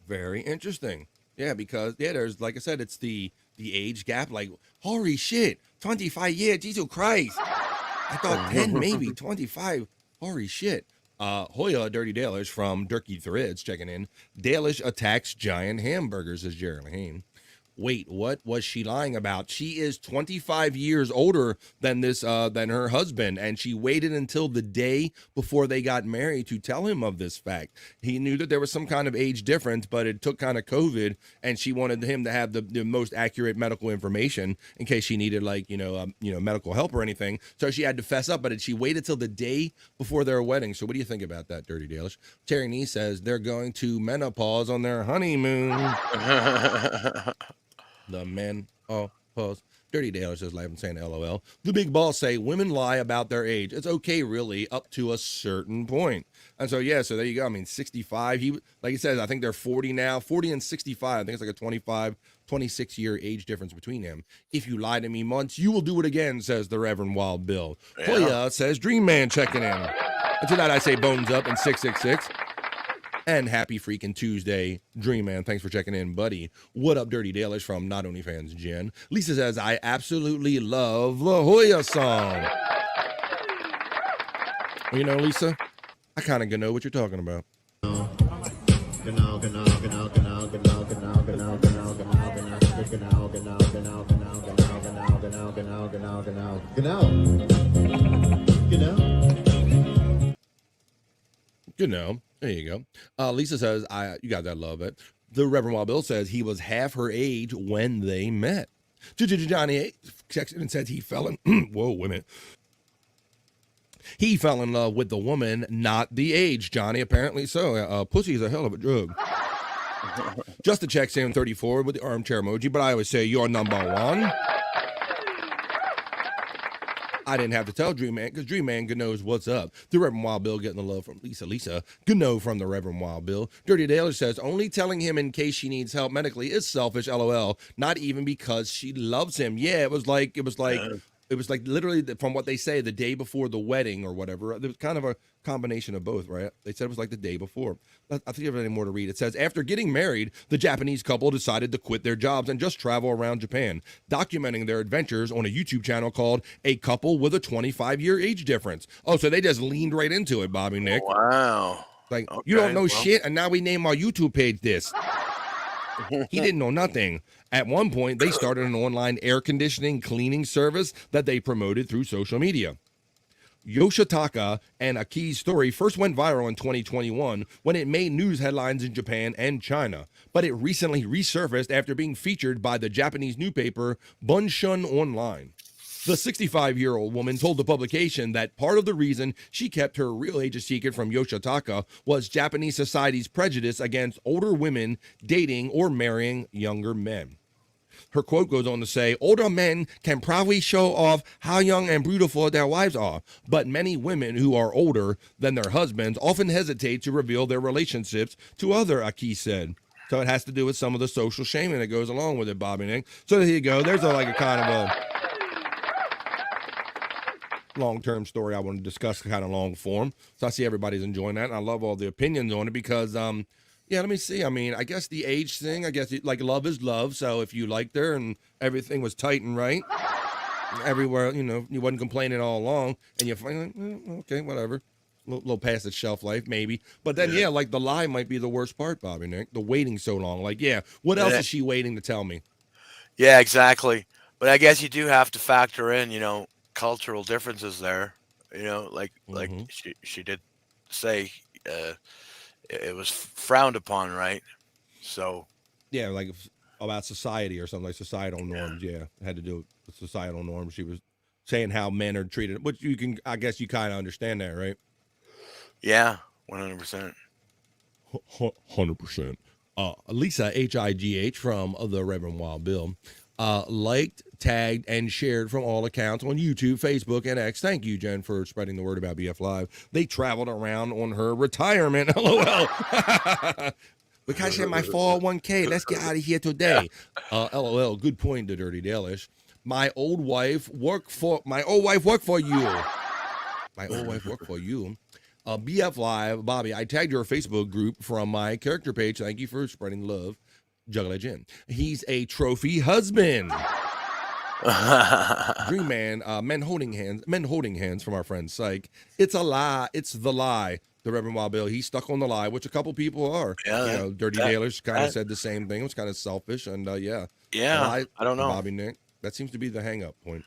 S12: Very interesting. Yeah, because, yeah, there's, like I said, it's the age gap. Like, holy shit, 25 years, Jesus Christ. I thought 10, maybe 25. Holy shit. Hoya Dirty Dalish from Durkee Threads checking in. Dalish attacks giant hamburgers, says Jared Lahane. Wait, what was she lying about? She is 25 years older than than her husband, and she waited until the day before they got married to tell him of this fact. He knew that there was some kind of age difference, but it took kind of COVID, and she wanted him to have the most accurate medical information in case she needed medical help or anything. So she had to fess up, but she waited till the day before their wedding. So what do you think about that, Dirty Dalish? Terry Nee says they're going to menopause on their honeymoon. The men pause. Dirty Taylor says, laughing, saying LOL. The big boss say, women lie about their age. It's okay, really, up to a certain point. And so, yeah, so there you go. I mean, 65. Like he says, I think they're 40 now. 40 and 65. I think it's like a 25, 26-year age difference between them. If you lie to me once, you will do it again, says the Reverend Wild Bill.
S11: Yeah.
S12: Hoya says, Dream Man checking in. And to that, I say bones up and 666. And happy freaking Tuesday, Dream Man. Thanks for checking in, buddy. What up, Dirty Dalish from Not Only Fans Jen. Lisa says, I absolutely love the Hoya song. Well, you know, Lisa, I kind of know what you're talking about. You know, there you go. Lisa says, you got that love it. The Reverend Wild Bill says he was half her age when they met. Johnny checks in and says he fell in, whoa, wait a minute. He fell in love with the woman, not the age, Johnny, apparently so. Pussy is a hell of a drug. Justin checks in 34 with the armchair emoji, but I always say you're number one. I didn't have to tell Dream Man because Dream Man knows what's up. The Reverend Wild Bill getting the love from Lisa. Know from the Reverend Wild Bill. Dirty Taylor says only telling him in case she needs help medically is selfish. LOL. Not even because she loves him. Yeah, it was like literally from what they say the day before the wedding or whatever. There was kind of a combination of both, right? They said it was like the day before. I think you have any more to read. It says, after getting married, the Japanese couple decided to quit their jobs and just travel around Japan, documenting their adventures on a YouTube channel called A Couple with a 25-Year Age Difference. Oh, so they just leaned right into it, Bobby Nick.
S11: Wow.
S12: Like, okay, you don't know shit, and now we name our YouTube page this. He didn't know nothing. At one point, they started an online air conditioning cleaning service that they promoted through social media. Yoshitaka and Aki's story first went viral in 2021 when it made news headlines in Japan and China, but it recently resurfaced after being featured by the Japanese newspaper Bunshun Online. The 65-year-old woman told the publication that part of the reason she kept her real age a secret from Yoshitaka was Japanese society's prejudice against older women dating or marrying younger men. Her quote goes on to say, older men can probably show off how young and beautiful their wives are, but many women who are older than their husbands often hesitate to reveal their relationships to others, Aki said. So it has to do with some of the social shaming that goes along with it, Bobby Nick. So there you go. There's a kind of a long-term story I want to discuss kind of long form. So I see everybody's enjoying that, and I love all the opinions on it because, yeah, let me see. I mean, I guess the age thing, like love is love. So if you liked her and everything was tight and right, everywhere, you wasn't complaining all along, and you're like, okay, whatever. A little past its shelf life, maybe. But then, yeah, like the lie might be the worst part, Bobby Nick. The waiting so long. Like, yeah, what else is she waiting to tell me?
S11: Yeah, exactly. But I guess you do have to factor in, cultural differences there. Like she did say it was frowned upon, right? So
S12: yeah, like about society or something, like societal norms. Yeah, it had to do with societal norms. She was saying how men are treated, but I guess you kind of understand that, right?
S11: Yeah, 100%.
S12: 100%. Lisa HIGH from the Reverend Wild Bill liked, tagged, and shared from all accounts on YouTube, Facebook, and X. Thank you, Jen, for spreading the word about BF Live. They traveled around on her retirement. LOL. Because in my 401k, let's get out of here today. LOL. Good point, to Dirty Dalish. My old wife worked for you. My old wife worked for you. BF Live, Bobby, I tagged your Facebook group from my character page. Thank you for spreading love. Juggle Jen. He's a trophy husband. Dream Man, men holding hands from our friend Psych. It's a lie. It's the lie. The Reverend Wild Bill, he's stuck on the lie, which a couple people are. Yeah, Dirty Dalish kind of said the same thing. It was kind of selfish, and yeah.
S11: Yeah, I don't know.
S12: Bobby Nick, that seems to be the hang-up point.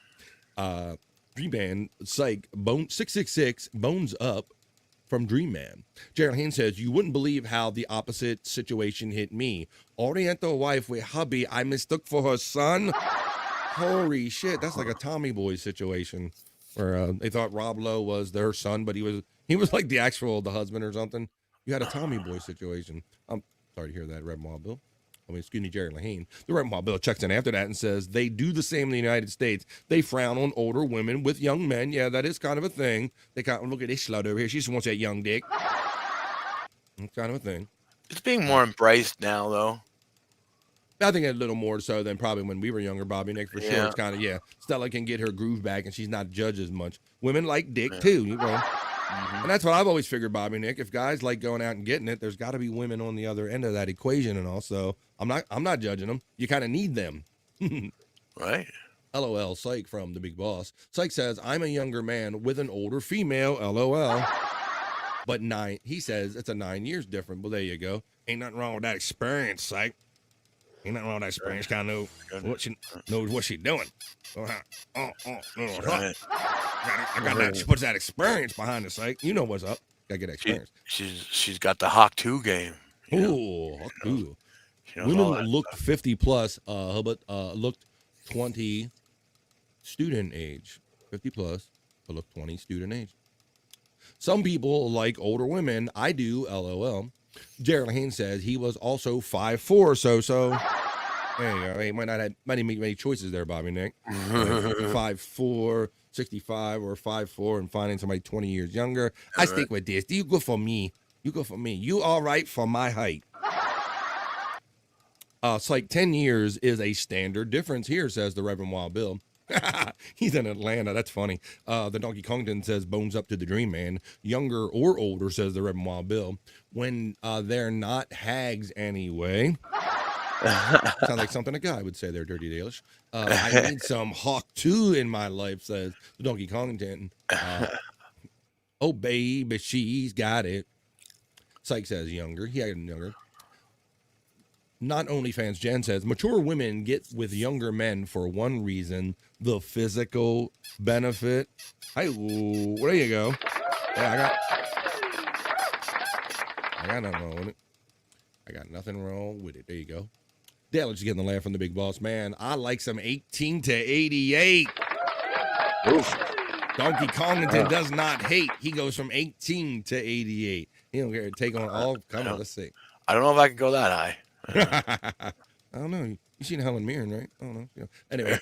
S12: Dream Man, Psych, 666, bones up from Dream Man. Gerald Haynes says, you wouldn't believe how the opposite situation hit me. Oriental wife with hubby I mistook for her son. Holy shit, that's like a Tommy Boy situation where they thought Rob Lowe was their son, but he was like the husband or something. You had a Tommy Boy situation. I'm sorry to hear that, Red Wild Bill. Skinny Jerry Lahane. The Reverend Wild Bill checks in after that and says they do the same in the United States. They frown on older women with young men. Yeah, that is kind of a thing. They kind of look at this slut over here. She just wants that young dick. It's kind of a thing.
S11: It's being more embraced now, though.
S12: I think a little more so than probably when we were younger, Bobby Nick, for sure.
S11: Yeah.
S12: It's kind of, Stella can get her groove back and she's not judged as much. Women like dick too, you know. And that's what I've always figured, Bobby Nick. If guys like going out and getting it, there's got to be women on the other end of that equation and all. So I'm not judging them. You kind of need them.
S11: Right.
S12: LOL, Psych from The Big Boss. Psych says, I'm a younger man with an older female, LOL. But he says it's a 9 years different. Well, there you go. Ain't nothing wrong with that experience, Psych. Ain't nothing wrong with that experience. Kind of knows what she's doing.
S11: Right.
S12: I got that. She puts that experience behind the Psych. You know what's up. Gotta get that experience.
S11: She's got the Hawk 2 game.
S12: Ooh, Hawk 2. Women looked 50 plus. But looked 20 student age. 50 plus, but looked 20 student age. Some people like older women. I do, LOL. Jared Lahane says he was also 5'4", so. There you go. He might not have many choices there, Bobby Nick. 5'4", 65, or 5'4", and finding somebody 20 years younger. I stick with this. You good for me. You all right for my height. It's like 10 years is a standard difference here, says the Reverend Wild Bill. He's in Atlanta. That's funny. The Donkey Kongton says bones up to the dream man. Younger or older, says the Reverend Wild Bill. When they're not hags anyway. Sounds like something a guy would say there, Dirty Dalish. I need some Hawk 2 in my life, says the Donkey Kongton. Oh, baby, she's got it. Psych says younger. He had younger. Not OnlyFans Jen says mature women get with younger men for one reason, the physical benefit. Hey, well, there you go. Yeah, I got nothing wrong with it. I got nothing wrong with it. There you go. Dale is getting the laugh from the Big Boss man. I like some 18 to 88. Oof. Donkey Kongton does not hate. He goes from 18 to 88. He don't care to take on all. Come on, let's see.
S11: I don't know if I can go that high.
S12: I don't know. You seen Helen Mirren, right? I don't know. Yeah. Anyway,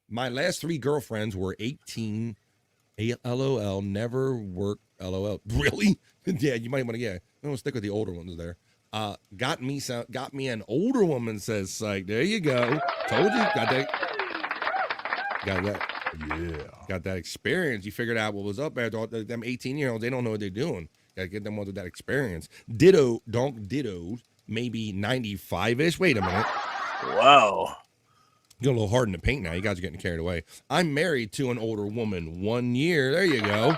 S12: my last 3 girlfriends were 18. LOL. Never worked. LOL. Really? Yeah, you might want to. Yeah, I'm gonna stick with the older ones there. Got me an older woman, says Psych. There you go. Told you. Got that. Yeah. Got that experience. You figured out what was up there. Them 18-year-olds, they don't know what they're doing. Gotta get them with that experience. Ditto, maybe 95-ish. Wait a minute.
S11: Wow.
S12: You're a little hard in the paint now. You guys are getting carried away. I'm married to an older woman. 1 year. There you go.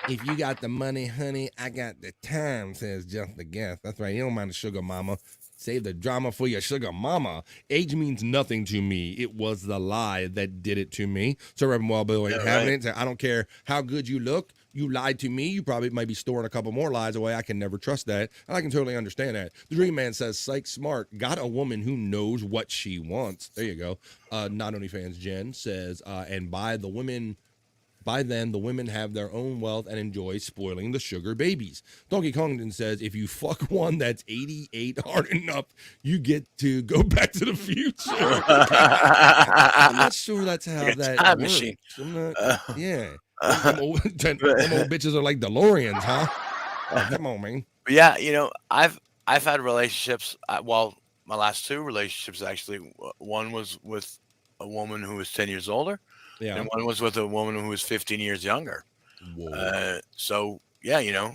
S12: If you got the money, honey, I got the time, says Just the Guest. That's right. You don't mind the sugar mama. Save the drama for your sugar mama. Age means nothing to me. It was the lie that did it to me. So Reverend Wild Bill ain't having it. I don't care how good you look. You lied to me. You probably might be storing a couple more lies away. I can never trust that. And I can totally understand that. The Dream Man says, Psych smart. Got a woman who knows what she wants. There you go. Not OnlyFans Jen says, and by then, the women have their own wealth and enjoy spoiling the sugar babies. Donkey Kongton says, if you fuck one that's 88 hard enough, you get to go back to the future. I'm not sure that's how that works.
S11: Machine.
S12: Yeah. Them old bitches are like DeLoreans, huh? Come on, man.
S11: Yeah, I've had relationships. My last 2 relationships, actually, one was with a woman who was 10 years older. Yeah. And one was with a woman who was 15 years younger. So yeah,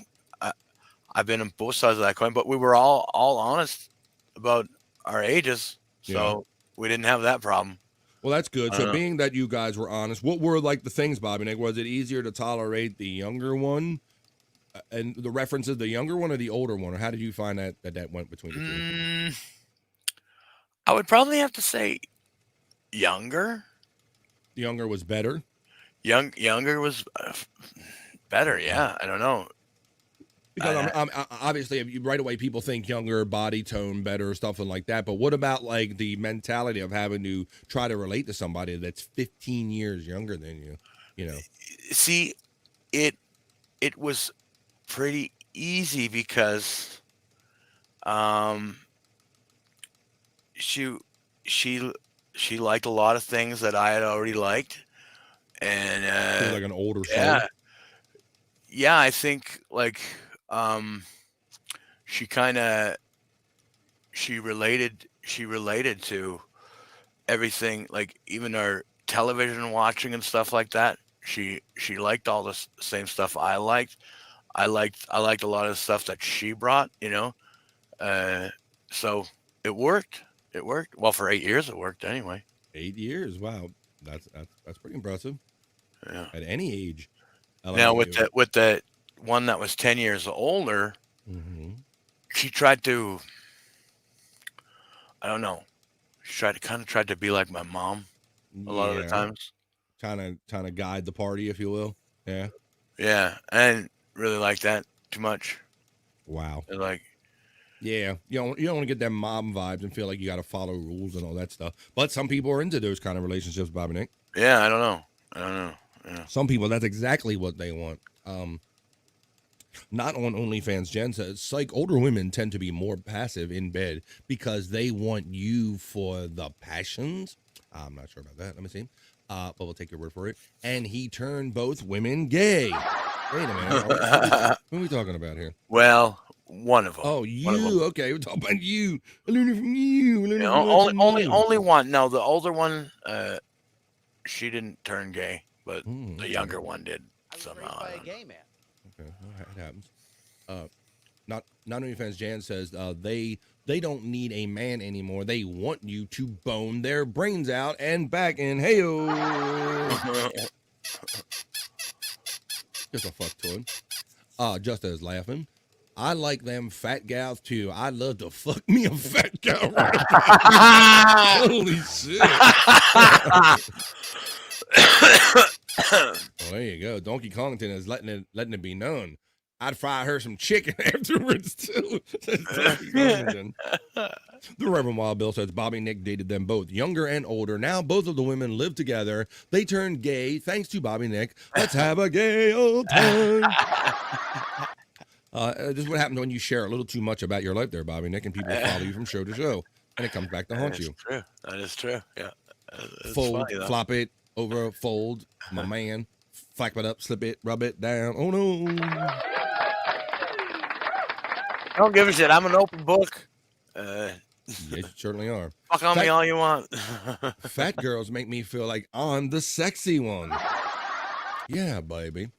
S11: I've been on both sides of that coin, but we were all honest about our ages, so we didn't have that problem.
S12: Well, that's good. So being that you guys were honest, what were like the things, Bobby Nick? Was it easier to tolerate the younger one and the references, the younger one or the older one, or how did you find that went between the two?
S11: I would probably have to say younger.
S12: Younger was better.
S11: Younger was better. Yeah, I don't know.
S12: Because I'm obviously right away people think younger, body tone better, something like that. But what about like the mentality of having to try to relate to somebody that's 15 years younger than you? You know.
S11: See, it was pretty easy because Um, she she liked a lot of things that I had already liked, and
S12: She's like an older soul.
S11: yeah, yeah. I think like she kind of she related to everything, like even our television watching and stuff like that. She liked all the same stuff I liked. I liked a lot of the stuff that she brought, you know. Uh, so it worked. It worked. Well, for 8 years it worked anyway.
S12: 8 years. Wow. That's pretty impressive.
S11: Yeah.
S12: At any age.
S11: Now with the one that was 10 years older, she tried to, I don't know. She tried to be like my mom a lot of the times.
S12: Trying to guide the party, if you will. Yeah.
S11: Yeah, I didn't really like that too much.
S12: Wow.
S11: And like,
S12: yeah, you don't want to get them mom vibes and feel like you got to follow rules and all that stuff. But some people are into those kind of relationships, Bobby Nick.
S11: yeah, I don't know. Yeah.
S12: Some people, that's exactly what they want. Not on OnlyFans, Jen says, psych, older women tend to be more passive in bed because they want you for the passions. I'm not sure about that. Let me see. But we'll take your word for it. And he turned both women gay. Wait a minute. What are we talking about here?
S11: Well, one of them.
S12: Oh, you. Okay, we're talking about you. I learned it from you.
S11: Only one. No, the older one, she didn't turn gay, but the younger one did somehow.
S14: By a gay man.
S12: Okay, well, it happens. Not OnlyFans Jan says they don't need a man anymore. They want you to bone their brains out and back in. Heyo. Just a fucktoid. Just as laughing. I like them fat gals too. I'd love to fuck me a fat gal. Holy shit. Well, there you go. Donkey Kongton is letting it be known. I'd fry her some chicken afterwards too. The Reverend Wild Bill says Bobby Nick dated them both, younger and older. Now both of the women live together. They turned gay thanks to Bobby Nick. Let's have a gay old time. This is what happens when you share a little too much about your life there, Bobby Nick, and people follow you from show to show, and it comes back to haunt you.
S11: True. That is true. Yeah. It's
S12: Fold,
S11: funny,
S12: flop it over, fold, my man. Flap it up, slip it, rub it down. Oh no.
S11: I don't give a shit. I'm an open book.
S12: Yes, you certainly are.
S11: Fuck on me all you want.
S12: Fat girls make me feel like I'm the sexy one. Yeah, baby.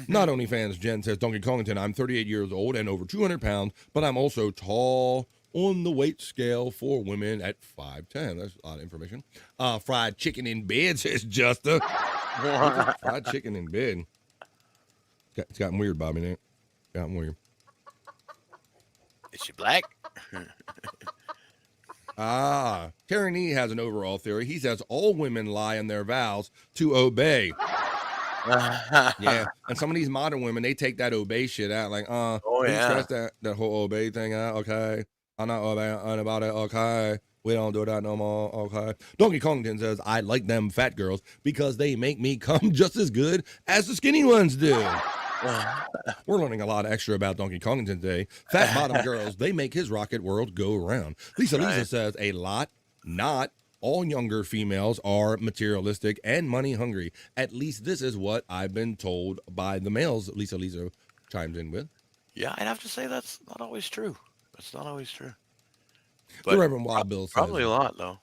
S12: Not OnlyFans Jen says, Donkey Kongton, I'm 38 years old and over 200 pounds, but I'm also tall on the weight scale for women at 5'10". That's a lot of information. Fried chicken in bed, says Justa. Fried chicken in bed. It's gotten weird, Bobby Nick. Gotten weird.
S11: Is she black?
S12: Terry Nee has an overall theory. He says all women lie in their vows to obey. Yeah, and some of these modern women, they take that obey shit out. Like, stress that whole obey thing out. Okay, I'm not obeying about it. Okay, we don't do that no more. Okay. Donkey Kongton says I like them fat girls because they make me come just as good as the skinny ones do. We're learning a lot extra about Donkey Kongton today. Fat bottom girls, they make his rocket world go round. Lisa says a lot, not all younger females are materialistic and money hungry. At least this is what I've been told by the males. Lisa chimes in with.
S11: Yeah, I'd have to say that's not always true. That's not always true.
S12: But the Reverend Wild Bill says
S11: probably a lot though.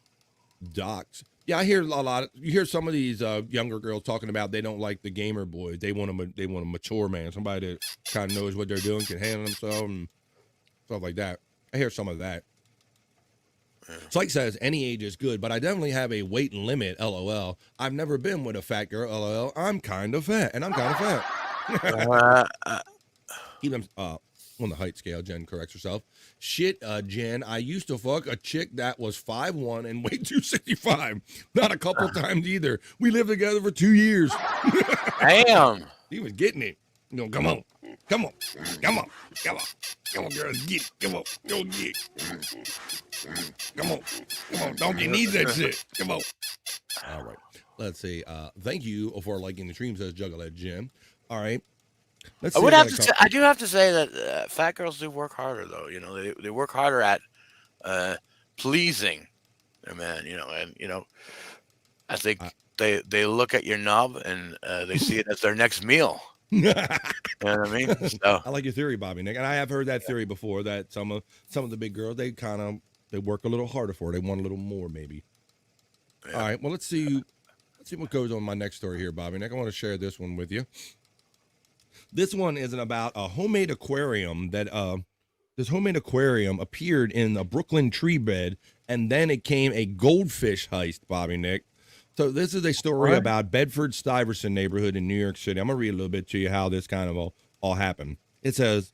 S12: Docs. Yeah, I hear a lot. You hear some of these younger girls talking about they don't like the gamer boys. They want a mature man, somebody that kind of knows what they're doing, can handle themselves, and stuff like that. I hear some of that. Psych says any age is good, but I definitely have a weight limit. LOL. I've never been with a fat girl. LOL. I'm kind of fat, and I'm kind of fat. Even on the height scale, Jen corrects herself. Shit, Jen, I used to fuck a chick that was 5'1" and weighed 265. Not a couple times either. We lived together for 2 years.
S11: Damn.
S12: He was getting it. You know, come on, girls, get it. Come on, go get it. Come on, donkey needs that shit. Come on. All right, let's see. Thank you for liking the stream, says Juggalette Jim. All right. Let's
S11: I
S12: see
S11: would
S12: if
S11: have
S12: I
S11: to
S12: got
S11: say, I do have to say that fat girls do work harder, though. You know, they work harder at pleasing their man. You know, and I think they look at your knob and they see it as their next meal. You know what I mean? So
S12: I like your theory, Bobby Nick, and I have heard that theory before. That some of the big girls they work a little harder for it. They want a little more, maybe.
S11: Yeah.
S12: All right. Well, let's see what goes on in my next story here, Bobby Nick. I want to share this one with you. This one isn't about a homemade aquarium that this homemade aquarium appeared in a Brooklyn tree bed, and then it came a goldfish heist, Bobby Nick. So this is a story about Bedford-Stuyvesant neighborhood in New York City. I'm going to read a little bit to you how this kind of all happened. It says,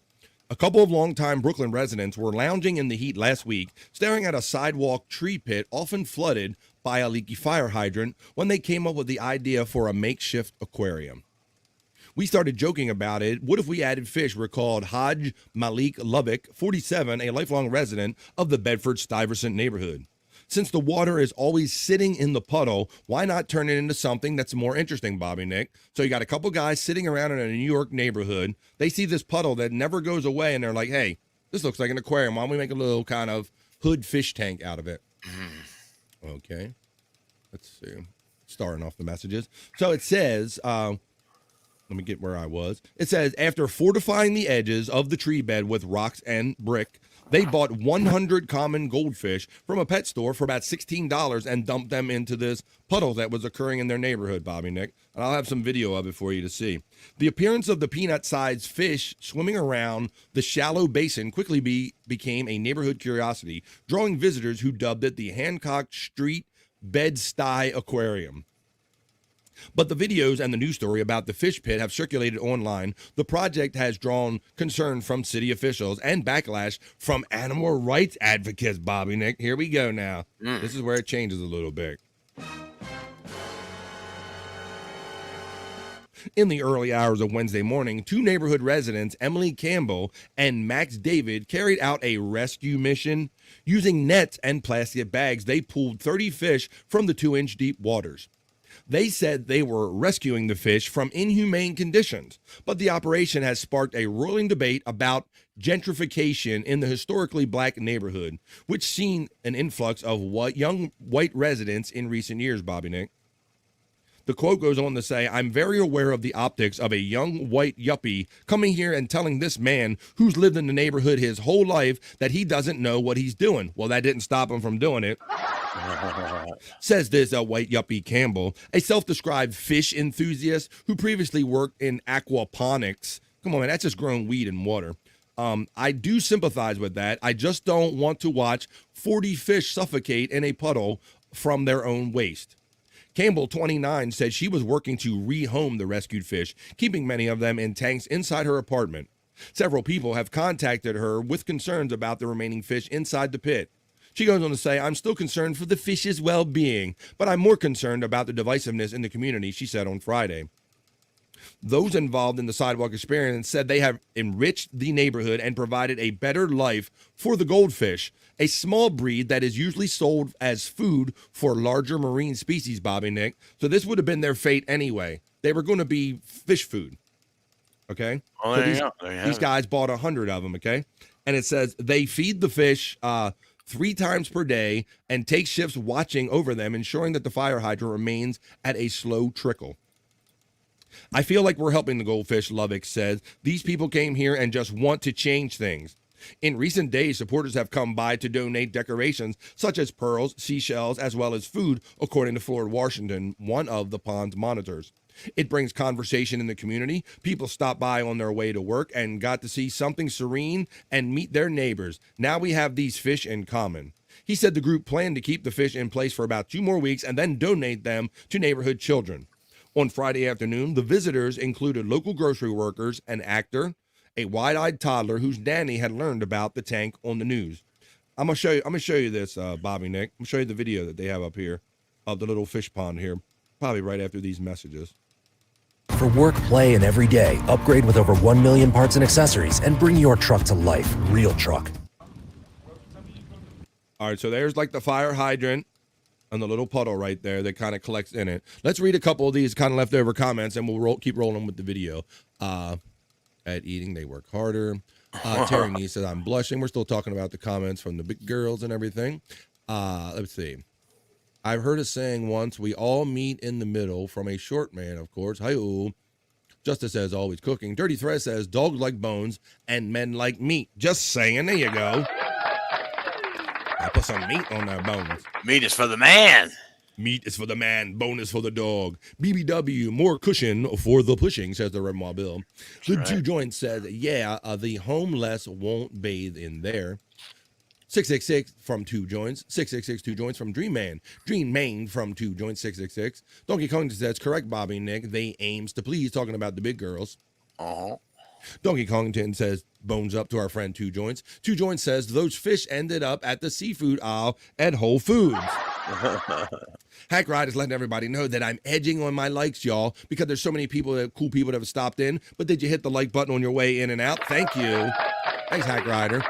S12: a couple of longtime Brooklyn residents were lounging in the heat last week, staring at a sidewalk tree pit often flooded by a leaky fire hydrant when they came up with the idea for a makeshift aquarium. We started joking about it. What if we added fish? Recalled Haj Malik Lovick, 47, a lifelong resident of the Bedford-Stuyvesant neighborhood. Since the water is always sitting in the puddle, why not turn it into something that's more interesting, Bobby Nick? So you got a couple guys sitting around in a New York neighborhood. They see this puddle that never goes away, and they're like, hey, this looks like an aquarium. Why don't we make a little kind of hood fish tank out of it? Okay. Let's see. Starting off the messages. So it says, let me get where I was. It says, after fortifying the edges of the tree bed with rocks and brick, they bought 100 common goldfish from a pet store for about $16 and dumped them into this puddle that was occurring in their neighborhood, Bobby Nick. And I'll have some video of it for you to see. The appearance of the peanut-sized fish swimming around the shallow basin quickly became a neighborhood curiosity, drawing visitors who dubbed it the Hancock Street Bed-Stuy Aquarium. But the videos and the news story about the fish pit have circulated online. The project has drawn concern from city officials and backlash from animal rights advocates, Bobby Nick. Here we go now. This is where it changes a little bit. In the early hours of Wednesday morning, two neighborhood residents, Emily Campbell and Max David, carried out a rescue mission. Using nets and plastic bags, they pulled 30 fish from the 2-inch deep waters. They said they were rescuing the fish from inhumane conditions, but the operation has sparked a roiling debate about gentrification in the historically black neighborhood, which seen an influx of young white residents in recent years, Bobby Nick. The quote goes on to say, I'm very aware of the optics of a young white yuppie coming here and telling this man who's lived in the neighborhood his whole life that he doesn't know what he's doing. Well, that didn't stop him from doing it. Says this white yuppie Campbell, a self-described fish enthusiast who previously worked in aquaponics. Come on, man, that's just growing weed in water. I do sympathize with that. I just don't want to watch 40 fish suffocate in a puddle from their own waste. Campbell, 29, said she was working to rehome the rescued fish, keeping many of them in tanks inside her apartment. Several people have contacted her with concerns about the remaining fish inside the pit. She goes on to say, I'm still concerned for the fish's well-being, but I'm more concerned about the divisiveness in the community, she said on Friday. Those involved in the sidewalk experience said they have enriched the neighborhood and provided a better life for the goldfish, a small breed that is usually sold as food for larger marine species, Bobby Nick. So this would have been their fate anyway. They were going to be fish food. Okay?
S11: Oh,
S12: So these guys bought 100 of them, okay? And it says they feed the fish 3 times per day and take shifts watching over them, ensuring that the fire hydrant remains at a slow trickle. I feel like we're helping the goldfish, Lovick says. These people came here and just want to change things. In recent days, supporters have come by to donate decorations such as pearls, seashells, as well as food, according to Floyd Washington, one of the pond's monitors. It brings conversation in the community. People stop by on their way to work and got to see something serene and meet their neighbors. Now we have these fish in common. He said the group planned to keep the fish in place for about 2 more weeks and then donate them to neighborhood children. On Friday afternoon, the visitors included local grocery workers, an actor, a wide-eyed toddler whose nanny had learned about the tank on the news. I'm gonna show you this, Bobby Nick. I'm gonna show you the video that they have up here of the little fish pond here, probably right after these messages.
S1: For work, play, and every day, upgrade with over 1 million parts and accessories and bring your truck to life. Real Truck.
S12: All right, so there's like the fire hydrant and the little puddle right there that kind of collects in it. Let's read a couple of these kind of leftover comments and we'll keep rolling with the video. at eating. They work harder. Terry Nee says, I'm blushing. We're still talking about the comments from the big girls and everything. Let's see. I've heard a saying once, we all meet in the middle, from a short man, of course. Hi-oh. Justice says, always cooking. Dirty Thread says, dogs like bones and men like meat. Just saying. There you go. I put some meat on their bones.
S16: Meat is for the man.
S12: Meat is for the man, bone is for the dog. BBW, more cushion for the pushing, says the Redmall Bill. The Two Joints says, the homeless won't bathe in there. 666 from Two Joints. 666 Two Joints from Dream Man. Dream Main from Two Joints. 666. Donkey Kong says, correct, Bobby Nick. They aims to please, talking about the big girls. Donkey Kongton says, bones up to our friend Two Joints. Two Joints says, those fish ended up at the seafood aisle at Whole Foods. Hack Ride is letting everybody know that I'm edging on my likes, y'all, because there's so many people, cool people that have stopped in. But did you hit the like button on your way in and out? Thank you. Thanks, Hack Rider.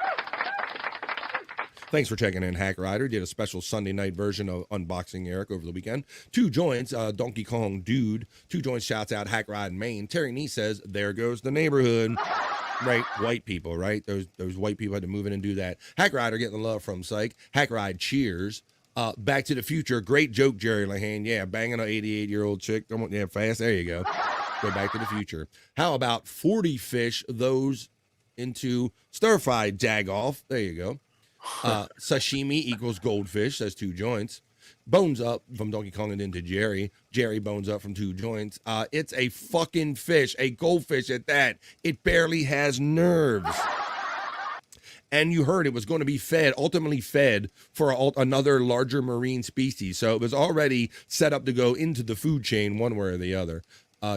S12: Thanks for checking in, Hack Rider. Did a special Sunday night version of Unboxing Eric over the weekend. Two Joints, Donkey Kong Dude. Two Joints shouts out Hack Ride Maine. Terry Nee says, there goes the neighborhood. Right, white people, right? Those white people had to move in and do that. Hack Rider getting the love from Psych. Hack Ride cheers. Back to the Future, great joke, Jerry Lehane. Yeah, banging an 88-year-old chick. Yeah, fast. There you go. Go Back to the Future. How about 40 fish, those into stir-fried jagoff? There you go. Sashimi equals goldfish, says Two Joints. Bones up from Donkey Kong and into Jerry. Jerry bones up from Two Joints. It's a fucking fish, a goldfish at that. It barely has nerves. And you heard it was going to be ultimately fed for another larger marine species. So it was already set up to go into the food chain one way or the other.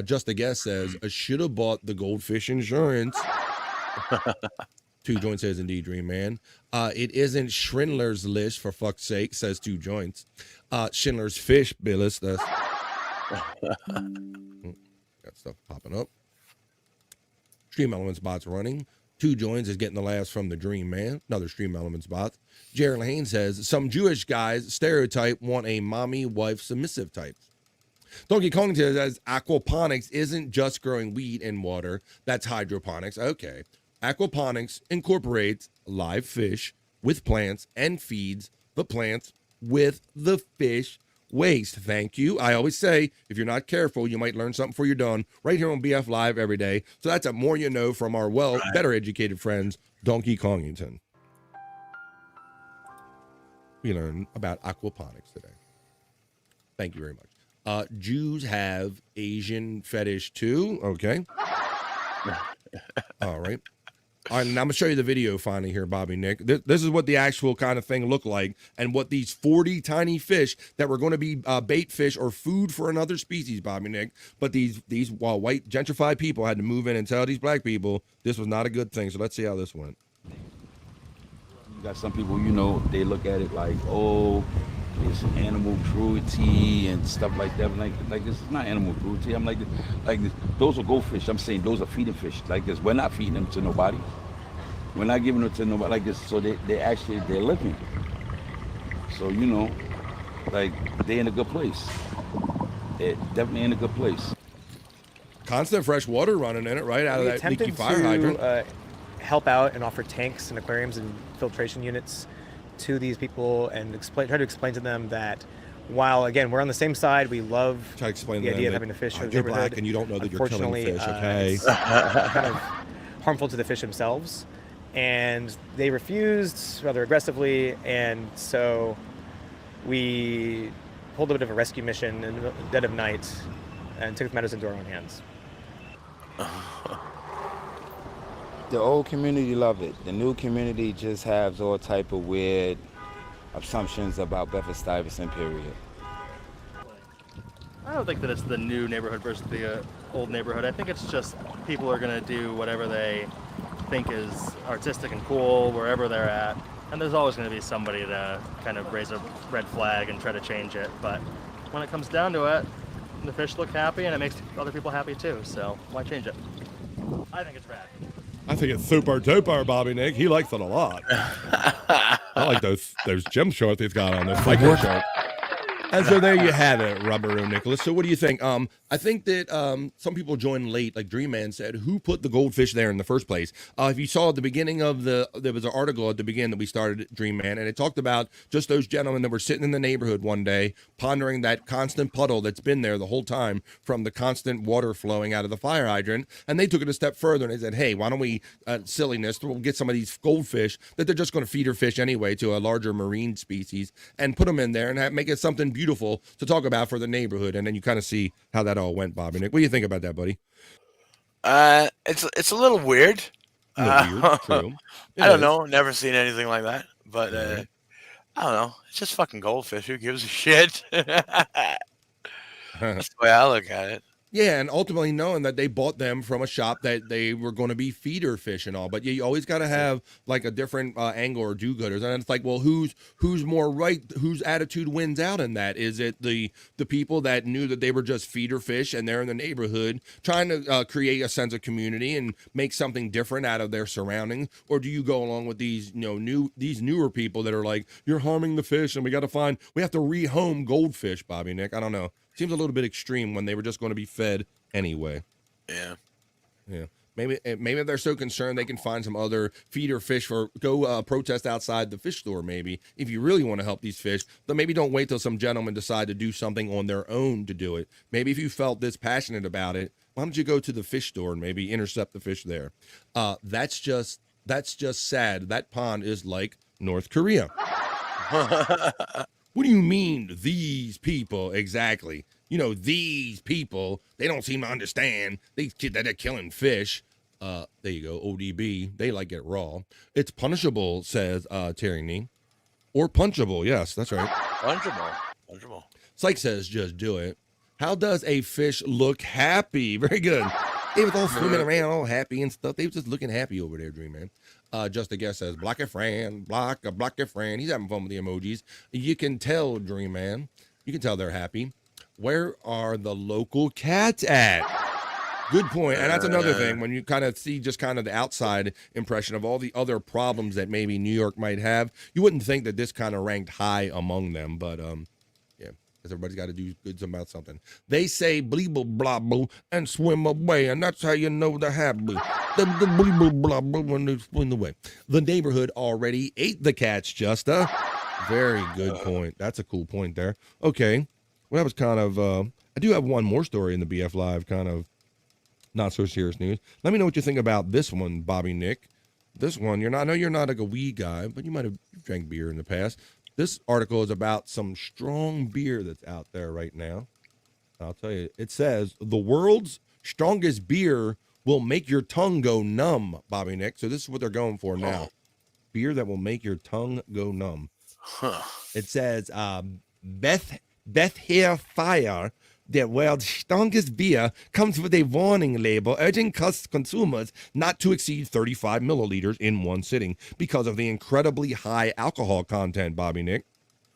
S12: Just a Guess says, I should have bought the goldfish insurance. Two Joints says, indeed, Dream Man. It isn't Schindler's List, for fuck's sake, says Two Joints. Schindler's Fish, Billis. That's got stuff popping up. Stream Elements bots running. Two Joints is getting the laughs from the Dream Man. Another Stream Elements bot. Jerry Lehane says, some Jewish guys stereotype want a mommy, wife, submissive type. Donkey Kong says, aquaponics isn't just growing weed in water. That's hydroponics. Okay. Aquaponics incorporates live fish with plants and feeds the plants with the fish waste. Thank you. I always say, if you're not careful, you might learn something before you're done. Right here on BF Live every day. So that's a more you know from our better educated friends, Donkey Kongington. We learned about aquaponics today. Thank you very much. Jews have Asian fetish too. Okay. All right. All right, and I'm going to show you the video finally here, Bobby Nick. This is what the actual kind of thing looked like, and what these 40 tiny fish that were going to be bait fish or food for another species, Bobby Nick. But these white gentrified people had to move in and tell these black people this was not a good thing. So let's see how this went.
S4: You got some people, they look at it like, oh, it's animal cruelty and stuff like that. Like this is not animal cruelty. I'm like this. Those are goldfish. I'm saying those are feeding fish. Like this, we're not feeding them to nobody. We're not giving them to nobody like this. So they're living. So like they're in a good place. They're definitely in a good place.
S12: Constant fresh water running in it, right out of that leaky fire hydrant.
S22: Help out and offer tanks and aquariums and filtration units to these people and try to explain to them that while, again, we're on the same side, we love the idea of having a fish in the
S12: you're
S22: neighborhood.
S12: Black and you don't know that you're killing fish, okay?
S22: It's kind of harmful to the fish themselves. And they refused rather aggressively, and so we pulled a bit of a rescue mission in the dead of night and took matters into our own hands.
S23: The old community love it. The new community just has all type of weird assumptions about Bedford-Stuyvesant, period.
S24: I don't think that it's the new neighborhood versus the old neighborhood. I think it's just people are going to do whatever they think is artistic and cool wherever they're at. And there's always going to be somebody to kind of raise a red flag and try to change it. But when it comes down to it, the fish look happy and it makes other people happy too. So why change it? I think it's rad.
S12: I think it's super duper, Bobby Nick. He likes it a lot. I like those gym shorts he's got on. Those biker shorts. And so there you have it, Rubber Nicholas. So what do you think? I think that some people joined late, like Dream Man said. Who put the goldfish there in the first place? If you saw at the beginning of there was an article at the beginning that we started Dream Man, and it talked about just those gentlemen that were sitting in the neighborhood one day, pondering that constant puddle that's been there the whole time from the constant water flowing out of the fire hydrant. And they took it a step further and they said, hey, why don't we, silliness, we'll get some of these goldfish that they're just going to feed or fish anyway to a larger marine species and put them in there and make it something beautiful to talk about for the neighborhood. And then you kind of see how that all went, Bobby Nick. What do you think about that, buddy?
S11: It's a little weird.
S12: True.
S11: I don't know. Never seen anything like that. But I don't know. It's just fucking goldfish. Who gives a shit? That's the way I look at it.
S12: Yeah, and ultimately knowing that they bought them from a shop that they were going to be feeder fish and all, but you always got to have like a different angle or do-gooders, and it's like, well, who's more right? Whose attitude wins out in that? Is it the people that knew that they were just feeder fish and they're in the neighborhood trying to create a sense of community and make something different out of their surroundings, or do you go along with these newer people that are like, you're harming the fish and we have to rehome goldfish, Bobby Nick? I don't know. Seems a little bit extreme when they were just going to be fed anyway. Yeah. Maybe they're so concerned they can find some other feeder fish or go protest outside the fish store. Maybe if you really want to help these fish, then maybe don't wait till some gentlemen decide to do something on their own to do it. Maybe if you felt this passionate about it, why don't you go to the fish store and maybe intercept the fish there? That's just sad. That pond is like North Korea. What do you mean, these people? Exactly. These people, they don't seem to understand. These kids that are killing fish. There you go, ODB. They like it raw. It's punishable, says Terry Nee. Or punchable, yes, that's right.
S11: Punchable.
S12: Psych says, just do it. How does a fish look happy? Very good. They was all swimming around all happy and stuff. They was just looking happy over there, Dream Man. Just a guess says, block a friend, block a friend. He's having fun with the emojis. You can tell, Dream Man. You can tell they're happy. Where are the local cats at? Good point. And that's another thing. When you kind of see just kind of the outside impression of all the other problems that maybe New York might have, you wouldn't think that this kind of ranked high among them. But, yeah, because everybody's got to do good about something. They say bleeble blah boo and swim away, and that's how you know they're happy. The bleeble blah boo when they swim away. The neighborhood already ate the cats, Justa. Very good point. That's a cool point there. Okay. Well, that was kind of, I do have one more story in the BF Live, kind of not so serious news. Let me know what you think about this one, Bobby Nick. This one, I know you're not like a weed guy, but you might have drank beer in the past. This article is about some strong beer that's out there right now. I'll tell you, it says the world's strongest beer will make your tongue go numb, Bobby Nick. So this is what they're going for now. Beer that will make your tongue go numb. It says Bethia Fire, the world's strongest beer, comes with a warning label urging consumers not to exceed 35 milliliters in one sitting because of the incredibly high alcohol content, Bobby Nick.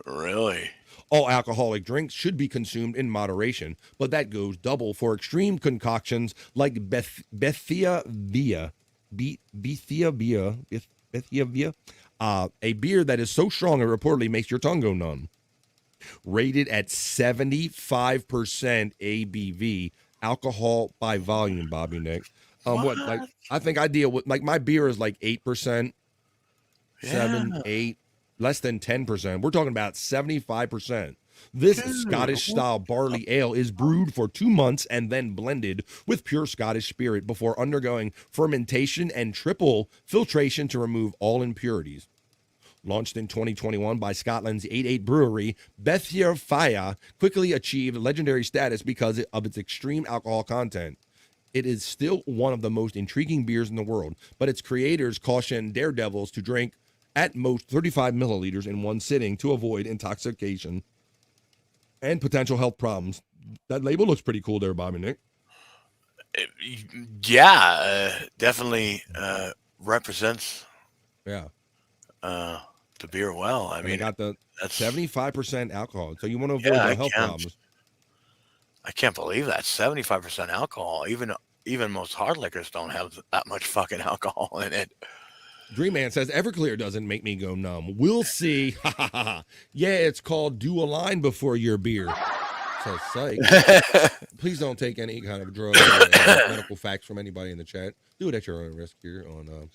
S11: Really?
S12: All alcoholic drinks should be consumed in moderation, but that goes double for extreme concoctions like Bethia Beer. Bethia Beer. A beer that is so strong it reportedly makes your tongue go numb. Rated at 75% ABV, alcohol by volume, Bobby Nick. I think I deal with, my beer is like 8%, 7, 8, less than 10%. We're talking about 75%. This Scottish-style barley ale is brewed for 2 months and then blended with pure Scottish spirit before undergoing fermentation and triple filtration to remove all impurities. Launched in 2021 by Scotland's 88 brewery, Bethia Fire quickly achieved legendary status because of its extreme alcohol content. It is still one of the most intriguing beers in the world, but its creators caution daredevils to drink at most 35 milliliters in one sitting to avoid intoxication and potential health problems. That label looks pretty cool there, Bobby Nick.
S11: Yeah, definitely represents the beer well. I mean,
S12: it got the
S11: that's
S12: 75% alcohol, so you want to avoid the health problems.
S11: I can't believe that 75% alcohol. Even most hard liquors don't have that much fucking alcohol in it.
S12: Dream Man says Everclear doesn't make me go numb. We'll see. Yeah, it's called do a line before your beer. Says Psych. Please don't take any kind of drug or medical facts from anybody in the chat. Do it at your own risk here on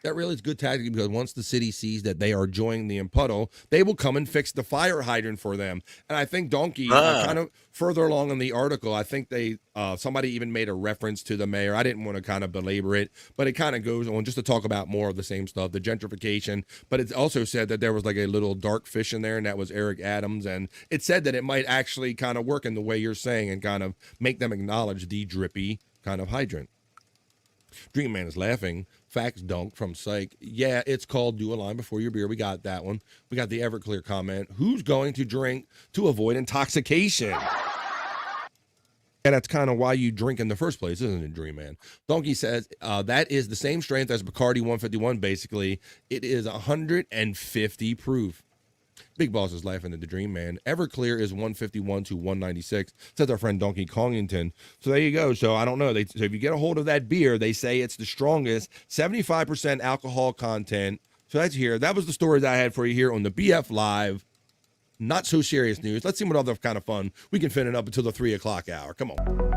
S12: that really is good tactic, because once the city sees that they are joining the puddle, they will come and fix the fire hydrant for them. And I think Donkey, kind of further along in the article, I think they somebody even made a reference to the mayor. I didn't want to kind of belabor it, but it kind of goes on just to talk about more of the same stuff, the gentrification. But it also said that there was like a little dark fish in there, and that was Eric Adams. And it said that it might actually kind of work in the way you're saying and kind of make them acknowledge the drippy kind of hydrant. Dream Man is laughing. Facts Dunk from Psych. Yeah, it's called do a line before your beer. We got that one. We got the Everclear comment. Who's going to drink to avoid intoxication? And that's kind of why you drink in the first place, isn't it, Dream Man? Donkey says that is the same strength as Bacardi 151, basically. It is 150 proof. Big Boss is laughing at the Dream Man. Everclear is 151 to 196, says our friend Donkey Kongington. So there you go. So I don't know. So if you get a hold of that beer, they say it's the strongest, 75% alcohol content. So that's here. That was the stories I had for you here on the BF Live. Not so serious news. Let's see what other kind of fun we can fit it up until the 3 o'clock hour. Come on.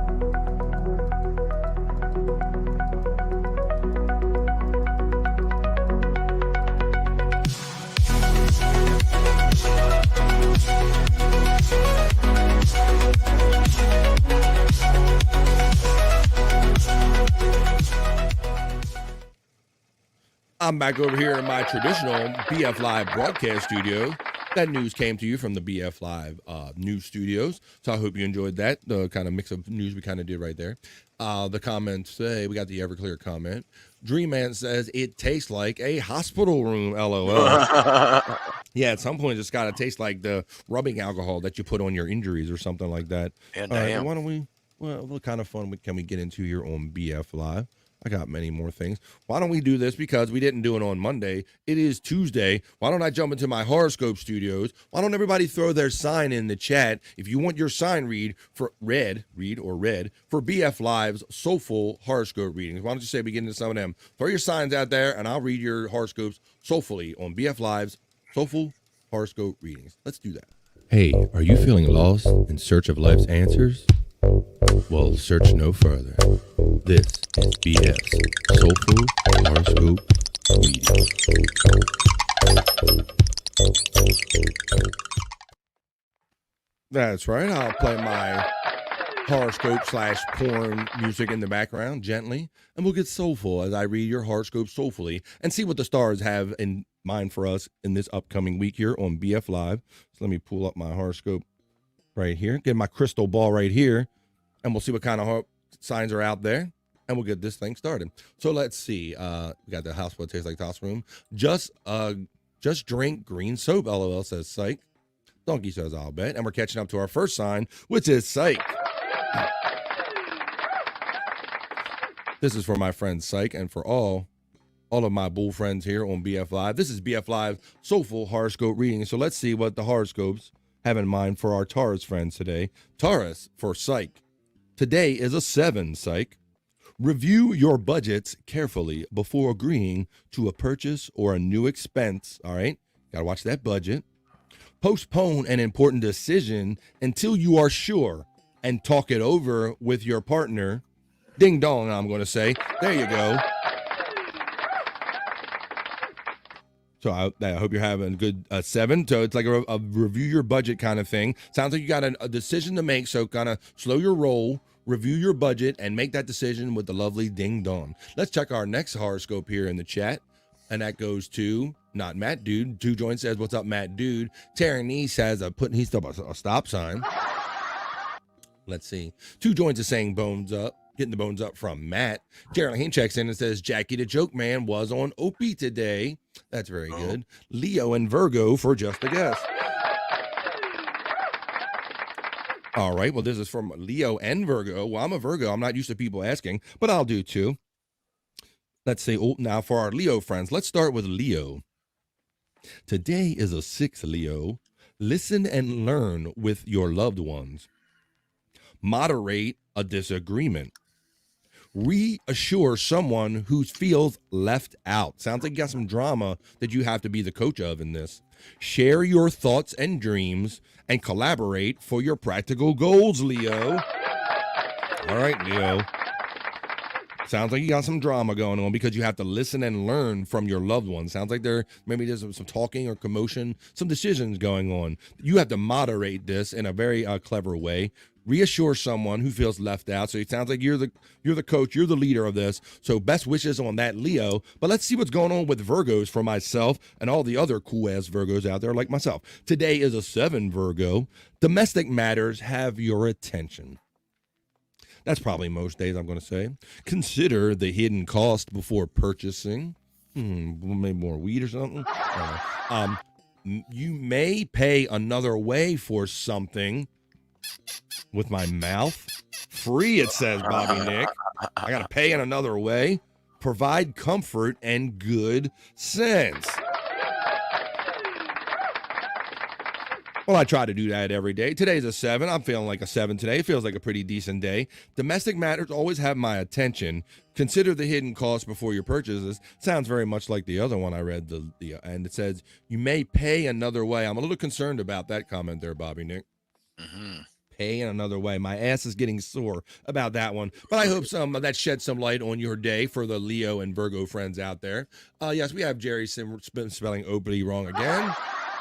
S12: I'm back over here in my traditional BF Live broadcast studio. That news came to you from the BF Live news studios, so I hope you enjoyed that, the kind of mix of news we kind of did right there. The comments say, we got the Everclear comment. Dream Man says, it tastes like a hospital room, LOL. Yeah, at some point it's got to taste like the rubbing alcohol that you put on your injuries or something like that.
S11: And
S12: All right, why don't we, well, what kind of fun can we get into here on BF Live? I got many more things. Why don't we do this? Because we didn't do it on Monday. It is Tuesday. Why don't I jump into my horoscope studios? Why don't everybody throw their sign in the chat if you want your sign read for BF Live's soulful horoscope readings? Why don't you say we get into some of them? Throw your signs out there, and I'll read your horoscopes soulfully on BF Live's soulful horoscope readings. Let's do that. Hey, are you feeling lost in search of life's answers? Well, search no further. This is BF's Soulful Horoscope Reading. That's right. I'll play my horoscope / porn music in the background gently, and we'll get soulful as I read your horoscope soulfully and see what the stars have in mind for us in this upcoming week here on BF Live. So let me pull up my horoscope right here, get my crystal ball right here, and we'll see what kind of signs are out there, and we'll get this thing started. So let's see. We got the house what tastes like toss room. Just drink green soap, LOL, says Psych. Donkey says I'll bet. And we're catching up to our first sign, which is Psych. This is for my friend Psych and for all of my bull friends here on BF Live. This is BF Live Soulful Horoscope Reading. So let's see what the horoscopes have in mind for our Taurus friends today. Taurus for Psych. Today is a 7, Psych. Review your budgets carefully before agreeing to a purchase or a new expense, all right? Got to watch that budget. Postpone an important decision until you are sure and talk it over with your partner. Ding dong, I'm going to say. There you go. So I hope you're having a good 7. So it's like a review your budget kind of thing. Sounds like you got a decision to make, so kind of slow your roll, review your budget, and make that decision with the lovely Ding Dong. Let's check our next horoscope here in the chat, and that goes to, not Matt Dude. Two Joints says, what's up, Matt Dude? Terranese has he's up a stop sign. Let's see. Two Joints is saying bones up. Getting the bones up from Matt. Geraldine checks in and says, Jackie the Joke Man was on Opie today. That's very good. Leo and Virgo for just a guess. All right. Well, this is from Leo and Virgo. Well, I'm a Virgo. I'm not used to people asking, but I'll do too. Let's see. Oh, now for our Leo friends, let's start with Leo. Today is a 6, Leo. Listen and learn with your loved ones. Moderate a disagreement. reassure someone who feels left out. Sounds like you got some drama that you have to be the coach of in this. Share your thoughts and dreams and collaborate for your practical goals, Leo. All right, Leo. Sounds like you got some drama going on because you have to listen and learn from your loved ones. Sounds like maybe there's some talking or commotion, some decisions going on. You have to moderate this in a very clever way. Reassure someone who feels left out. So it sounds like you're the coach, you're the leader of this. So best wishes on that, Leo. But let's see what's going on with Virgos for myself and all the other cool-ass Virgos out there like myself. Today is a 7 Virgo. Domestic matters have your attention. That's probably most days, I'm going to say. Consider the hidden cost before purchasing. Maybe more weed or something. You may pay another way for something. With my mouth. Free, it says, Bobby Nick. I got to pay in another way. Provide comfort and good sense. Well, I try to do that every day. Today's a 7. I'm feeling like a 7 today. It feels like a pretty decent day. Domestic matters always have my attention. Consider the hidden cost before your purchases. Sounds very much like the other one I read, and it says, you may pay another way. I'm a little concerned about that comment there, Bobby Nick. Mm-hmm. Pay in another way. My ass is getting sore about that one. But I hope that sheds some light on your day for the Leo and Virgo friends out there. Yes, we have Jerry spelling Opie wrong again.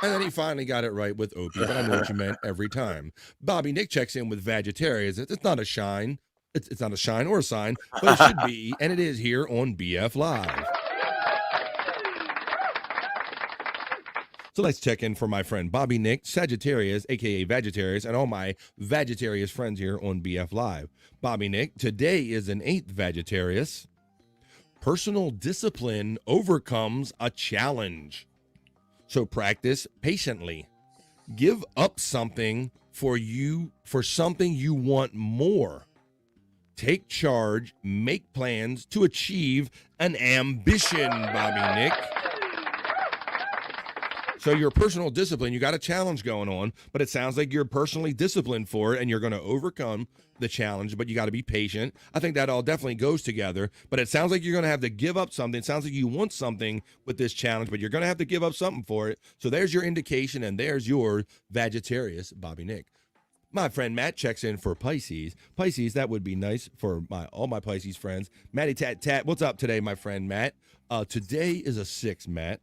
S12: And then he finally got it right with Opie, but I knew what you meant every time. Bobby Nick checks in with Vegetarians. It's not a shine. It's not a shine or a sign, but it should be, and it is here on BF Live. So let's check in for my friend Bobby Nick, Sagittarius, a.k.a. Vegetarius, and all my Vegetarius friends here on BF Live. Bobby Nick, today is an 8th Vegetarius. Personal discipline overcomes a challenge. So practice patiently. Give up something for something you want more. Take charge, make plans to achieve an ambition, Bobby Nick. So your personal discipline, you got a challenge going on, but it sounds like you're personally disciplined for it and you're going to overcome the challenge, but you got to be patient. I think that all definitely goes together, but it sounds like you're going to have to give up something. It sounds like you want something with this challenge, but you're going to have to give up something for it. So there's your indication, and there's your Vegetarius, Bobby Nick. My friend Matt checks in for Pisces. Pisces, that would be nice for all my Pisces friends. Matty Tat, what's up today, my friend Matt? Today is a 6, Matt.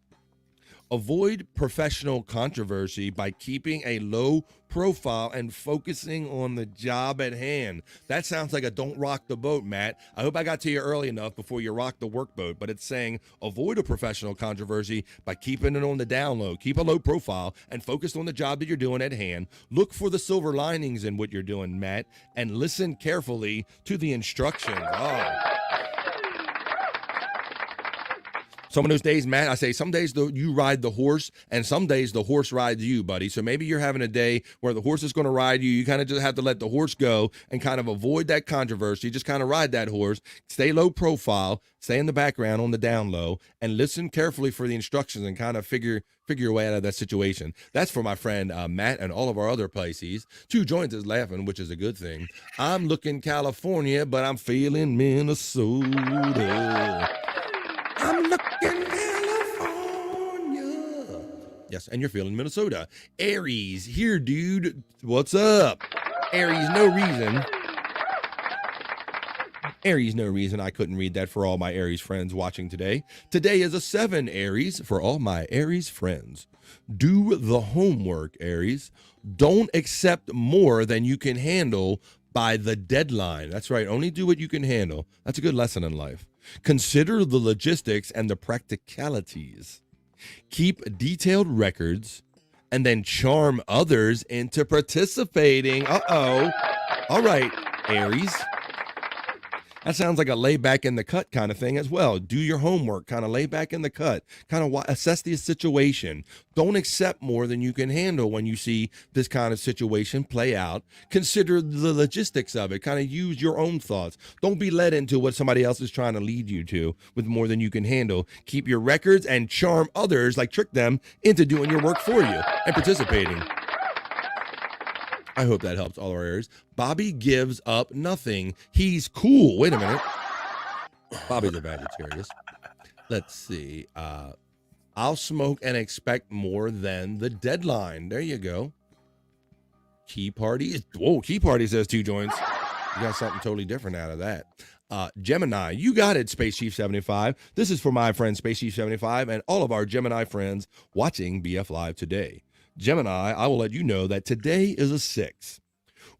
S12: Avoid professional controversy by keeping a low profile and focusing on the job at hand. That sounds like a don't rock the boat, Matt. I hope I got to you early enough before you rock the workboat, but it's saying avoid a professional controversy by keeping it on the down low. Keep a low profile and focus on the job that you're doing at hand. Look for the silver linings in what you're doing, Matt, and listen carefully to the instructions. Some of those days, Matt, I say some days you ride the horse and some days the horse rides you, buddy. So maybe you're having a day where the horse is going to ride you. You kind of just have to let the horse go and kind of avoid that controversy. Just kind of ride that horse, stay low profile, stay in the background on the down low, and listen carefully for the instructions and kind of figure your way out of that situation. That's for my friend Matt and all of our other Pisces. 2 joints is laughing, which is a good thing. I'm looking California, but I'm feeling Minnesota. I'm looking California. Yes, and you're feeling Minnesota. Aries, here, dude. What's up? Aries, no reason I couldn't read that for all my Aries friends watching today. Today is a 7, Aries, for all my Aries friends. Do the homework, Aries. Don't accept more than you can handle by the deadline. That's right. Only do what you can handle. That's a good lesson in life. Consider the logistics and the practicalities. Keep detailed records and then charm others into participating. All right, Aries. That sounds like a lay back in the cut kind of thing as well. Do your homework, kind of lay back in the cut, kind of assess the situation. Don't accept more than you can handle when you see this kind of situation play out. Consider the logistics of it. Kind of use your own thoughts. Don't be led into what somebody else is trying to lead you to with more than you can handle. Keep your records and charm others, like trick them into doing your work for you and participating. I hope that helps all our Aries. Bobby gives up nothing. He's cool. Wait a minute. Bobby's a vegetarian. Let's see. I'll smoke and expect more than the deadline. There you go. Key Party. Whoa, Key Party says 2 joints. You got something totally different out of that. Gemini, you got it, Space Chief 75. This is for my friend Space Chief 75 and all of our Gemini friends watching BF Live today. Gemini, I will let you know that today is a 6.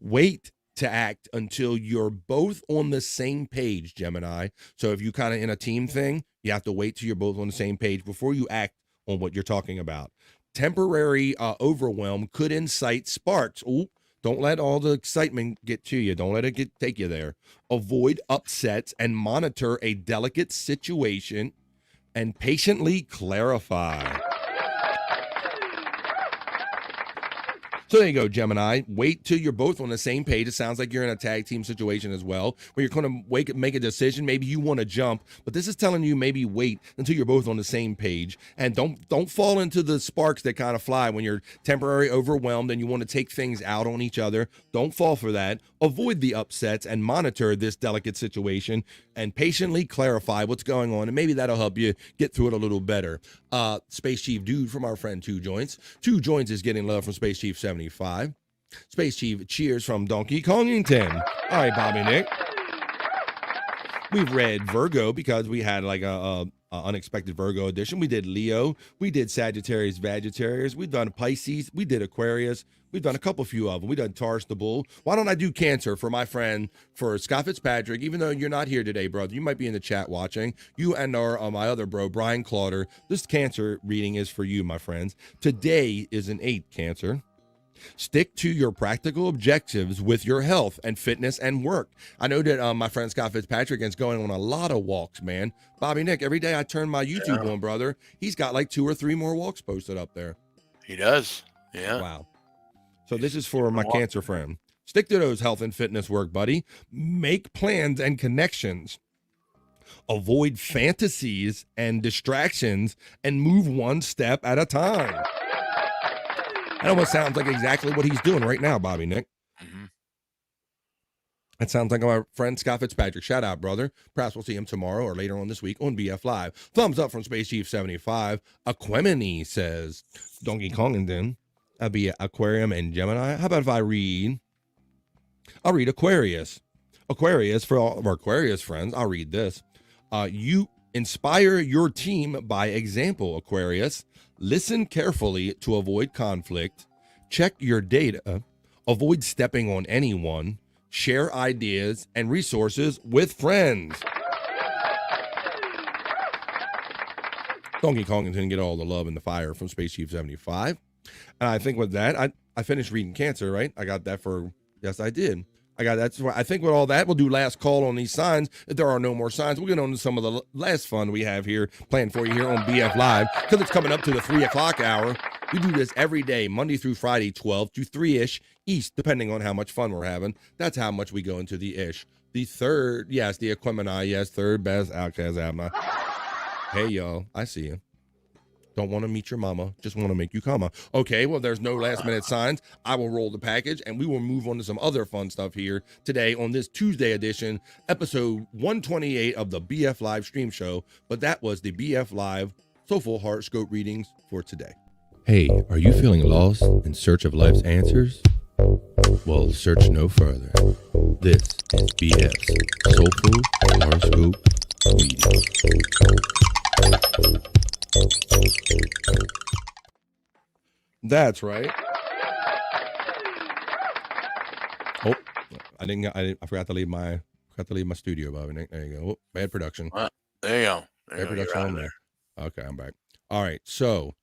S12: Wait to act until you're both on the same page, Gemini. So if you kind of in a team thing, you have to wait till you're both on the same page before you act on what you're talking about. Temporary overwhelm could incite sparks. Ooh, don't let all the excitement get to you. Don't let it take you there. Avoid upsets and monitor a delicate situation and patiently clarify. So there you go, Gemini. Wait till you're both on the same page. It sounds like you're in a tag team situation as well, where you're going to make a decision. Maybe you want to jump, but this is telling you maybe wait until you're both on the same page, and don't fall into the sparks that kind of fly when you're temporarily overwhelmed and you want to take things out on each other. Don't fall for that. Avoid the upsets and monitor this delicate situation and patiently clarify what's going on, and maybe that'll help you get through it a little better. Space Chief Dude from our friend 2 Joints. 2 Joints is getting love from Space Chief 75. Space Chief cheers from Donkey Kongington. All right, Bobby Nick. We've read Virgo because we had like a unexpected Virgo edition. We did Leo. We did Sagittarius, Vegetarius. We've done Pisces. We did Aquarius. We've done a few of them. We've done Taurus the Bull. Why don't I do Cancer for my friend, for Scott Fitzpatrick, even though you're not here today, brother. You might be in the chat watching. You and my other bro, Brian Clauder. This Cancer reading is for you, my friends. Today is an 8, Cancer. Stick to your practical objectives with your health and fitness and work. I know that my friend Scott Fitzpatrick is going on a lot of walks, man. Bobby Nick, every day I turn my YouTube on, brother. He's got like 2 or 3 more walks posted up there.
S11: He does. Yeah.
S12: Wow. So this is for my Cancer friend. Stick to those health and fitness work, buddy. Make plans and connections. Avoid fantasies and distractions and move one step at a time. That almost sounds like exactly what he's doing right now, Bobby Nick.
S11: Mm-hmm.
S12: That sounds like my friend Scott Fitzpatrick. Shout out, brother. Perhaps we'll see him tomorrow or later on this week on BF Live. Thumbs up from Space Chief 75. Aquemini says, Donkey Kongington. That'd be Aquarium and Gemini. How about if I'll read Aquarius. Aquarius, for all of our Aquarius friends, I'll read this. You inspire your team by example, Aquarius. Listen carefully to avoid conflict. Check your data. Avoid stepping on anyone. Share ideas and resources with friends. Donkey Kong didn't get all the love and the fire from Space Chief 75. And I think with that, I finished reading Cancer, right? I got that yes, I did. I got that. I think with all that, we'll do last call on these signs. If there are no more signs, we'll get on to some of the last fun we have here planned for you here on BF Live, because it's coming up to the 3 o'clock hour. We do this every day, Monday through Friday, 12 to 3-ish East, depending on how much fun we're having. That's how much we go into the ish. The third, yes, the Aquemini, yes, third best Outcast album. Hey, y'all, I see you. Don't want to meet your mama, just want to make you come. Okay, well, there's no last minute signs. I will roll the package and we will move on to some other fun stuff here today on this Tuesday edition, episode 128 of the BF Live stream show. But that was the BF Live Soulful Horoscope readings for today. Hey, are you feeling lost in search of life's answers? Well, search no further. This is BF's Soulful Horoscope reading. That's right. Oh, I forgot to leave my studio, Bobby. There you go. Oh, bad production.
S11: There you go.
S12: Bad production on there. Okay, I'm back. All right, so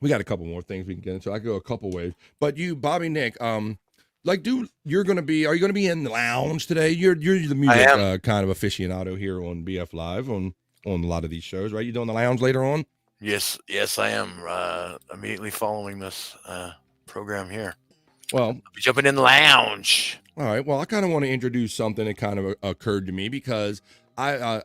S12: we got a couple more things we can get into. I can go a couple ways, but you, Bobby Nick, you're gonna be? Are you gonna be in the lounge today? You're the music kind of aficionado here on BF Live on a lot of these shows, right? You doing the lounge later on?
S11: Yes, I am. Immediately following this program here.
S12: Well,
S11: I'll be jumping in the lounge.
S12: All right. Well, I kind of want to introduce something that kind of occurred to me because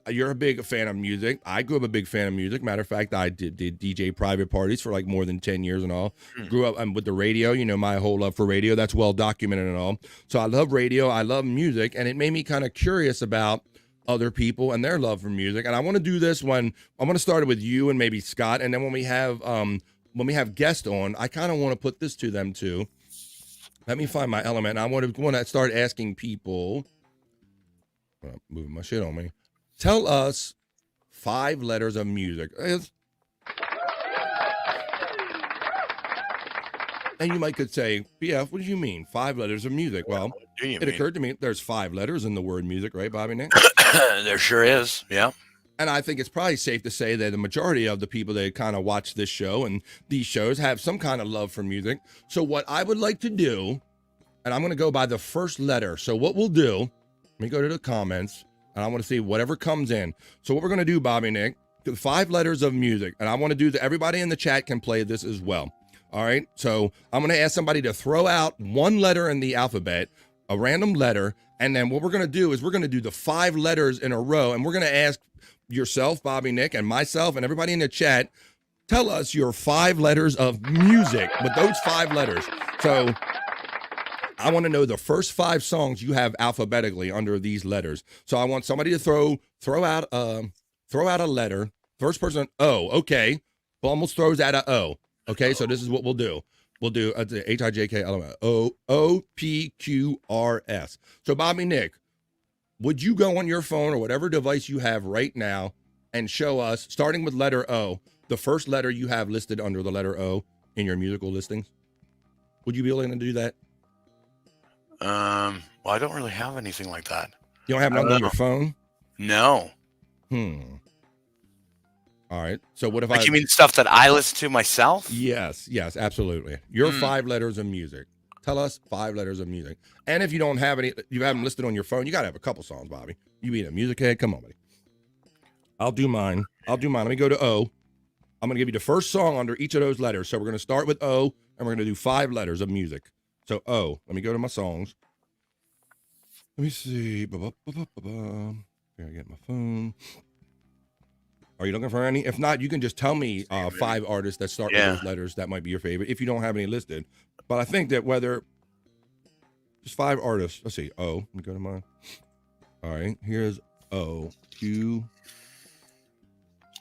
S12: you're a big fan of music. I grew up a big fan of music. Matter of fact, I did DJ private parties for like more than 10 years and all. Grew up with the radio, my whole love for radio. That's well documented and all. So I love radio. I love music. And it made me kind of curious about other people and their love for music. And I want to do this when I'm going to start it with you and maybe Scott, and then when we have guests on, I kind of want to put this to them too. Let me find my element. I want to start asking people. Moving my shit on me. Tell us 5 letters of music. And you might could say, BF, what do you mean? 5 letters of music? Well, it occurred to me there's 5 letters in the word music, right, Bobby Nick?
S11: There sure is, yeah.
S12: And I think it's probably safe to say that the majority of the people that kind of watch this show and these shows have some kind of love for music. So what I would like to do, and I'm going to go by the first letter. So what we'll do, let me go to the comments, and I want to see whatever comes in. So what we're going to do, Bobby Nick, 5 letters of music, and I want to do that. Everybody in the chat can play this as well. All right. So I'm going to ask somebody to throw out one letter in the alphabet, a random letter, and then what we're going to do is we're going to do the 5 letters in a row, and we're going to ask yourself, Bobby Nick, and myself, and everybody in the chat, tell us your 5 letters of music with those 5 letters. So I want to know the first 5 songs you have alphabetically under these letters. So I want somebody to throw out a letter. First person, O. Okay, almost throws out a O. Okay, so this is what we'll do. We'll do H-I-J-K-L-M O-O-P-Q-R-S. So Bobby Nick, would you go on your phone or whatever device you have right now and show us, starting with letter O, the first letter you have listed under the letter O in your musical listings? Would you be willing to do that?
S11: Well, I don't really have anything like that.
S12: You don't have nothing on your phone?
S11: No.
S12: All right. So what if
S11: you mean stuff that I listen to myself?
S12: Yes, absolutely. Your 5 letters of music. Tell us 5 letters of music. And if you don't have any, you have them listed on your phone, you got to have a couple songs, Bobby. You being a music head? Come on, buddy. I'll do mine. Let me go to O. I'm going to give you the first song under each of those letters. So we're going to start with O, and we're going to do 5 letters of music. So O. Let me go to my songs. Let me see. Here, I get my phone. Are you looking for any? If not, you can just tell me 5 artists that start with those letters. That might be your favorite if you don't have any listed. But I think that just 5 artists. Let's see. O. Let me go to mine. All right. Here's O. Q.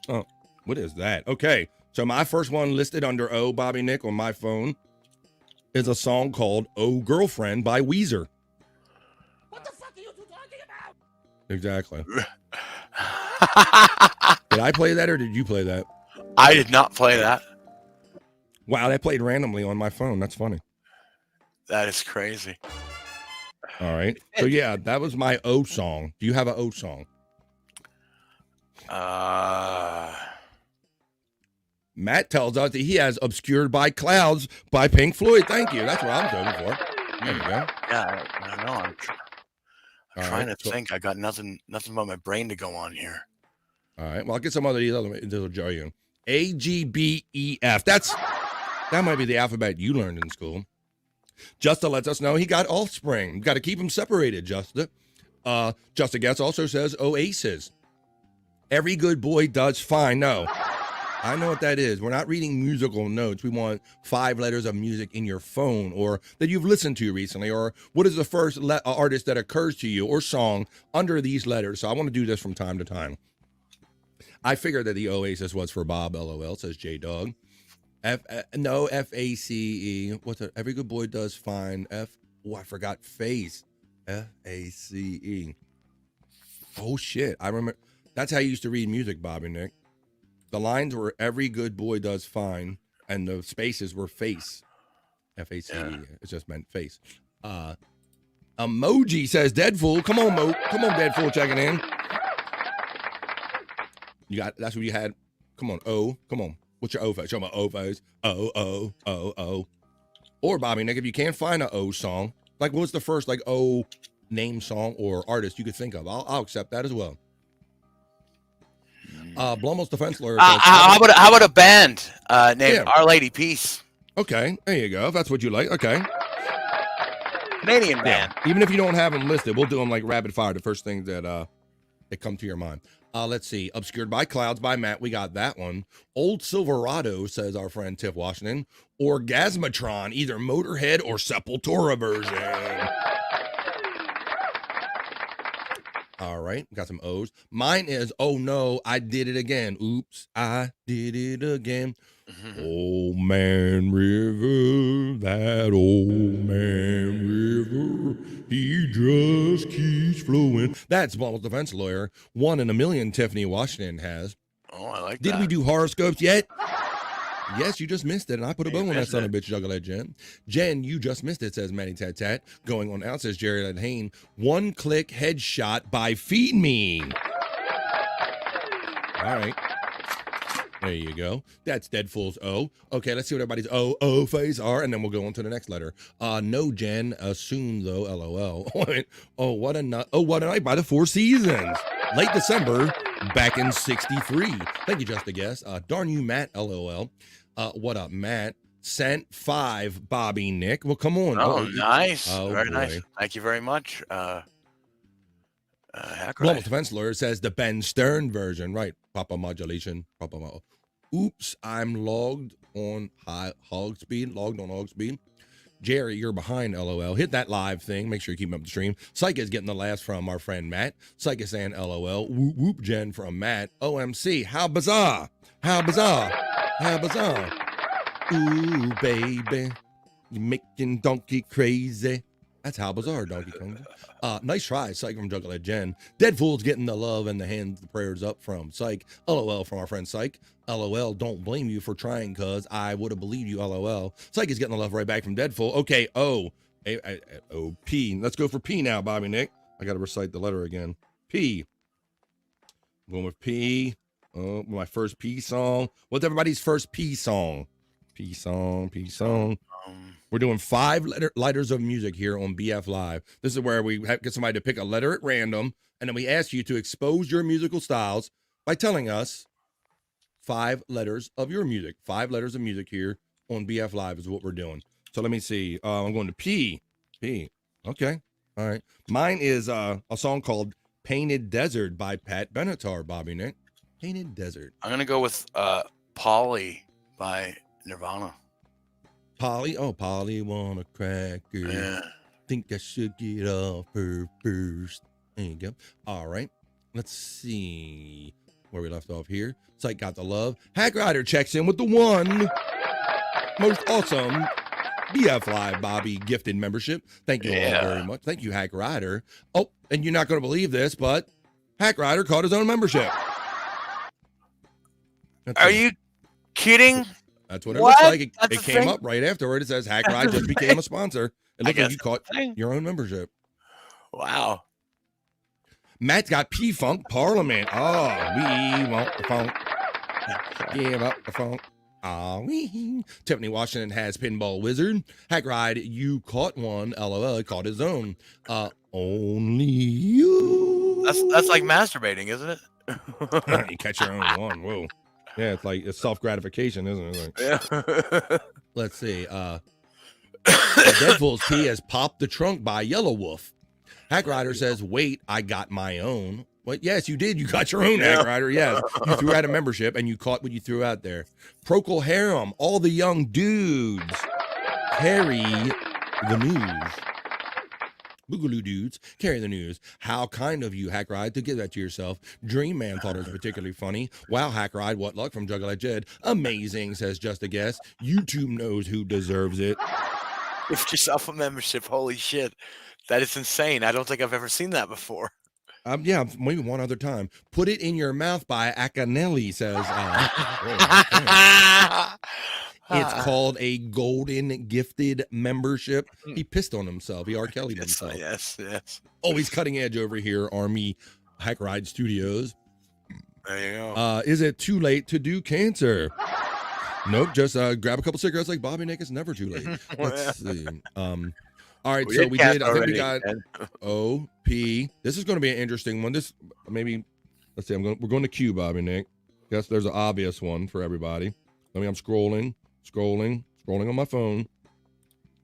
S12: Oh, what is that? Okay. So my first one listed under O, Bobby Nick, on my phone is a song called Oh Girlfriend by Weezer.
S14: What the fuck are you two talking about?
S12: Exactly. Did I play that or did you play that?
S11: I did not play that.
S12: Wow, that played randomly on my phone. That's funny.
S11: That is crazy.
S12: All right. So yeah, that was my O song. Do you have an O song? Matt tells us that he has Obscured by Clouds by Pink Floyd. Thank you. That's what I'm looking for. There you go.
S11: Yeah, I don't know. I'm trying to think. I got nothing but my brain to go on here.
S12: All right. Well, I'll get some other that'll jar you. A, G, B, E, F. That might be the alphabet you learned in school. Justa lets us know he got Offspring. Got to keep them separated, Justa. Justa Guess also says Oasis. Every good boy does fine. No. I know what that is. We're not reading musical notes. We want 5 letters of music in your phone or that you've listened to recently, or what is the first artist that occurs to you or song under these letters. So I want to do this from time to time. I figured that the Oasis was for Bob, LOL, says J-Dog. F-A-C-E. What's that? Every good boy does fine. I forgot Face. F-A-C-E. Oh, shit. I remember. That's how you used to read music, Bobby Nick. The lines were every good boy does fine, and the spaces were face. F-A-C-E. Yeah. It just meant face. Emoji says Deadfool. Come on, Come on, Deadfool, checking in. That's what you had. Come on, O. Come on. What's your O face? Show my O face. O. Or Bobby Nick, if you can't find an O song, like what's the first O name song or artist you could think of? I'll accept that as well. Blummel's defense lawyer.
S11: How about a band named Our Lady Peace?
S12: Okay, there you go. If that's what you like. Okay.
S11: Canadian band.
S12: Yeah. Even if you don't have them listed, we'll do them like rapid fire. The first things that come to your mind. Let's see. Obscured by Clouds by Matt. We got that one. Old Silverado, says our friend Tiff Washington. Orgasmatron, either Motorhead or Sepultura version. All right, got some O's. Mine is, oh no, I did it again. Oops, I did it again. Old Man River, that old man river, he just keeps flowing. That's Ball's defense lawyer. 1 in a million Tiffany Washington has.
S11: Oh, I like that.
S12: Did we do horoscopes yet? Yes, you just missed it, and I put a bow on that
S11: missed
S12: son
S11: it.
S12: of a bitch, Juggalette Jen. Jen, you just missed it, says Manny Tat Tat. Going on out, says Jerry Led Hain. 1-click headshot by Feed Me. All right. There you go. That's Deadpool's O. Okay, let's see what everybody's O face are, and then we'll go on to the next letter. No, Jen. Soon though. LOL. Oh, what a night! Oh, what a night by the Four Seasons. Late December, back in '63. Thank you, Just a Guess. Darn you, Matt. LOL. What up, Matt? Sent 5, Bobby Nick. Well, come on.
S11: Oh, nice.
S12: Oh,
S11: very
S12: boy.
S11: nice. Thank you very much.
S12: Global defense lawyer says the Ben Stern version, right? Papa modulation. Oops, I'm logged on hog speed. Jerry, you're behind, LOL. Hit that live thing. Make sure you keep up the stream. Psych is getting the last from our friend Matt. Psych is saying LOL. Whoop whoop Jen from Matt. OMC. How bizarre. How bizarre. How bizarre. Ooh, baby. You're making donkey crazy. That's how bizarre, Donkey Kong. Nice try, Psych from Juggalette Jen. Deadpool's getting the love and the hands, the prayers up from Psych. LOL from our friend Psych. LOL, don't blame you for trying, cuz I would have believed you, LOL. Psych is getting the love right back from Deadpool. Okay, O. P. Let's go for P now, Bobby Nick. I got to recite the letter again. P. I'm going with P. Oh, my first P song. What's everybody's first P song? P song. We're doing 5 letters of music here on BF Live. This is where we get somebody to pick a letter at random, and then we ask you to expose your musical styles by telling us 5 letters of your music. 5 letters of music here on BF Live is what we're doing. So let me see. I'm going to P. P. Okay. All right. Mine is a song called Painted Desert by Pat Benatar, Bobby Nick. Painted Desert.
S11: I'm going to go with Polly by Nirvana.
S12: Polly? Oh, Polly want a cracker.
S11: Yeah.
S12: Think I should get off her first. There you go. All right. Let's see where we left off here. Psych got the love. Hack Rider checks in with the 1 most awesome BF Live Bobby gifted membership. Thank you all very much. Thank you, Hack Rider. Oh, and you're not going to believe this, but Hack Rider caught his own membership.
S11: Are you kidding?
S12: That's what it looks like. It came up right afterward. It says Hack Ride just became a sponsor. It looks like you caught your own membership.
S11: Wow.
S12: Matt's got P-Funk Parliament. Oh, we want the funk. Give up the funk. Oh, we. Tiffany Washington has Pinball Wizard. Hack Ride, you caught one. LOL, caught his own. Only you.
S11: That's like masturbating, isn't it?
S12: You catch your own one. Whoa. Yeah, it's self-gratification, isn't it?
S11: Yeah.
S12: Let's see. Deadpool's P has Popped the Trunk by Yellow Wolf. Hack Rider says, wait, I got my own. What? Yes, you did. You got your own, Hack Rider. Yes. You threw out a membership, and you caught what you threw out there. Procol Harum, all the young dudes carry the news. Boogaloo dudes carry the news. How kind of you, Hack Ride, to give that to yourself. Dream Man thought it was particularly funny. Wow, Hack Ride, what luck from Juggalette Jed. Amazing, says Just a Guess. YouTube knows who deserves it.
S11: Gift yourself a membership. Holy shit. That is insane. I don't think I've ever seen that before.
S12: Yeah, maybe one other time. Put It in Your Mouth by Acanelli says. It's called a golden gifted membership. He pissed on himself. He R. Kelly'd himself.
S11: Yes.
S12: Always cutting edge over here, Army Hack Ride Studios.
S11: There you go.
S12: Is it too late to do cancer? Nope. Just grab a couple cigarettes like Bobby Nick. It's never too late. Let's see. All right, so we did. I think we got OP. This is going to be an interesting one. This maybe. Let's see. We're going to Q, Bobby Nick. Guess there's an obvious one for everybody. I'm scrolling on my phone.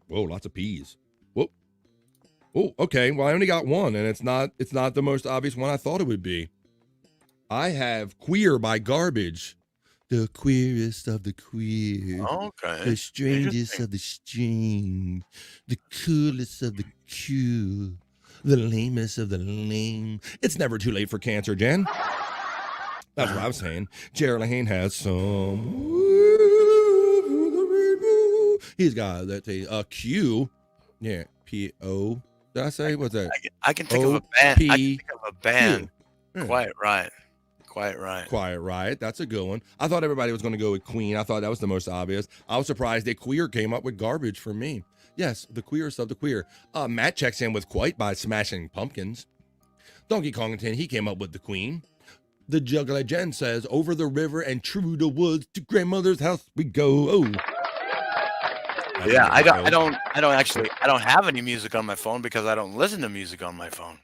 S12: Whoa, lots of P's. Whoop. Oh, okay. Well, I only got one, and it's not the most obvious one I thought it would be. I have Queer by Garbage. The queerest of the queer.
S11: Okay.
S12: The strangest of the strange. The coolest of the cool. The lamest of the lame. It's never too late for cancer, Jen. That's what I was saying. Gerald Lane has some. He's got that Q. Yeah, P-O. Did I say? What's that?
S11: I can think of a band. I can think of a band.
S12: Yeah.
S11: Quiet Riot. Quiet Riot.
S12: Quiet Riot. That's a good one. I thought everybody was going to go with Queen. I thought that was the most obvious. I was surprised that Queer came up with Garbage for me. Yes, the queerest of the queer. Matt checks in with Quite by Smashing Pumpkins. Donkey Kongington, he came up with the Queen. The Juggler Jen says, over the river and through the woods to grandmother's house we go. Oh.
S11: Yeah, I don't have any music on my phone because I don't listen to music on my phone.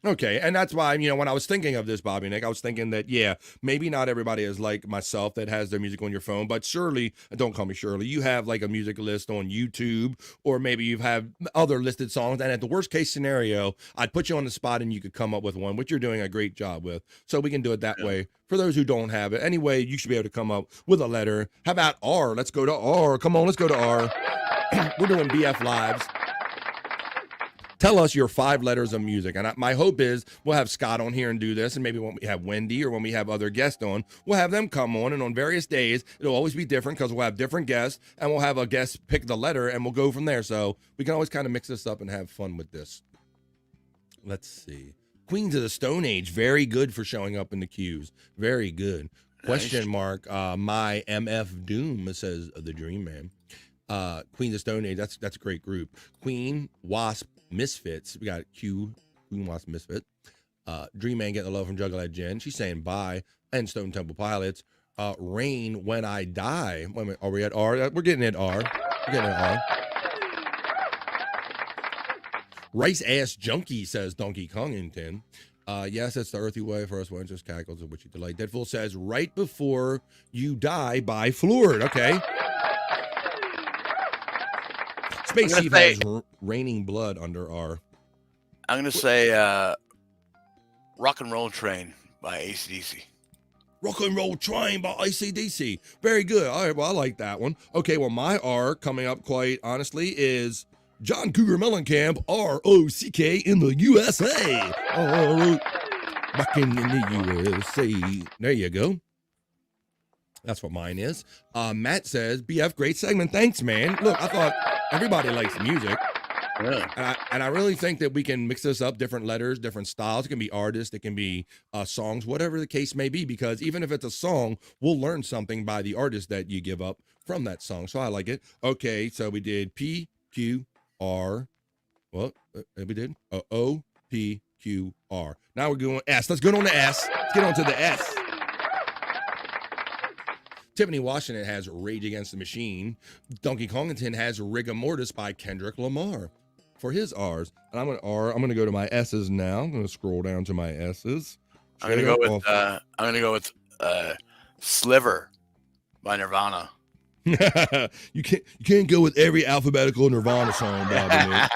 S12: Okay, and that's why, when I was thinking of this, Bobby Nick, I was thinking that, yeah, maybe not everybody is like myself that has their music on your phone, but surely, don't call me Shirley, you have like a music list on YouTube, or maybe you have other listed songs, and at the worst case scenario, I'd put you on the spot and you could come up with one, which you're doing a great job with, so we can do it that way. For those who don't have it, anyway, you should be able to come up with a letter. How about R? Let's go to R. Come on, let's go to R. We're doing BF Lives. Tell us your 5 letters of music. And my hope is we'll have Scott on here and do this. And maybe when we have Wendy or when we have other guests on, we'll have them come on. And on various days, it'll always be different because we'll have different guests. And we'll have a guest pick the letter and we'll go from there. So we can always kind of mix this up and have fun with this. Let's see. Queens of the Stone Age. Very good for showing up in the queues. Very good. Question mark. My MF Doom, it says The Dream Man. Queens of Stone Age. That's a great group. Queen, Wasp, Misfits. We got Queen, Wasp, Misfit. Dream Man getting the love from Juggalette Jen. She's saying bye. And Stone Temple Pilots. Rain When I Die. Wait a minute. Are we at R? We're getting at R. We're getting at R. Rice Ass Junkie, says Donkey Kongington. Yes, it's the earthy way. First one just cackles of which you delight. Deadpool says Right Before You Die by Floored. Okay. Space Chief has Raining Blood under R.
S11: I'm going to say Rock and Roll Train by AC/DC.
S12: Rock and Roll Train by AC/DC. Very good. All right, well, I like that one. Okay, well, my R coming up, quite honestly, is John Cougar Mellencamp, R-O-C-K in the USA. Back in the USA. There you go. That's what mine is. Matt says, BF, great segment. Thanks, man. Look, I thought everybody likes music. Yeah. And I really think that we can mix this up, different letters, different styles. It can be artists, it can be songs, whatever the case may be, because even if it's a song, we'll learn something by the artist that you give up from that song. So I like it. Okay, so we did P, Q, R. Well, we did O, P, Q, R. Now we're going S. Let's go on to S. Let's get on to the S. Tiffany Washington has Rage Against the Machine. Donkey Kongington has Rigor Mortis by Kendrick Lamar for his R's. And I'm going to go to my S's now. I'm going to scroll down to my S's.
S11: I'm going to go with Sliver by Nirvana.
S12: You can't go with every alphabetical Nirvana song, Bobby Nick.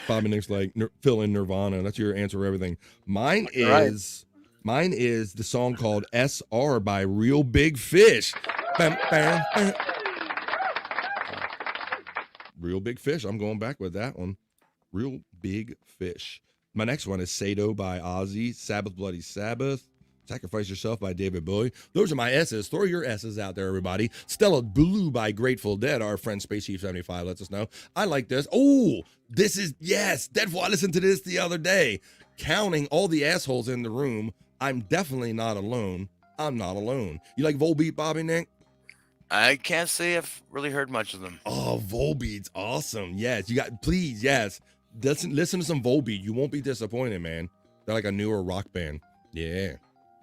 S12: Bobby Nick's like, fill in Nirvana. That's your answer for everything. Mine is the song called SR by Real Big Fish. Bam, bam, bam. Real Big Fish. I'm going back with that one. Real Big Fish. My next one is Sado by Ozzy. Sabbath Bloody Sabbath. Sacrifice Yourself by David Bowie. Those are my S's. Throw your S's out there, everybody. Stella Blue by Grateful Dead. Our friend Space Chief 75 lets us know. I like this. Oh, this is, yes. Deadful. I listened to this the other day. Counting all the assholes in the room. I'm definitely not alone. I'm not alone. You like Volbeat, Bobby Nick?
S11: I can't say I've really heard much of them.
S12: Oh, Volbeat's awesome. Yes, please, yes. Listen to some Volbeat. You won't be disappointed, man. They're like a newer rock band. Yeah.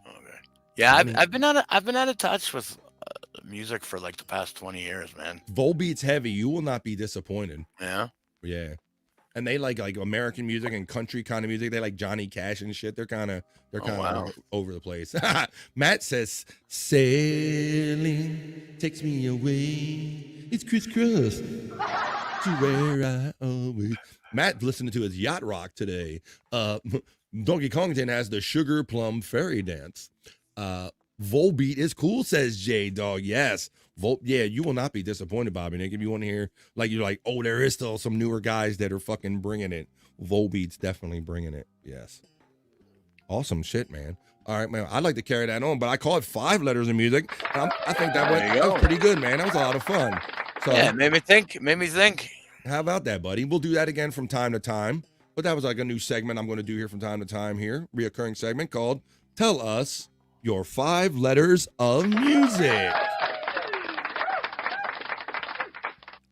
S11: Okay. Yeah, I've been out of touch with music for like the past 20 years, man.
S12: Volbeat's heavy. You will not be disappointed.
S11: Yeah.
S12: Yeah. And they like American music and country kind of music. They like Johnny Cash and shit. They're kind of all over the place. Matt says, sailing takes me away. It's crisscross to where I always. Matt listening to his yacht rock today. Donkey Kongington has the Sugar Plum Fairy Dance. Volbeat is cool, says J Dog. Yes. Yeah, you will not be disappointed, Bobby Nick. If you want to hear, like, you're like, oh, there is still some newer guys that are fucking bringing it. Volbeat's definitely bringing it. Yes. Awesome shit, man. All right, man. I'd like to carry that on, but I call it 5 letters of music. I think that was pretty good, man. That was a lot of fun. So,
S11: yeah, made me think.
S12: How about that, buddy? We'll do that again from time to time. But that was like a new segment I'm going to do here from time to time here. Reoccurring segment called Tell Us Your 5 Letters of Music.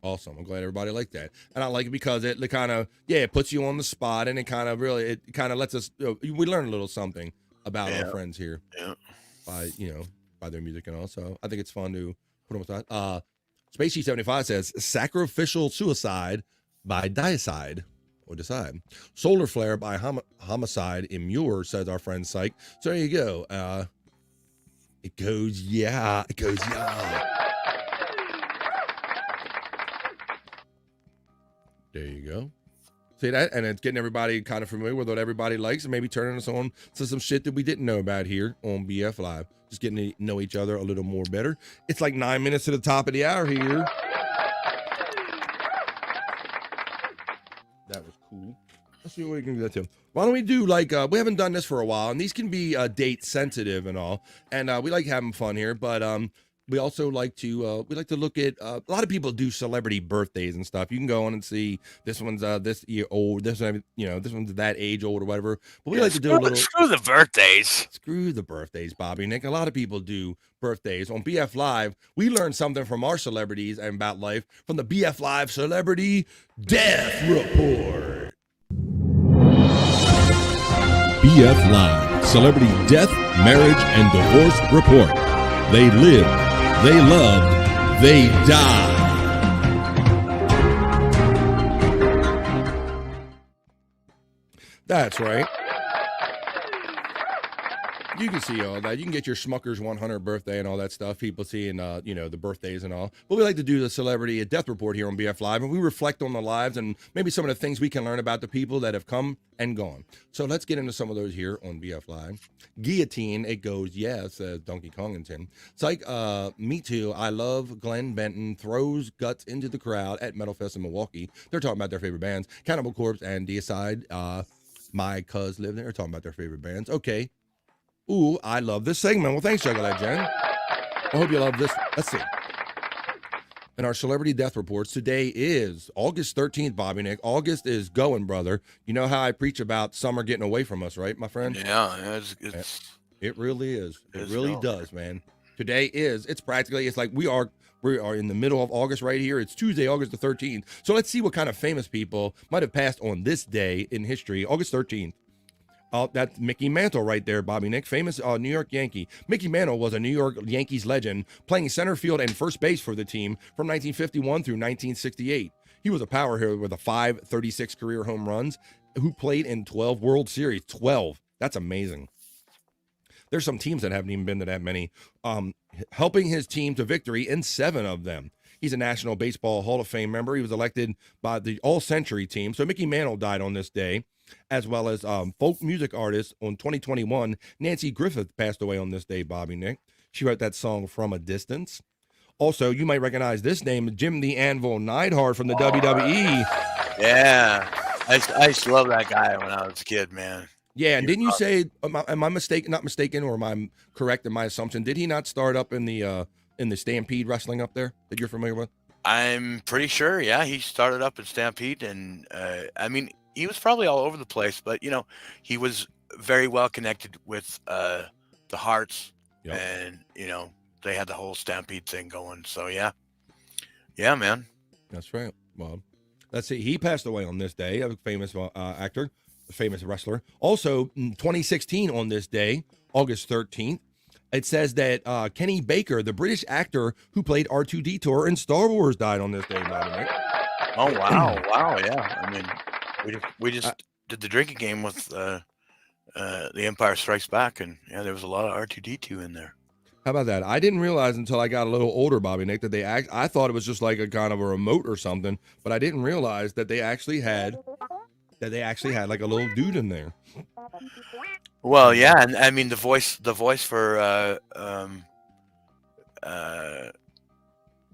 S12: Awesome. I'm glad everybody liked that. And I like it because it kind of, it puts you on the spot, and it kind of lets us, we learn a little something about our friends here by their music and all. So I think it's fun to put them aside. Spacey 75 says, Sacrificial Suicide by Diacide. Or Decide. Solar Flare by Homicide Immure, says our friend Psych. So there you go. It goes, yeah. It goes, yeah. There you go. See that? And it's getting everybody kind of familiar with what everybody likes and maybe turning us on to some shit that we didn't know about here on BF Live. Just getting to know each other a little more better. It's like 9 minutes to the top of the hour here. That was cool. Let's see what we can do that to. Why don't we do we haven't done this for a while, and these can be date sensitive and all, and we like having fun here, but we also like to look at a lot of people do celebrity birthdays and stuff. You can go on and see this one's this year old, this one, this one's that age old or whatever. But we like to do a little
S11: screw the birthdays.
S12: Screw the birthdays, Bobby Nick. A lot of people do birthdays on BF Live. We learned something from our celebrities and about life from the BF Live Celebrity Death Report.
S19: BF Live Celebrity Death, Marriage, and Divorce Report. They lived, they loved, they died.
S12: That's right. You can see all that. You can get your Schmucker's 100 birthday and all that stuff. People seeing, the birthdays and all. But we like to do the Celebrity Death Report here on BF Live, and we reflect on the lives and maybe some of the things we can learn about the people that have come and gone. So let's get into some of those here on BF Live. Guillotine, it goes, yes, says Donkey Kong and Tim. Psych, me too. I love Glenn Benton, throws guts into the crowd at Metal Fest in Milwaukee. They're talking about their favorite bands. Cannibal Corpse and Deicide. My cuz live there. They're talking about their favorite bands. Okay. Ooh, I love this segment. Well, thanks, Juggalo Jen. I hope you love this. Let's see. In our Celebrity Death Reports, today is August 13th, Bobby Nick. August is going, brother. You know how I preach about summer getting away from us, right, my friend?
S11: Yeah,
S12: it really is. It really does, man. Today it's like we are in the middle of August right here. It's Tuesday, August the 13th. So let's see what kind of famous people might have passed on this day in history, August 13th. That's Mickey Mantle right there, Bobby Nick, famous New York Yankee. Mickey Mantle was a New York Yankees legend, playing center field and first base for the team from 1951 through 1968. He was a power hitter with a 536 career home runs, who played in 12 World Series. 12. That's amazing. There's some teams that haven't even been to that many. Helping his team to victory in 7 of them. He's a National Baseball Hall of Fame member. He was elected by the All-Century team. So Mickey Mantle died on this day, as well as folk music artist on 2021. Nancy Griffith passed away on this day, Bobby Nick. She wrote that song From a Distance. Also, you might recognize this name, Jim the Anvil Neidhart from the WWE.
S11: Yeah, I used to love that guy when I was a kid, man.
S12: Yeah, and didn't you say, am I not mistaken, or am I correct in my assumption? Did he not start up in the Stampede wrestling up there that you're familiar with?
S11: I'm pretty sure, yeah. He started up in Stampede, and I mean, he was probably all over the place, but, he was very well connected with the Hearts, and, they had the whole Stampede thing going. So, yeah. Yeah, man.
S12: That's right. Well, let's see. He passed away on this day, a famous actor, a famous wrestler. Also, in 2016 on this day, August 13th, it says that Kenny Baker, the British actor who played R2-D2 in Star Wars, died on this day, Bobby Nick.
S11: Oh, wow. Wow, yeah. I mean, we just did the drinking game with The Empire Strikes Back, and, yeah, there was a lot of R2-D2 in there.
S12: How about that? I didn't realize until I got a little older, Bobby Nick, that I thought it was just like a kind of a remote or something, but I didn't realize that they actually had like a little dude in there.
S11: Well, yeah, and I mean the voice for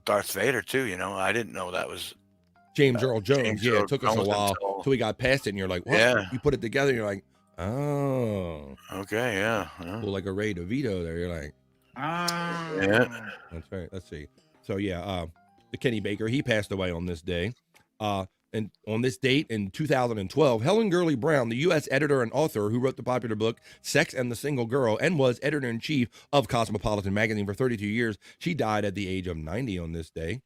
S11: Darth Vader too. I didn't know that was
S12: James Earl Jones.
S11: James
S12: Yeah,
S11: Earl
S12: it took us a
S11: Jones
S12: while
S11: until-
S12: till we got past it, and you're like, what?
S11: Yeah.
S12: You put it together, and you're like, oh.
S11: Okay, yeah.
S12: Well, like a Ray DeVito there. You're like,
S11: Yeah.
S12: that's right. Let's see. So, yeah, the Kenny Baker, he passed away on this day. And on this date in 2012, Helen Gurley Brown, the U.S. editor and author who wrote the popular book Sex and the Single Girl and was editor-in-chief of Cosmopolitan magazine for 32 years, she died at the age of 90 on this day.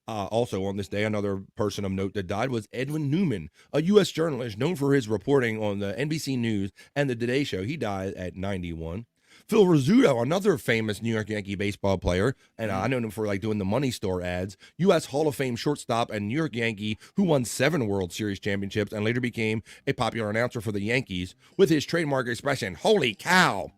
S12: Also on this day, another person of note that died was Edwin Newman, a U.S. journalist known for his reporting on the NBC News and the Today Show. He died at 91. Phil Rizzuto, another famous New York Yankee baseball player, and I know him for like doing the Money Store ads, U.S. Hall of Fame shortstop and New York Yankee who won 7 World Series championships and later became a popular announcer for the Yankees with his trademark expression, "Holy cow."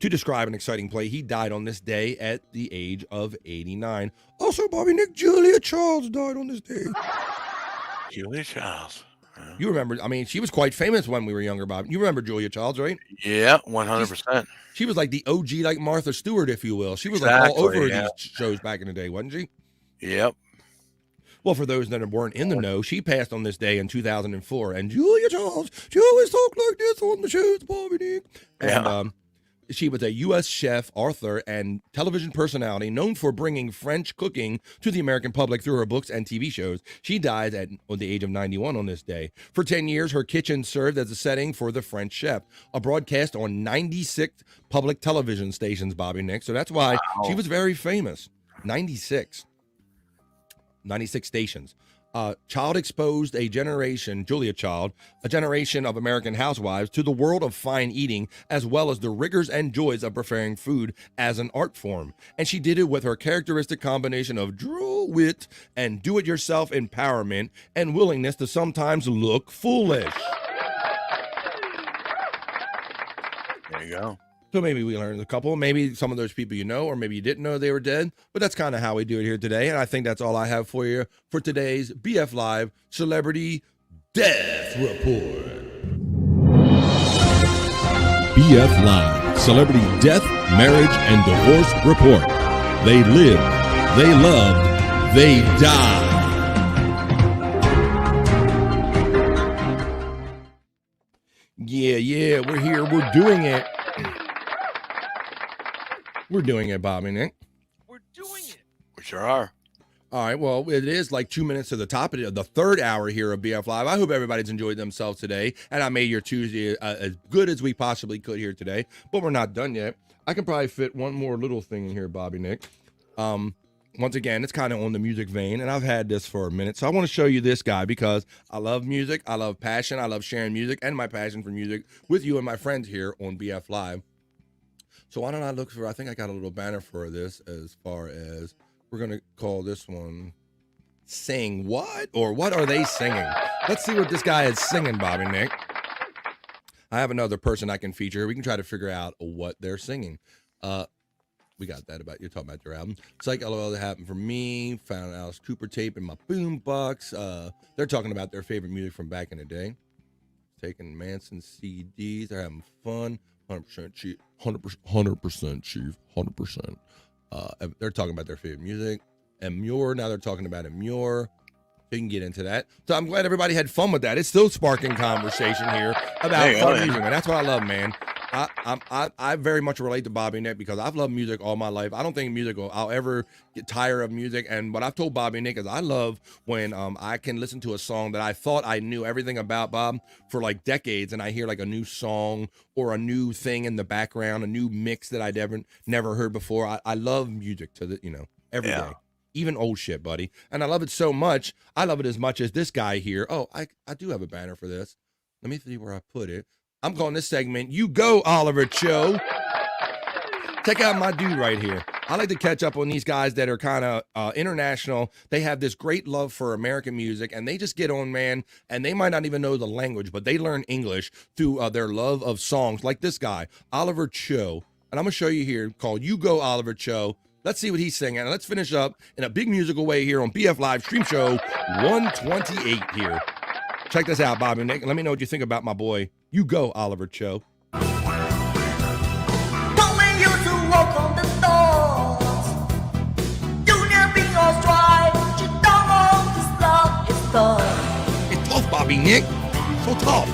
S12: To describe an exciting play, he died on this day at the age of 89. Also, Bobby Nick, Julia Childs died on this day.
S11: Julia Childs.
S12: You remember, I mean, she was quite famous when we were younger, Bob. You remember Julia Childs, right?
S11: Yeah, 100%.
S12: She was like the OG, like Martha Stewart, if you will. She was
S11: Exactly,
S12: like all over
S11: yeah.
S12: these shows back in the day, wasn't she?
S11: Yep.
S12: Well, for those that weren't in the know, she passed on this day in 2004. And Julia Childs, she always talked like this on the shows, Bobby Nick. And she was a U.S. chef, author, and television personality known for bringing French cooking to the American public through her books and TV shows. She died at the age of 91 on this day. For 10 years, her kitchen served as a setting for The French Chef, a broadcast on 96 public television stations, Bobby Nick. So that's why she was very famous. 96 stations. Child exposed Julia Child, a generation of American housewives to the world of fine eating, as well as the rigors and joys of preparing food as an art form. And she did it with her characteristic combination of droll wit and do-it-yourself empowerment and willingness to sometimes look foolish.
S11: There you go.
S12: So maybe we learned a couple, maybe some of those people you know, or maybe you didn't know they were dead, but that's kind of how we do it here today. And I think that's all I have for you for today's BF Live Celebrity Death Report.
S19: BF Live Celebrity Death, Marriage, and Divorce Report. They lived, they loved, they died.
S12: Yeah, we're here. We're doing it. We're doing it, Bobby Nick.
S11: We sure are.
S12: All right, well, it is like 2 minutes to the top of the third hour here of BF Live. I hope everybody's enjoyed themselves today, and I made your Tuesday as good as we possibly could here today, but we're not done yet. I can probably fit one more little thing in here, Bobby Nick. Once again, it's kind of on the music vein, and I've had this for a minute, so I want to show you this guy because I love music, I love passion, I love sharing music, and my passion for music with you and my friends here on BF Live. So why don't I look for, I think I got a little banner for this as far as, we're going to call this one Sing What? Or What Are They Singing? Let's see what this guy is singing, Bobby Nick. I have another person I can feature. We can try to figure out what they're singing. We got that about, you're talking about their album. It's like, LOL, that happened for me. Found an Alice Cooper tape in my boombox. They're talking about their favorite music from back in the day. Taking Manson CDs. They're having fun. 100% Chief. 100% Chief. 100%. They're talking about their favorite music. And Muir. Now they're talking about Muir. So you can get into that. So I'm glad everybody had fun with that. It's still sparking conversation here about fun music, and that's what I love, man. I very much relate to Bobby Nick because I've loved music all my life. I don't think I'll ever get tired of music. And what I've told Bobby Nick is I love when I can listen to a song that I thought I knew everything about, Bob, for like decades, and I hear like a new song or a new thing in the background, a new mix that I'd never heard before. I love music every day. Even old shit, buddy. And I love it so much. I love it as much as this guy here. Oh, I do have a banner for this. Let me see where I put it. I'm calling this segment, You Go, Oliver Cho. Check out my dude right here. I like to catch up on these guys that are kind of international. They have this great love for American music, and they just get on, man, and they might not even know the language, but they learn English through their love of songs, like this guy, Oliver Cho. And I'm going to show you here, called You Go, Oliver Cho. Let's see what he's singing, and let's finish up in a big musical way here on BF Live Stream Show 128 here. Check this out, Bobby and Nick, and let me know what you think about my boy, You Go, Oliver Cho.
S15: You never be on stride. You don't want to slide.
S12: Bobby Nick. So tough.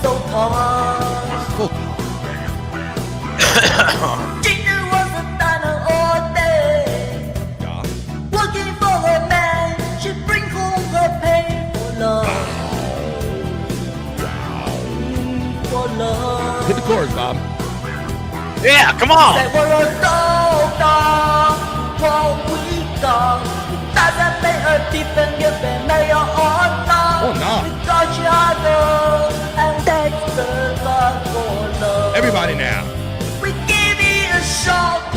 S15: So tough.
S12: So
S15: Ginger was a diner all day. Working for her man, she bring home her pay for love. For love.
S12: Hit the chorus, Bob.
S16: Yeah, come on.
S15: They were a dog, what we got. Doesn't make a difference if they may or not.
S12: Oh, no.
S15: We got each other, and that's the love for love.
S12: Everybody now.
S15: We give it a shot.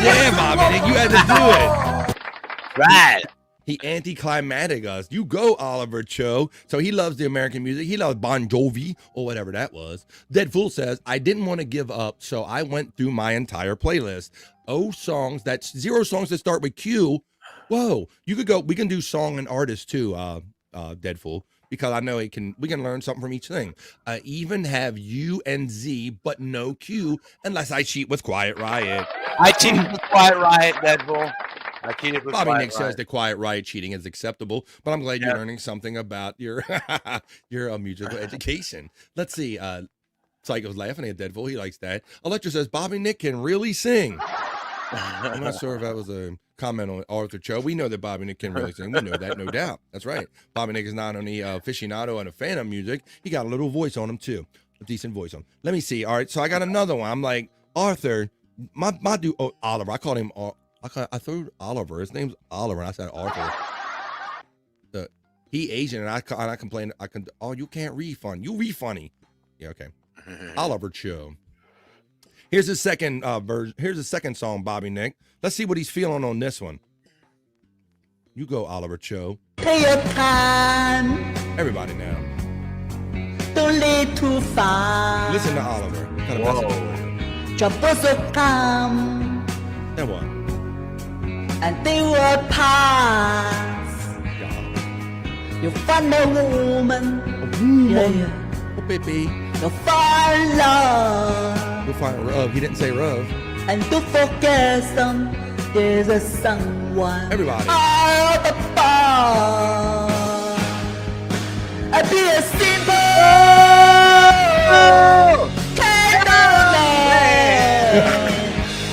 S12: Yeah, Bobby Nick, you had to do it.
S16: Right.
S12: He anticlimactic us. You go, Oliver Cho. So he loves the American music. He loves Bon Jovi or whatever that was. Dead Fool says, I didn't want to give up, so I went through my entire playlist. Oh, songs, that's 0 songs that start with Q. Whoa, you could go, we can do song and artist too, Dead Fool, because I know we can learn something from each thing. Even have U and Z, but no Q, unless I cheat with Quiet Riot.
S16: I cheated with Quiet Riot, Deadpool. I cheated with
S12: Bobby
S16: Quiet
S12: Nick says
S16: Riot.
S12: the Quiet Riot cheating is acceptable, but I'm glad you're learning something about your your musical education. Let's see. Psycho's laughing at Deadpool. He likes that. Electra says Bobby Nick can really sing. I'm not sure if that was a comment on Arthur Cho. We know that Bobby Nick can really sing. We know that, no doubt. That's right. Bobby Nick is not only aficionado and a fan of music, he got a little voice on him too. A decent voice on him. Let me see. All right, so I got another one. I'm like, Arthur, my dude, Oliver. I called him I threw Oliver. His name's Oliver. And I said Arthur. He Asian, and I complained. Oh, you can't refund. You refunny. Yeah, okay. Oliver Cho. Here's his second version. Here's the second song, Bobby Nick. Let's see what he's feeling on this one. You go, Oliver Cho.
S15: Take your time.
S12: Everybody now.
S15: Don't lead too far.
S12: Listen to Oliver. Got a message.
S15: Troubles will come.
S12: Then what?
S15: And they will pass. You'll find a woman. Yeah.
S12: Oh, baby.
S15: You'll find love.
S12: You'll find Rub. He didn't say Rub.
S15: And don't forget there's a someone.
S12: Everybody.
S15: Out the bar. And be a simple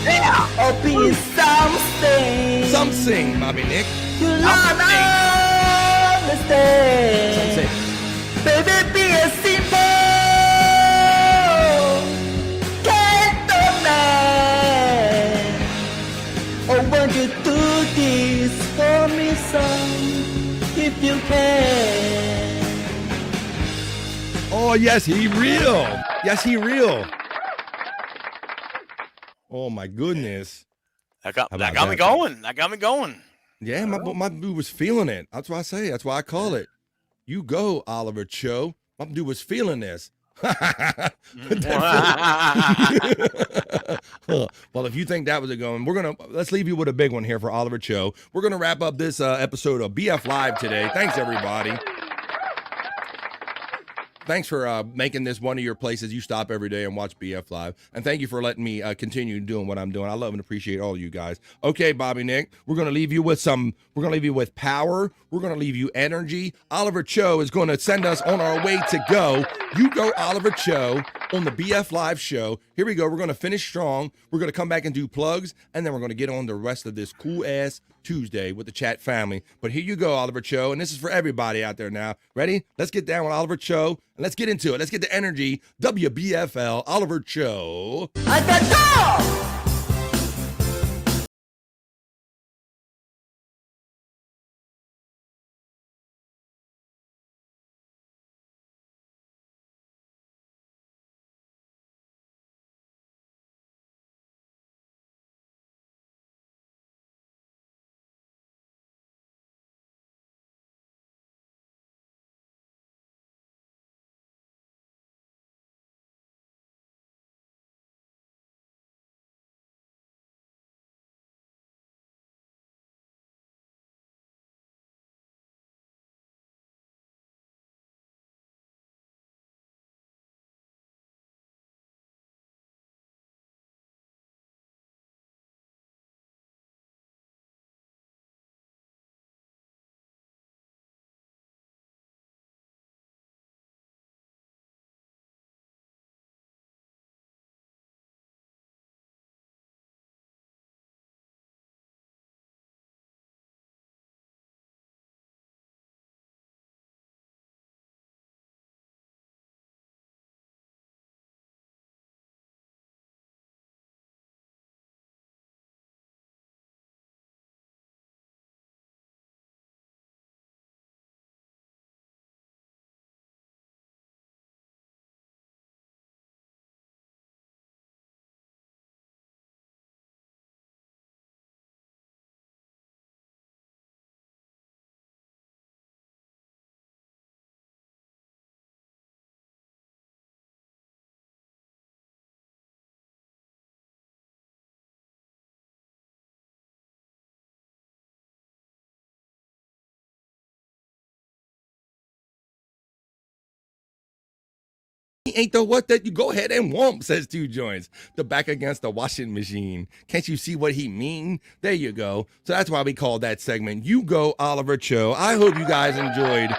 S15: yeah. Or be something.
S12: Something, Bobby Nick.
S15: You love understand. Baby, be a simple gentleman. Or won't you do this for me, son, if you can?
S12: Oh, yes, he real. Yes, he real. Oh, my goodness.
S16: That got me going. That got me going.
S12: Yeah, my dude was feeling it. That's why I say. That's why I call it. You go, Oliver Cho. My dude was feeling this. Well, if you think that was a going, let's leave you with a big one here for Oliver Cho. We're gonna wrap up this episode of BF Live today. Thanks, everybody. Thanks for making this one of your places you stop every day and watch BF Live. And thank you for letting me continue doing what I'm doing. I love and appreciate all of you guys. Okay, Bobby Nick, we're going to leave you with power. We're going to leave you energy. Oliver Cho is going to send us on our way to go. You go, Oliver Cho, on the BF Live show. Here we go. We're going to finish strong. We're going to come back and do plugs, and then we're going to get on the rest of this cool-ass Tuesday with the chat family. But here you go, Oliver Cho, and this is for everybody out there now. Ready? Let's get down with Oliver Cho, and let's get into it. Let's get the energy. WBFL, Oliver Cho.
S15: At the door!
S12: He ain't the what that you go ahead and womp, says Two Joints. The back against the washing machine. Can't you see what he mean? There you go. So that's why we call that segment You Go Oliver Cho. I hope you guys enjoyed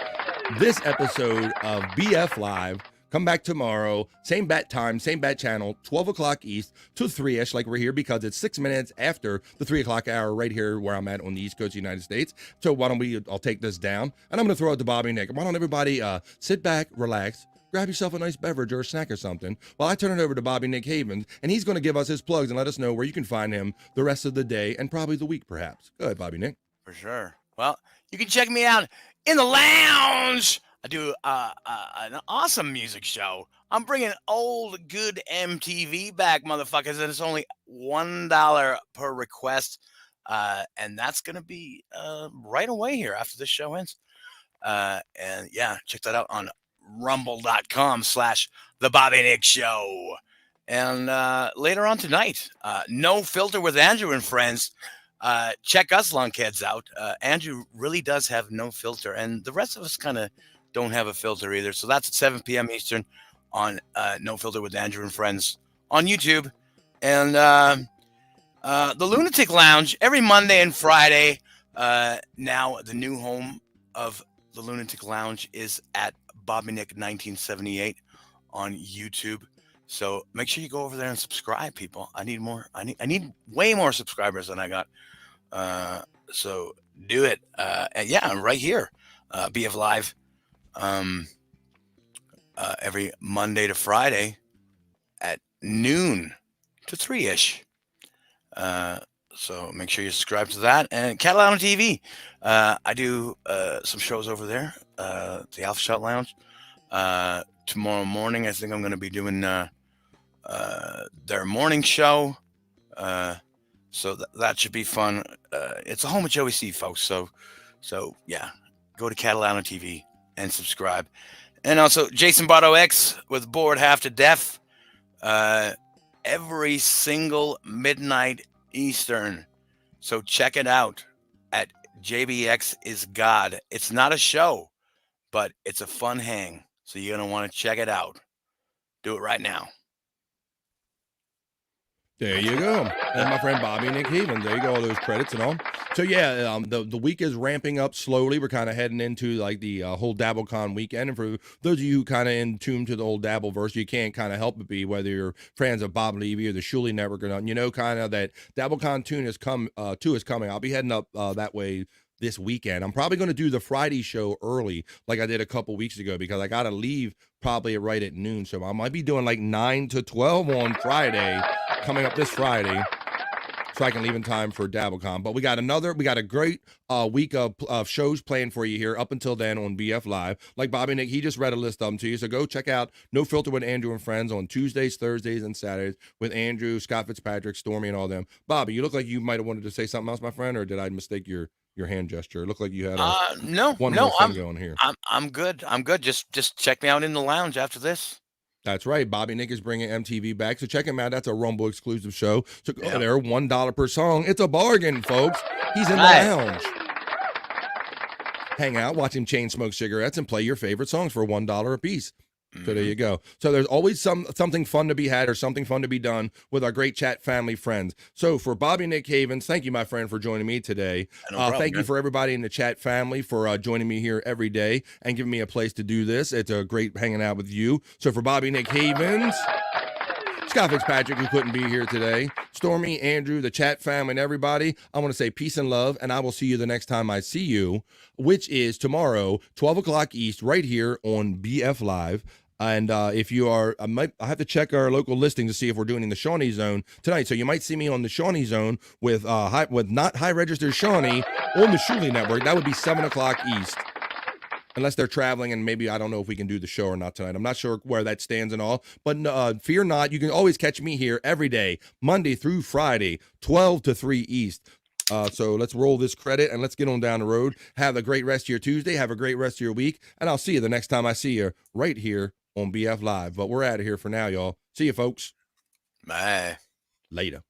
S12: this episode of BF Live. Come back tomorrow, same bat time, same bat channel, 12 o'clock East to 3-ish like we're here because it's 6 minutes after the 3 o'clock hour right here where I'm at on the East Coast of the United States. So why don't I'll take this down, and I'm going to throw it to Bobby Nick. Why don't everybody sit back, relax, grab yourself a nice beverage or a snack or something while I turn it over to Bobby Nick Havens, and he's going to give us his plugs and let us know where you can find him the rest of the day and probably the week perhaps. Go ahead, Bobby Nick.
S16: For sure. Well, you can check me out in the lounge. I do an awesome music show. I'm bringing old good MTV back, motherfuckers, and it's only $1 per request, and that's gonna be right away here after this show ends. And yeah, check that out on rumble.com/The Bobby Nick Show. And later on tonight, No Filter with Andrew and Friends. Check us lunkheads out. Andrew really does have no filter, and the rest of us kind of don't have a filter either. So that's at 7 p.m. Eastern on No Filter with Andrew and Friends on YouTube. And the Lunatic Lounge every Monday and Friday. Now the new home of the Lunatic Lounge is at Bobby Nick 1978 on YouTube. So make sure you go over there and subscribe, people. I need more. I need way more subscribers than I got. So do it. And yeah, I'm right here. BF Live. Every Monday to Friday at noon to 3-ish. So make sure you subscribe to that. And Catalano TV. I do some shows over there. The Alpha Shot Lounge. Tomorrow morning, I think I'm going to be doing their morning show. So that should be fun. It's a home of Joey C, folks. So yeah, go to Catalano TV and subscribe. And also Jason Bardo X with Bored Half to Death. Every single midnight Eastern. So check it out at JBX is God. It's not a show, but it's a fun hang. So you're going to want to check it out. Do it right now.
S12: There you go. And my friend Bobby Nick Havens. There you go, all those credits and all. So yeah, the week is ramping up slowly. We're kind of heading into like the whole DabbleCon weekend. And for those of you who kind of in tune to the old Dabbleverse, you can't kind of help but be, whether you're fans of Bob Levy or the Shuley Network or not, you know kind of that DabbleCon 2 is coming. I'll be heading up that way this weekend. I'm probably going to do the Friday show early like I did a couple weeks ago because I got to leave probably right at noon. So I might be doing like 9 to 12 on Friday, coming up this Friday, so I can leave in time for DabbleCon. But we got a great week of shows playing for you here up until then on BF Live. Like Bobby Nick, he just read a list of them to you. So go check out No Filter with Andrew and Friends on Tuesdays, Thursdays, and Saturdays with Andrew, Scott Fitzpatrick, Stormy, and all them. Bobby, you look like you might have wanted to say something else, my friend, or did I mistake your hand gesture? It looked like you had one more thing going here.
S16: I'm good. Just check me out in the lounge after this.
S12: That's right. Bobby Nick is bringing MTV back. So check him out. That's a Rumble exclusive show. So go there, $1 per song. It's a bargain, folks. He's in the lounge. Hang out, watch him chain smoke cigarettes, and play your favorite songs for $1 a piece. So there you go. So there's always something fun to be had or something fun to be done with our great chat family friends. So for Bobby Nick Havens, thank you, my friend, for joining me today.
S16: No problem,
S12: thank you for everybody in the chat family for joining me here every day and giving me a place to do this. It's a great hanging out with you. So for Bobby Nick Havens, Scott Fitzpatrick, who couldn't be here today, Stormy, Andrew, the chat family, and everybody, I want to say peace and love, and I will see you the next time I see you, which is tomorrow, 12 o'clock East, right here on BF Live. And if you are, I have to check our local listing to see if we're doing the Shawnee Zone tonight. So you might see me on the Shawnee Zone with not high registered Shawnee on the Shuley Network. That would be 7 o'clock East. Unless they're traveling, and maybe I don't know if we can do the show or not tonight. I'm not sure where that stands and all. But fear not, you can always catch me here every day, Monday through Friday, 12 to 3 East. So let's roll this credit and let's get on down the road. Have a great rest of your Tuesday. Have a great rest of your week. And I'll see you the next time I see you right here on BF Live. But we're out of here for now, y'all. See you, folks.
S16: Bye.
S12: Later.